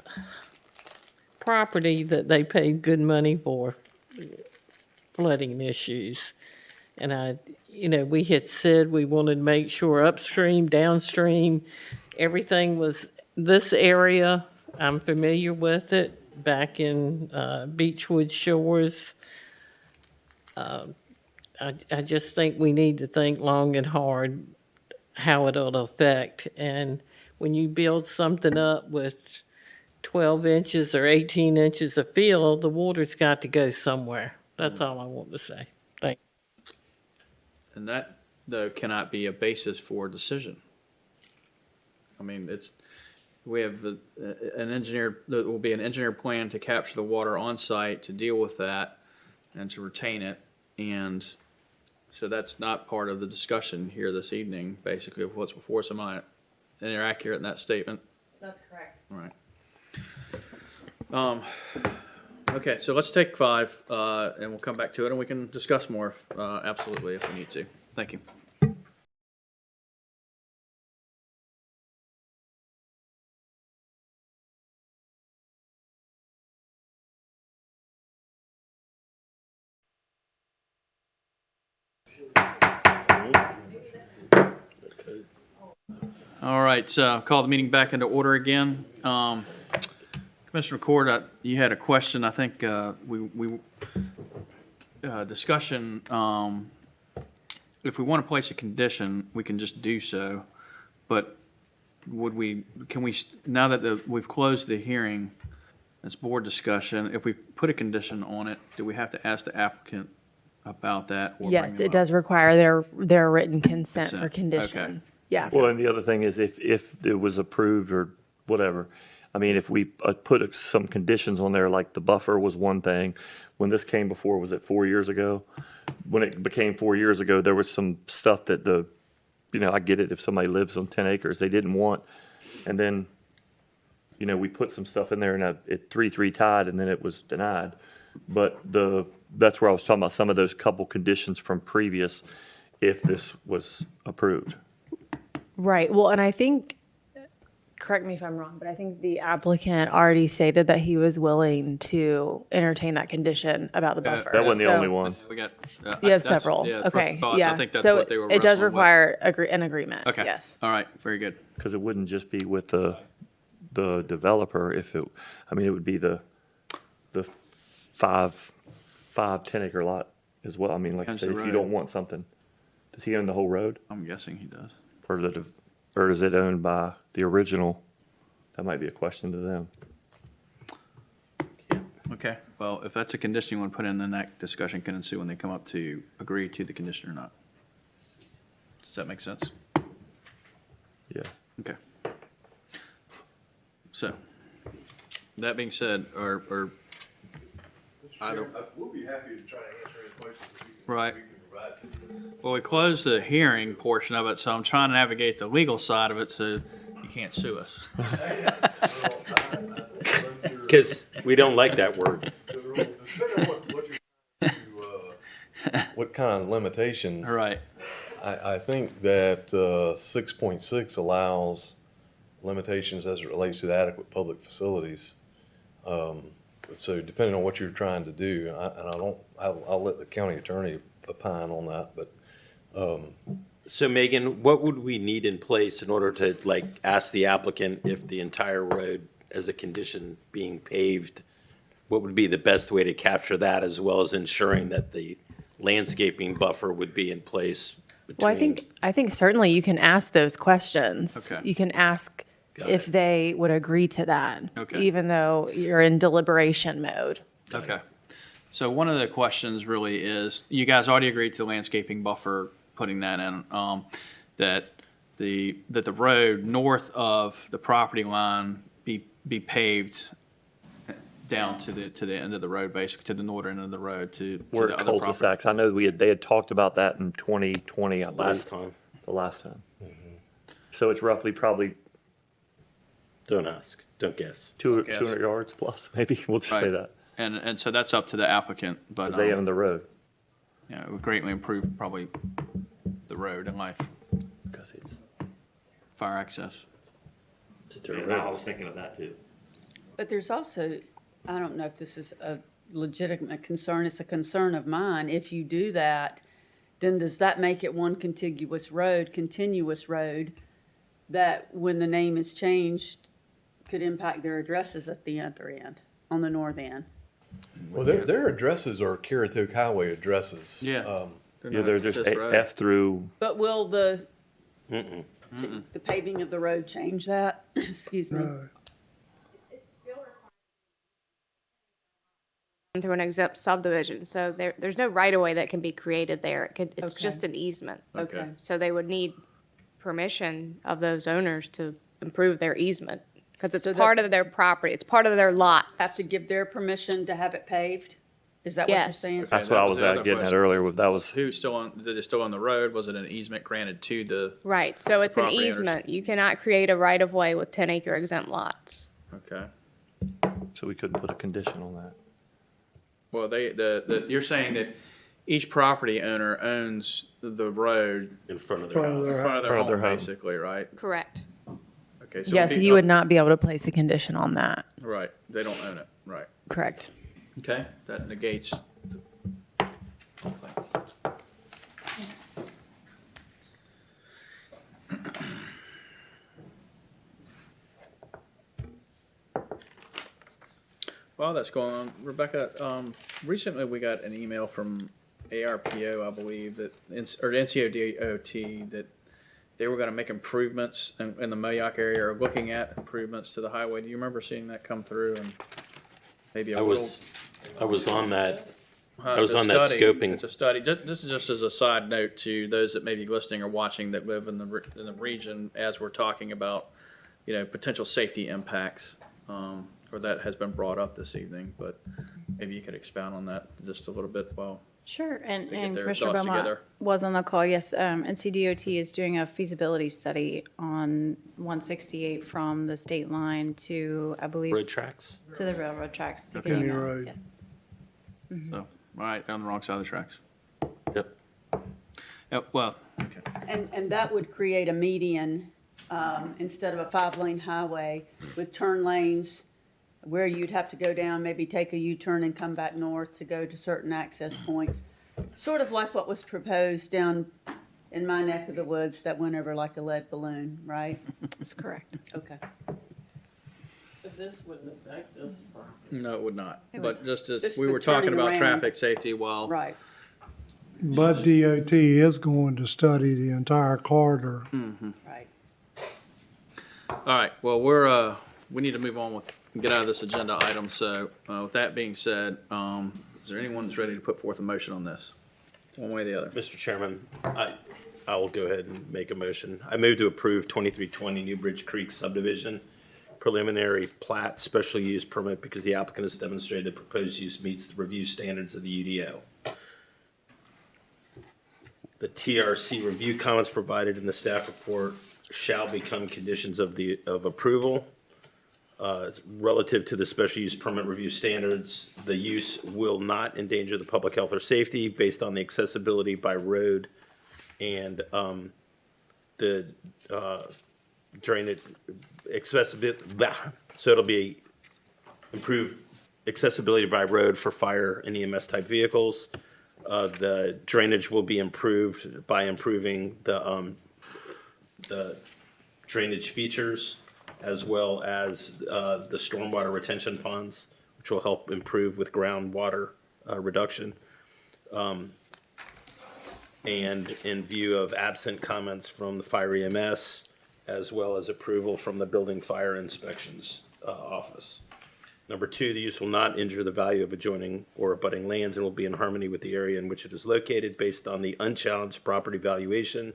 property that they paid good money for, flooding issues. And we had said we wanted to make sure upstream, downstream, everything was this area. I'm familiar with it back in Beechwood Shores. I just think we need to think long and hard how it'll affect. And when you build something up with 12 inches or 18 inches of fill, the water's got to go somewhere. That's all I want to say. Thank you. And that, though, cannot be a basis for a decision. I mean, we have an engineer, there will be an engineered plan to capture the water on site, to deal with that, and to retain it. And so that's not part of the discussion here this evening, basically, of what's before us. Am I inaccurate in that statement? That's correct. All right. Okay, so let's take 5, and we'll come back to it, and we can discuss more, absolutely, if we need to. Thank you. All right, call the meeting back into order again. Commissioner Cord, you had a question. I think discussion, if we want to place a condition, we can just do so. But now that we've closed the hearing, it's board discussion, if we put a condition on it, do we have to ask the applicant about that? Or Yes, bring them it up? does require their written consent for Consent, condition. okay. Yeah. Well, and the other thing is if it was approved or whatever, I mean, if we put some conditions on there, like the buffer was one thing. When this came before, was it 4 years ago? When it became 4 years ago, there was some stuff that I get it if somebody lives on 10 acres, they didn't want. And then, we put some stuff in there and it 3-3 tied and then it was denied. But that's where I was talking about some of those couple conditions from previous, if this was approved. Right. Well, and I think, correct me if I'm wrong, but I think the applicant already stated that he was willing to entertain that condition about the buffer. That wasn't the So only one. We got. You have that's- several. yeah, Okay. thoughts. Yeah. I think that's So what they were it does wrestling with. require an agreement. Okay. Yes. All right. Very good. Because it wouldn't just be with the developer it would be the 10 acre lot as well. I mean, like I Owns said, the if you road. don't want something, does he own the whole road? I'm guessing he does. Or is it owned by the original? That might be a question to them. Okay. Well, if that's a condition you want to put in, then that discussion can ensue when they come up to agree to the condition or not. Does that make sense? Yeah. Okay. So, that being said, or either. We'll be happy to try to answer any questions that Right. we can provide to you. Well, we closed the hearing portion of it, so I'm trying to navigate the legal side of it so you can't sue us. Because we don't like that word. What kind of limitations? Right. I think that 6.6 allows limitations as it relates to the adequate public facilities. So depending on what you're trying to do, I'll let the county attorney opine on that, but So Megan, what would we need in place in order to like ask the applicant if the entire road as a condition being paved, what would be the best way to capture that as well as ensuring that the landscaping buffer would be in place Well, between? I think certainly you can ask those questions. Okay. You can ask Got if it. they would agree to that, Okay. even though you're in deliberation mode. Okay. So one of the questions really is, you guys already agreed to the landscaping buffer, putting that in, that the road north of the property line be paved down to the end of the road, basically to the northern end of the road to Where the other property. cul-de-sacs, I know they had talked about that in 2020, I believe. Last time. The last time. So it's roughly probably Don't ask, don't guess. 200 yards plus, maybe, we'll just say Right. that, And so that's up to the applicant, but, because they own the road. yeah, it would greatly improve probably the road and life, Because it's, fire access. I was thinking of that too. But there's also, I don't know if this is a legitimate concern, it's a concern of mine. If you do that, then does that make it one continuous road, that when the name is changed, could impact their addresses at the other end, on the north end? well, their addresses are Currituck Highway addresses. Yeah. Yeah, they're just road. F through, But will the Mm-mm. the paving of the road change that? Excuse me. Through an exempt subdivision, so there's no right-of-way that can be created there. It's Okay. just an easement. Okay. So they would need permission of those owners to improve their easement, because it's So part of their property, it's part of their lots. Have to give their permission to have it paved? Is that what you're Yes. saying? that's that what I was was the other getting at question. earlier, that was, Who's still on, did it still on the road? Was it an easement granted to the, Right, so it's an property owners. easement. You cannot create a right-of-way with 10-acre exempt lots. okay. so we couldn't put a condition on that. Well, you're saying that each property owner owns the road In front of their house. in front of their Front of their home, home. basically, right? Correct. Okay, so. Yes, it'd be you would up- not be able to place a condition on that. Right, they don't own it, right. Correct. Okay, that negates the whole thing. While that's going on, Rebecca, recently we got an email from ARPO, I believe, or NCODOT, that they were gonna make improvements in the Mayock area, or looking at improvements to the highway. Do you remember seeing that come through? And maybe a I little. was on that. I was It's a on that study. scoping. It's a study. This is just as a side note to those that may be listening or watching that live in the region, as we're talking about, potential safety impacts, or that has been brought up this evening. But maybe you could expound on that just a little bit while. Sure, and to get their Commissioner thoughts Beaumont together. was on the call, yes. NCDOT is doing a feasibility study on 168 from the state line to, I believe. Road tracks? To the railroad tracks. to Okay. get County them out, Road. yeah. So, all right, down the wrong side of the tracks. Yep. Well, okay. And that would create a median, instead of a 5-lane highway with turn lanes where you'd have to go down, maybe take a U-turn and come back north to go to certain access points. Sort of like what was proposed down in my neck of the woods that went over like a lead balloon, right? That's correct. Okay. But this wouldn't affect this property. No, it would not. It But just as Just we the were talking turning about around. traffic safety while. Right. But DOT is going to study the entire corridor. Right. All right, well, we need to move on get out of this agenda item. So with that being said, is there anyone that's ready to put forth a motion on this? One way or the other? Mr. Chairman, I will go ahead and make a motion. I move to approve 2320 New Bridge Creek subdivision preliminary plat special use permit because the applicant has demonstrated the proposed use meets the review standards of the UDO. The TRC review comments provided in the staff report shall become conditions of approval. Relative to the special use permit review standards, the use will not endanger the public health or safety based on the accessibility by road and the drainage accessibility. So it'll be improved accessibility by road for fire and EMS type vehicles. The drainage will be improved by improving the drainage features as well as the stormwater retention ponds, which will help improve with groundwater reduction. And in view of absent comments from the fire EMS, as well as approval from the building fire inspections office. Number two, the use will not injure the value of adjoining or abutting lands and will be in harmony with the area in which it is located based on the unchallenged property valuation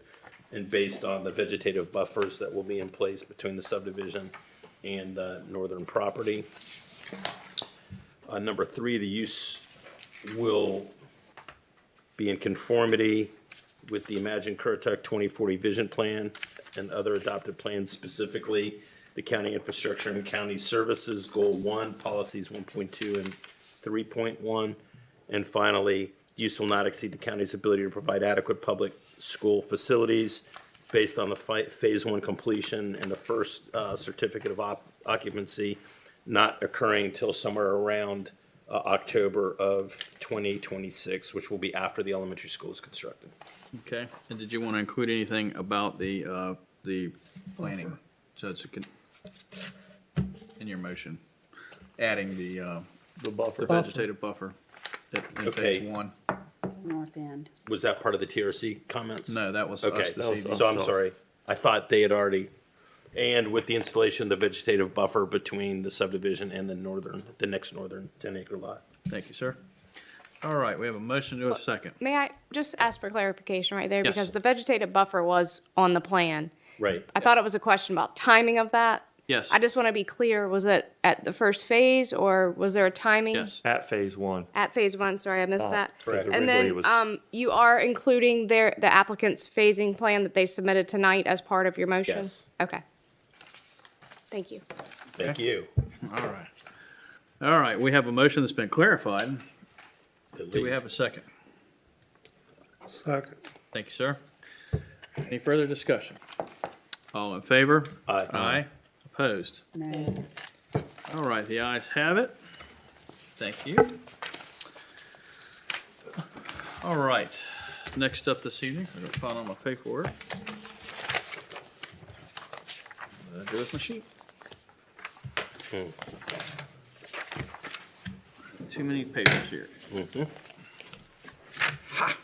and based on the vegetative buffers that will be in place between the subdivision and the northern property. Number three, the use will be in conformity with the Imagine Currituck 2040 Vision Plan and other adopted plans, specifically the County Infrastructure and County Services Goal 1, Policies 1.2 and 3.1. And finally, use will not exceed the county's ability to provide adequate public school facilities based on the Phase 1 completion and the first certificate of occupancy not occurring till somewhere around October of 2026, which will be after the elementary school is constructed. Okay, and did you want to include anything about the planning? So it's in your motion, adding the buffer. the vegetative buffer in phase one. North end. Was that part of the TRC comments? No, that was Okay, us this evening. so I'm sorry. I thought they had already, and with the installation of the vegetative buffer between the subdivision and the next northern 10-acre lot. Thank you, sir. All right, we have a motion to a second. May I just ask for clarification right there? Yes. Because the vegetative buffer was on the plan. Right. I thought it was a question about timing of that. Yes. I just want to be clear, was it at the first phase or was there a timing? Yes. At phase one. At phase one, sorry, I missed that. Correct. And Originally then, it was- you are including the applicant's phasing plan that they submitted tonight as part of your motion? Yes. Okay. Thank you. Thank you. All right. All right, we have a motion that's been clarified. Do we have a second? Second. Thank you, sir. Any further discussion? All in favor? Aye. Aye. Opposed? No. All right, the ayes have it. Thank you. All right, next up this evening, I'm going to find all my paperwork. What did I do with my sheet? Too many papers here. Ha!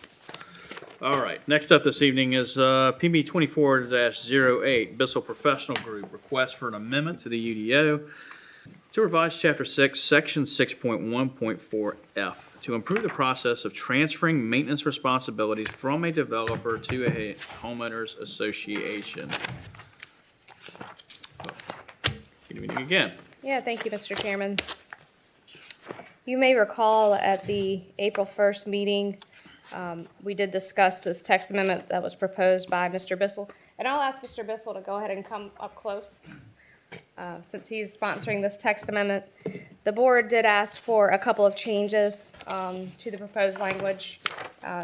All right, next up this evening is PB 24-08, Bissell Professional Group, request for an amendment to the UDO to revise Chapter 6, Section 6.1.4F, to improve the process of transferring maintenance responsibilities from a developer to a homeowners association. Good evening again. Yeah, thank you, Mr. Chairman. You may recall at the April 1st meeting, we did discuss this text amendment that was proposed by Mr. Bissell. And I'll ask Mr. Bissell to go ahead and come up close, since he's sponsoring this text amendment. The board did ask for a couple of changes to the proposed language.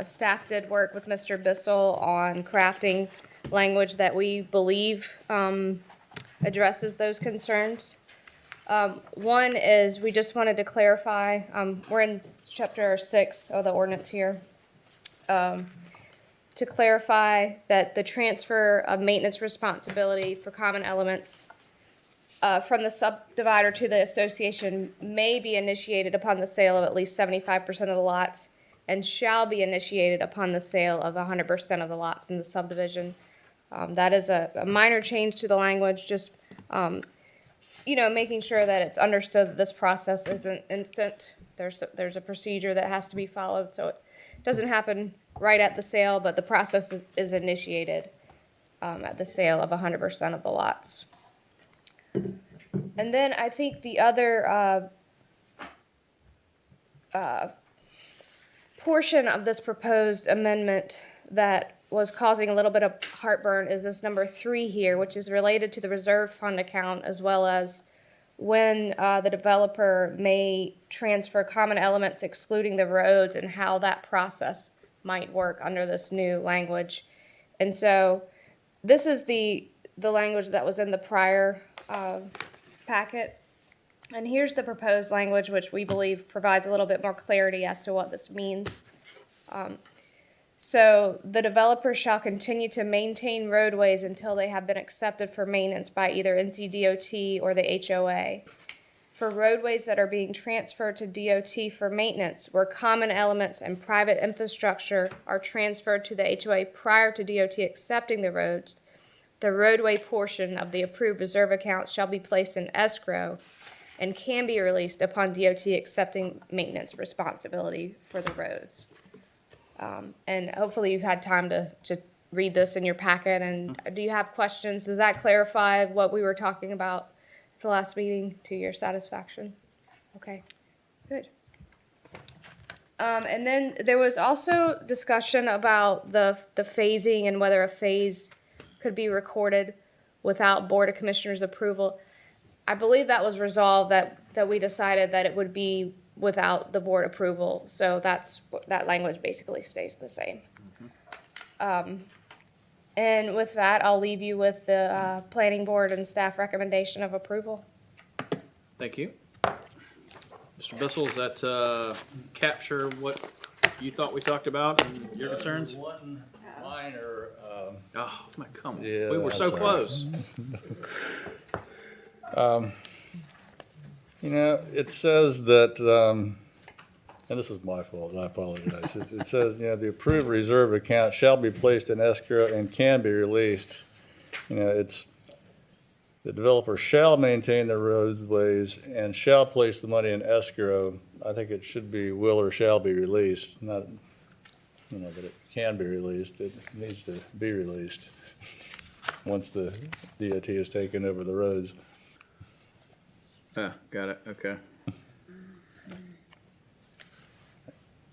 Staff did work with Mr. Bissell on crafting language that we believe addresses those concerns. One is we just wanted to clarify, we're in chapter 6 of the ordinance here, to clarify that the transfer of maintenance responsibility for common elements from the subdivider to the association may be initiated upon the sale of at least 75% of the lots and shall be initiated upon the sale of 100% of the lots in the subdivision. That is a minor change to the language, just making sure that it's understood that this process isn't instant. There's a procedure that has to be followed, so it doesn't happen right at the sale, but the process is initiated at the sale of 100% of the lots. And then I think the other portion of this proposed amendment that was causing a little bit of heartburn is this number 3 here, which is related to the reserve fund account, as well as when the developer may transfer common elements excluding the roads and how that process might work under this new language. And so this is the language that was in the prior packet. And here's the proposed language, which we believe provides a little bit more clarity as to what this means. So the developer shall continue to maintain roadways until they have been accepted for maintenance by either NCDOT or the HOA. For roadways that are being transferred to DOT for maintenance, where common elements and private infrastructure are transferred to the HOA prior to DOT accepting the roads, the roadway portion of the approved reserve accounts shall be placed in escrow and can be released upon DOT accepting maintenance responsibility for the roads. And hopefully you've had time to read this in your packet. And do you have questions? Does that clarify what we were talking about at the last meeting to your satisfaction? Okay, good. And then there was also discussion about the phasing and whether a phase could be recorded without Board of Commissioners approval. I believe that was resolved, that we decided that it would be without the board approval. So that language basically stays the same. And with that, I'll leave you with the planning board and staff recommendation of approval. Thank you. Mr. Bissell, does that capture what you thought we talked about and your concerns? One minor. Oh, my, come on. Yeah, We were so that's all close. You know, it says that, and this was my fault, I apologize. It says, you know, the approved reserve account shall be placed in escrow and can be released. You know, it's, the developer shall maintain the roadways and shall place the money in escrow. I think it should be will or shall be released, not, you know, that it can be released. It needs to be released once the DOT has taken over the roads. Got it. Okay.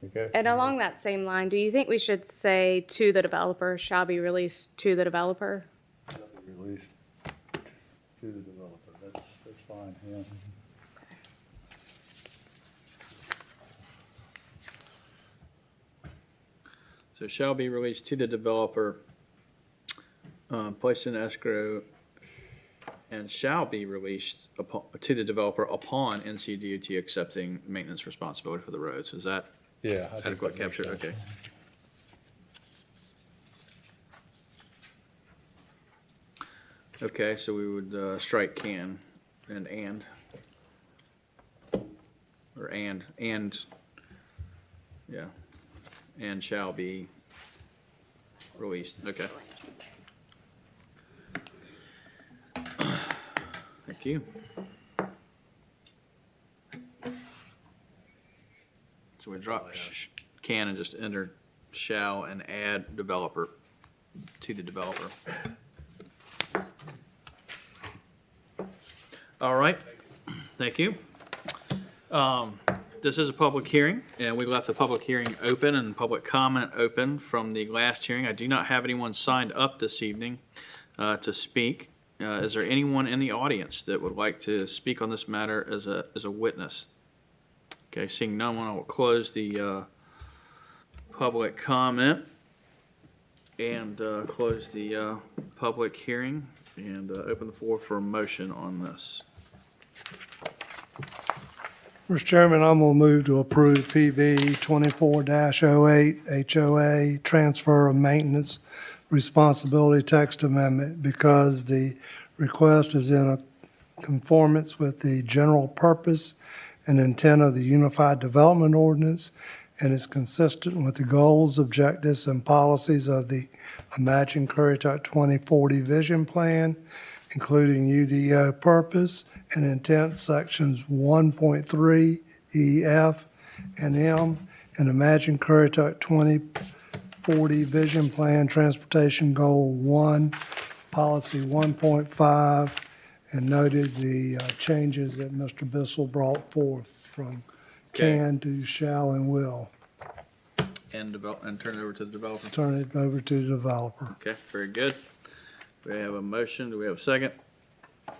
Okay. And along that same line, do you think we should say to the developer, shall be released to the developer? Released to the developer. That's fine, yeah. So shall be released to the developer, placed in escrow, and shall be released to the developer upon NCDOT accepting maintenance responsibility for the roads. Is that adequate captured? Okay. Okay, so we would strike can and or and yeah, and shall be released. Okay. Thank you. So we drop can and just enter shall and add developer to the developer. All right, thank you. This is a public hearing, and we left the public hearing open and public comment open from the last hearing. I do not have anyone signed up this evening to speak. Is there anyone in the audience that would like to speak on this matter as a witness? Okay, seeing no one, I will close the public comment and close the public hearing and open the floor for a motion on this. Mr. Chairman, I'm going to move to approve PV 24-08 HOA transfer of maintenance responsibility text amendment because the request is in a conformance with the general purpose and intent of the Unified Development Ordinance and is consistent with the goals, objectives, and policies of the Imagine Currituck 2040 Vision Plan, including UDO purpose and intent sections 1.3 E, F, and M, and Imagine Currituck 2040 Vision Plan Transportation Goal 1, Policy 1.5, and noted the changes that Mr. Bissell brought forth from can to shall and will. And turn it over to the developer. Turn it over to the developer. Okay, very good. We have a motion. Do we have a second?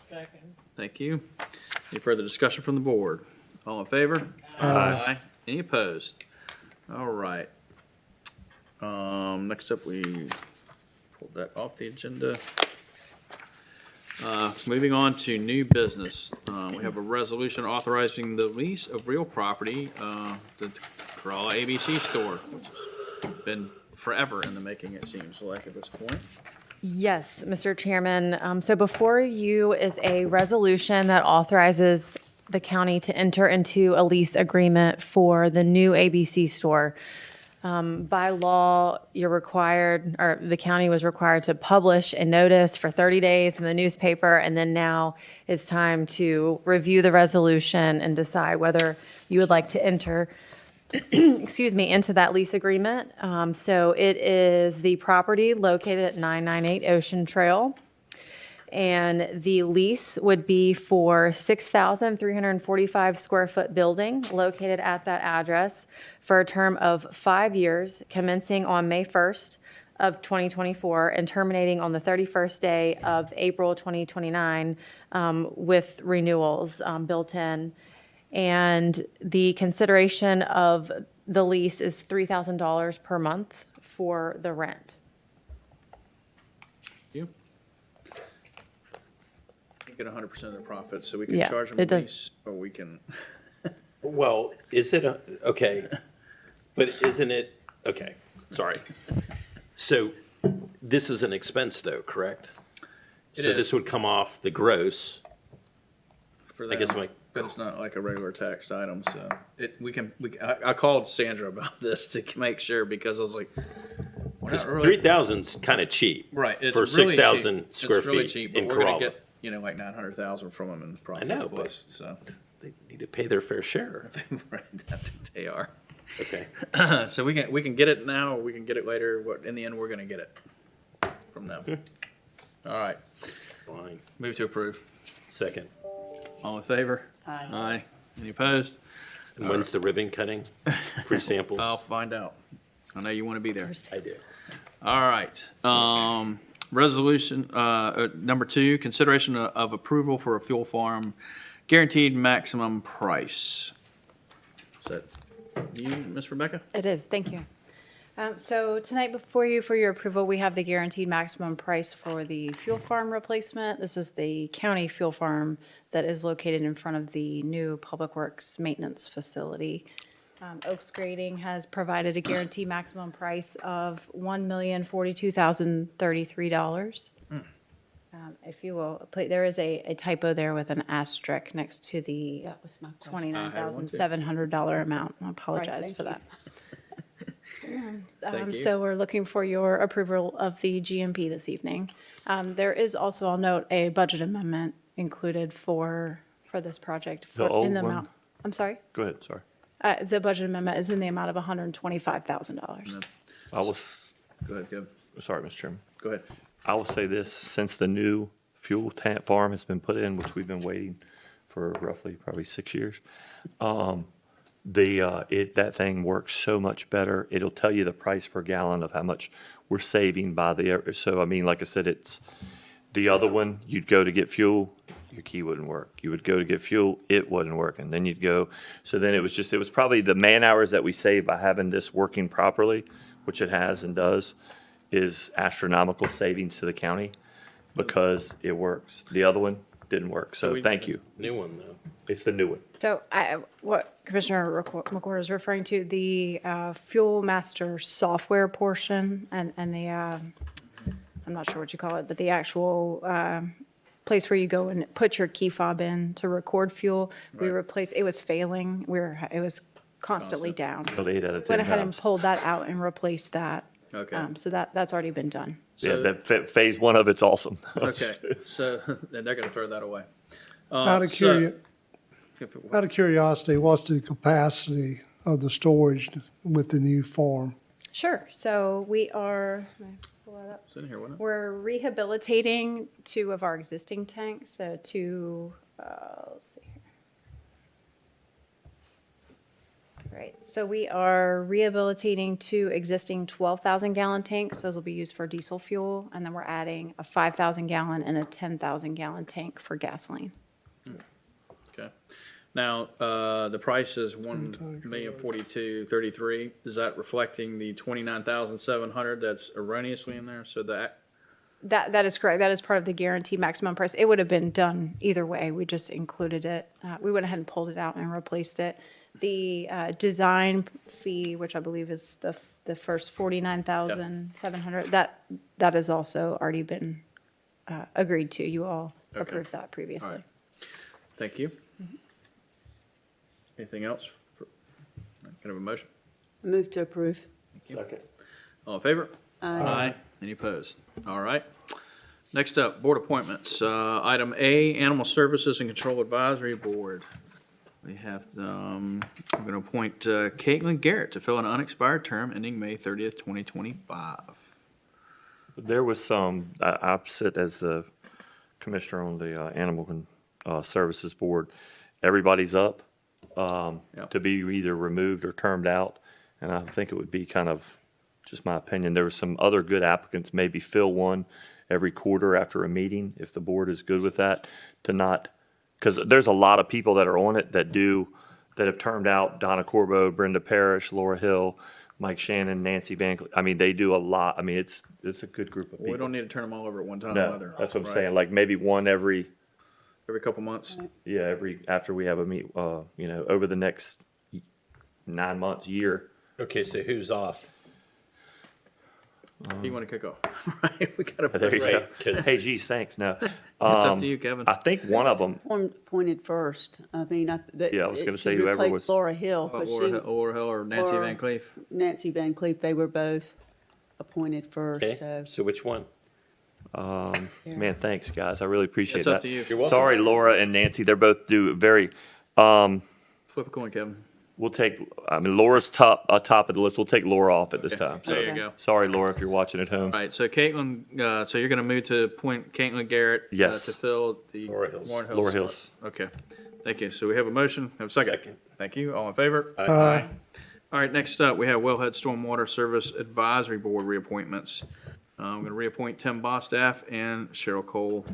Second. Thank you. Any further discussion from the board? All in favor? Aye. Any opposed? All right. Next up, we Pulled that off the agenda. Moving on to new business. We have a resolution authorizing the lease of real property, the Corolla ABC store, which has been forever in the making, it seems like at this point. Yes, Mr. Chairman. So before you is a resolution that authorizes the county to enter into a lease agreement for the new ABC store. By law, you're required, or the county was required to publish a notice for 30 days in the newspaper, and then now it's time to review the resolution and decide whether you would like to enter, excuse me, into that lease agreement. So it is the property located at 998 Ocean Trail. And the lease would be for 6,345 square foot building located at that address for a term of 5 years, commencing on May 1st of 2024 and terminating on the 31st day of April 2029 with renewals built in. And the consideration of the lease is $3,000 per month for the rent. Get 100% of the profits, so we can Yeah, charge them it a does. lease, or we can. Well, is it okay, but isn't it, okay, sorry. So this is an expense though, correct? It So is. this would come off the gross. For I them, guess my, but it's not like a regular taxed item, so I called Sandra about this to make sure, because I was like, we're because not really. 3,000's kind of cheap. Right, it's For really 6,000 cheap. square It's really feet cheap, but in we're gonna Corolla. get, like 900,000 from them in profits know, but- plus, so. They need to pay their fair share. Right, they are. Okay. So we can get it now, or we can get it later, in the end, we're gonna get it from them. All right, Fine. move to approve. Second. All in favor? Aye. Aye. Any opposed? And when's the ribbon cutting? Free samples? I'll find out. I know you want to be there. I do. All right. Resolution number 2, consideration of approval for a fuel farm guaranteed maximum price. Is that you, Ms. Rebecca? It is, thank you. So tonight before you for your approval, we have the guaranteed maximum price for the fuel farm replacement. This is the county fuel farm that is located in front of the new Public Works Maintenance Facility. Oaks Grading has provided a guaranteed maximum price of $1,042,033. If you will, there is a typo there with an asterisk next to the That was my question. $29,700 amount. I apologize thank for you. that. Thank you. So we're looking for your approval of the GMP this evening. There is also, I'll note, a budget amendment included for this project. The in old the one? amount. I'm sorry? Go ahead, sorry. The budget amendment is in the amount of $125,000. I was, Go ahead, Gib. sorry, Mr. Chairman. Go ahead. I will say this, since the new fuel tank farm has been put in, which we've been waiting for roughly probably 6 years, that thing works so much better. It'll tell you the price per gallon of how much we're saving by so I mean, like I said, it's the other one, you'd go to get fuel, your key wouldn't work. You would go to get fuel, it wouldn't work, and then you'd go. So then it was probably the man hours that we save by having this working properly, which it has and does, is astronomical savings to the county because it works. The other one didn't work, so thank you. New one though. It's the new one. So what Commissioner McCord is referring to, the Fuel Master software portion and the, I'm not sure what you call it, but the actual place where you go and put your key fob in to record fuel, we replaced, it was failing. It was constantly down. Killed 8 out of 10 Went ahead and times. pulled that out and replaced that. Okay. So that's already been done. Yeah, that phase 1 of it's awesome. Okay, so then they're gonna throw that away. Out of curiosity, what's the capacity of the storage with the new farm? Sure. So we are, let me pull that up. It's in here, wasn't it? We're rehabilitating 2 of our existing tanks, so let's see here. Right, so we are rehabilitating 2 existing 12,000 gallon tanks. Those will be used for diesel fuel, and then we're adding a 5,000 gallon and a 10,000 gallon tank for gasoline. Okay. Now, the price is $1,042,033. Is that reflecting the $29,700 that's erroneously in there? So the That is correct. That is part of the guaranteed maximum price. It would have been done either way. We just included it. We went ahead and pulled it out and replaced it. The design fee, which I believe is the first 49,700, that has also already been agreed to. You all Okay. approved that previously. All right. Thank you. Anything else? Can I have a motion? Move to approve. Second. All in favor? Aye. Any opposed? All right. Next up, board appointments. Item A, Animal Services and Control Advisory Board. We have, I'm going to appoint Caitlin Garrett to fill an unexpired term ending May 30th, 2025. There was some, I sit as the commissioner on the Animal Services Board. Everybody's up to be either removed or termed out. And I think it would be kind of, just my opinion, there were some other good applicants, maybe fill one every quarter after a meeting, if the board is good with that, to not, because there's a lot of people that are on it that have termed out: Donna Corbo, Brenda Parrish, Laura Hill, Mike Shannon, Nancy Van Cleve. I mean, they do a lot. I mean, it's a good group of We people. don't need to turn them all over at one time No, either. that's what I'm Right. saying, like maybe one every Couple months. after we have a meet, over the next 9 months, year. Okay, so who's off? You want to kick off? Right, we got to. There you Right, go. 'cause- Hey, geez, thanks. No, It's up to you, Kevin. I think one of them. Appointed first. I mean, Yeah, I was gonna say whoever was- Laura Hill. 'cause Laura Hill or Nancy or Van Cleef. Nancy Van Cleef, they were both appointed first, Okay, so. so which one? Man, thanks, guys. I really appreciate It's that. up to you. You're welcome. Sorry, Laura and Nancy. They're both do very. Flip a coin, Kevin. We'll take. I mean, Laura's top of the list. We'll take Laura off at this time. So, There you go. sorry, Laura, if you're watching at home. All right, so Caitlin, so you're going to move to appoint Caitlin Garrett Yes. to fill the Laura Hills. Laura Hills. Okay, thank you. So we have a motion, have a second. Second. Thank you. All in favor? Aye. All right, next up, we have Wellhead Stormwater Service Advisory Board reappointments. I'm going to reappoint Tim Bostaff and Cheryl Cole.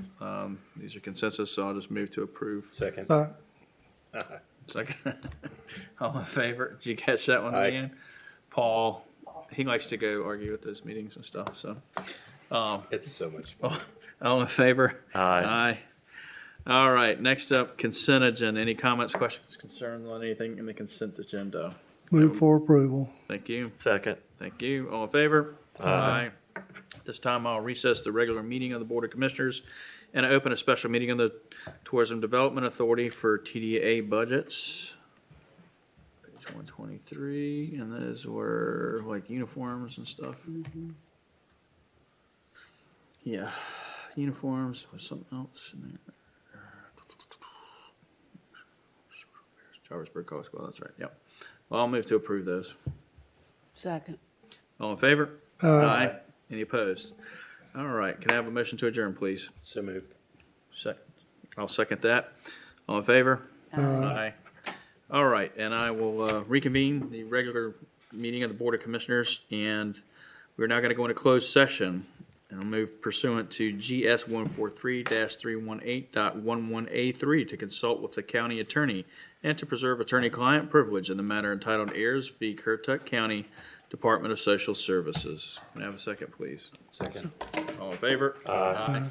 These are consensus, so I'll just move to approve. Second. Second. All in favor? Did you catch that one, Aye. Leanne? Paul, he likes to go argue at those meetings and stuff, so. It's so much fun. All in favor? Aye. All right, next up, consent agenda. Any comments, questions, concerns on anything in the consent agenda? Move for approval. Thank you. Second. Thank you. All in favor? Aye. This time I'll recess the regular meeting of the Board of Commissioners and open a special meeting of the Tourism Development Authority for TDA budgets. Page 123, and those were like uniforms and stuff. Yeah, uniforms, was something else in there. Jarvisburg College School, that's right, yep. Well, I'll move to approve those. Second. All in favor? Aye. Any opposed? All right, can I have a motion to adjourn, please? So moved. Second. I'll second that. All in favor? Aye. All right, and I will reconvene the regular meeting of the Board of Commissioners, and we're now going to go into closed session. And I'll move pursuant to GS 143-318.11A3 to consult with the county attorney and to preserve attorney-client privilege in the matter entitled Ayers v. Currituck County Department of Social Services. Can I have a second, please? Second. All in favor? Aye.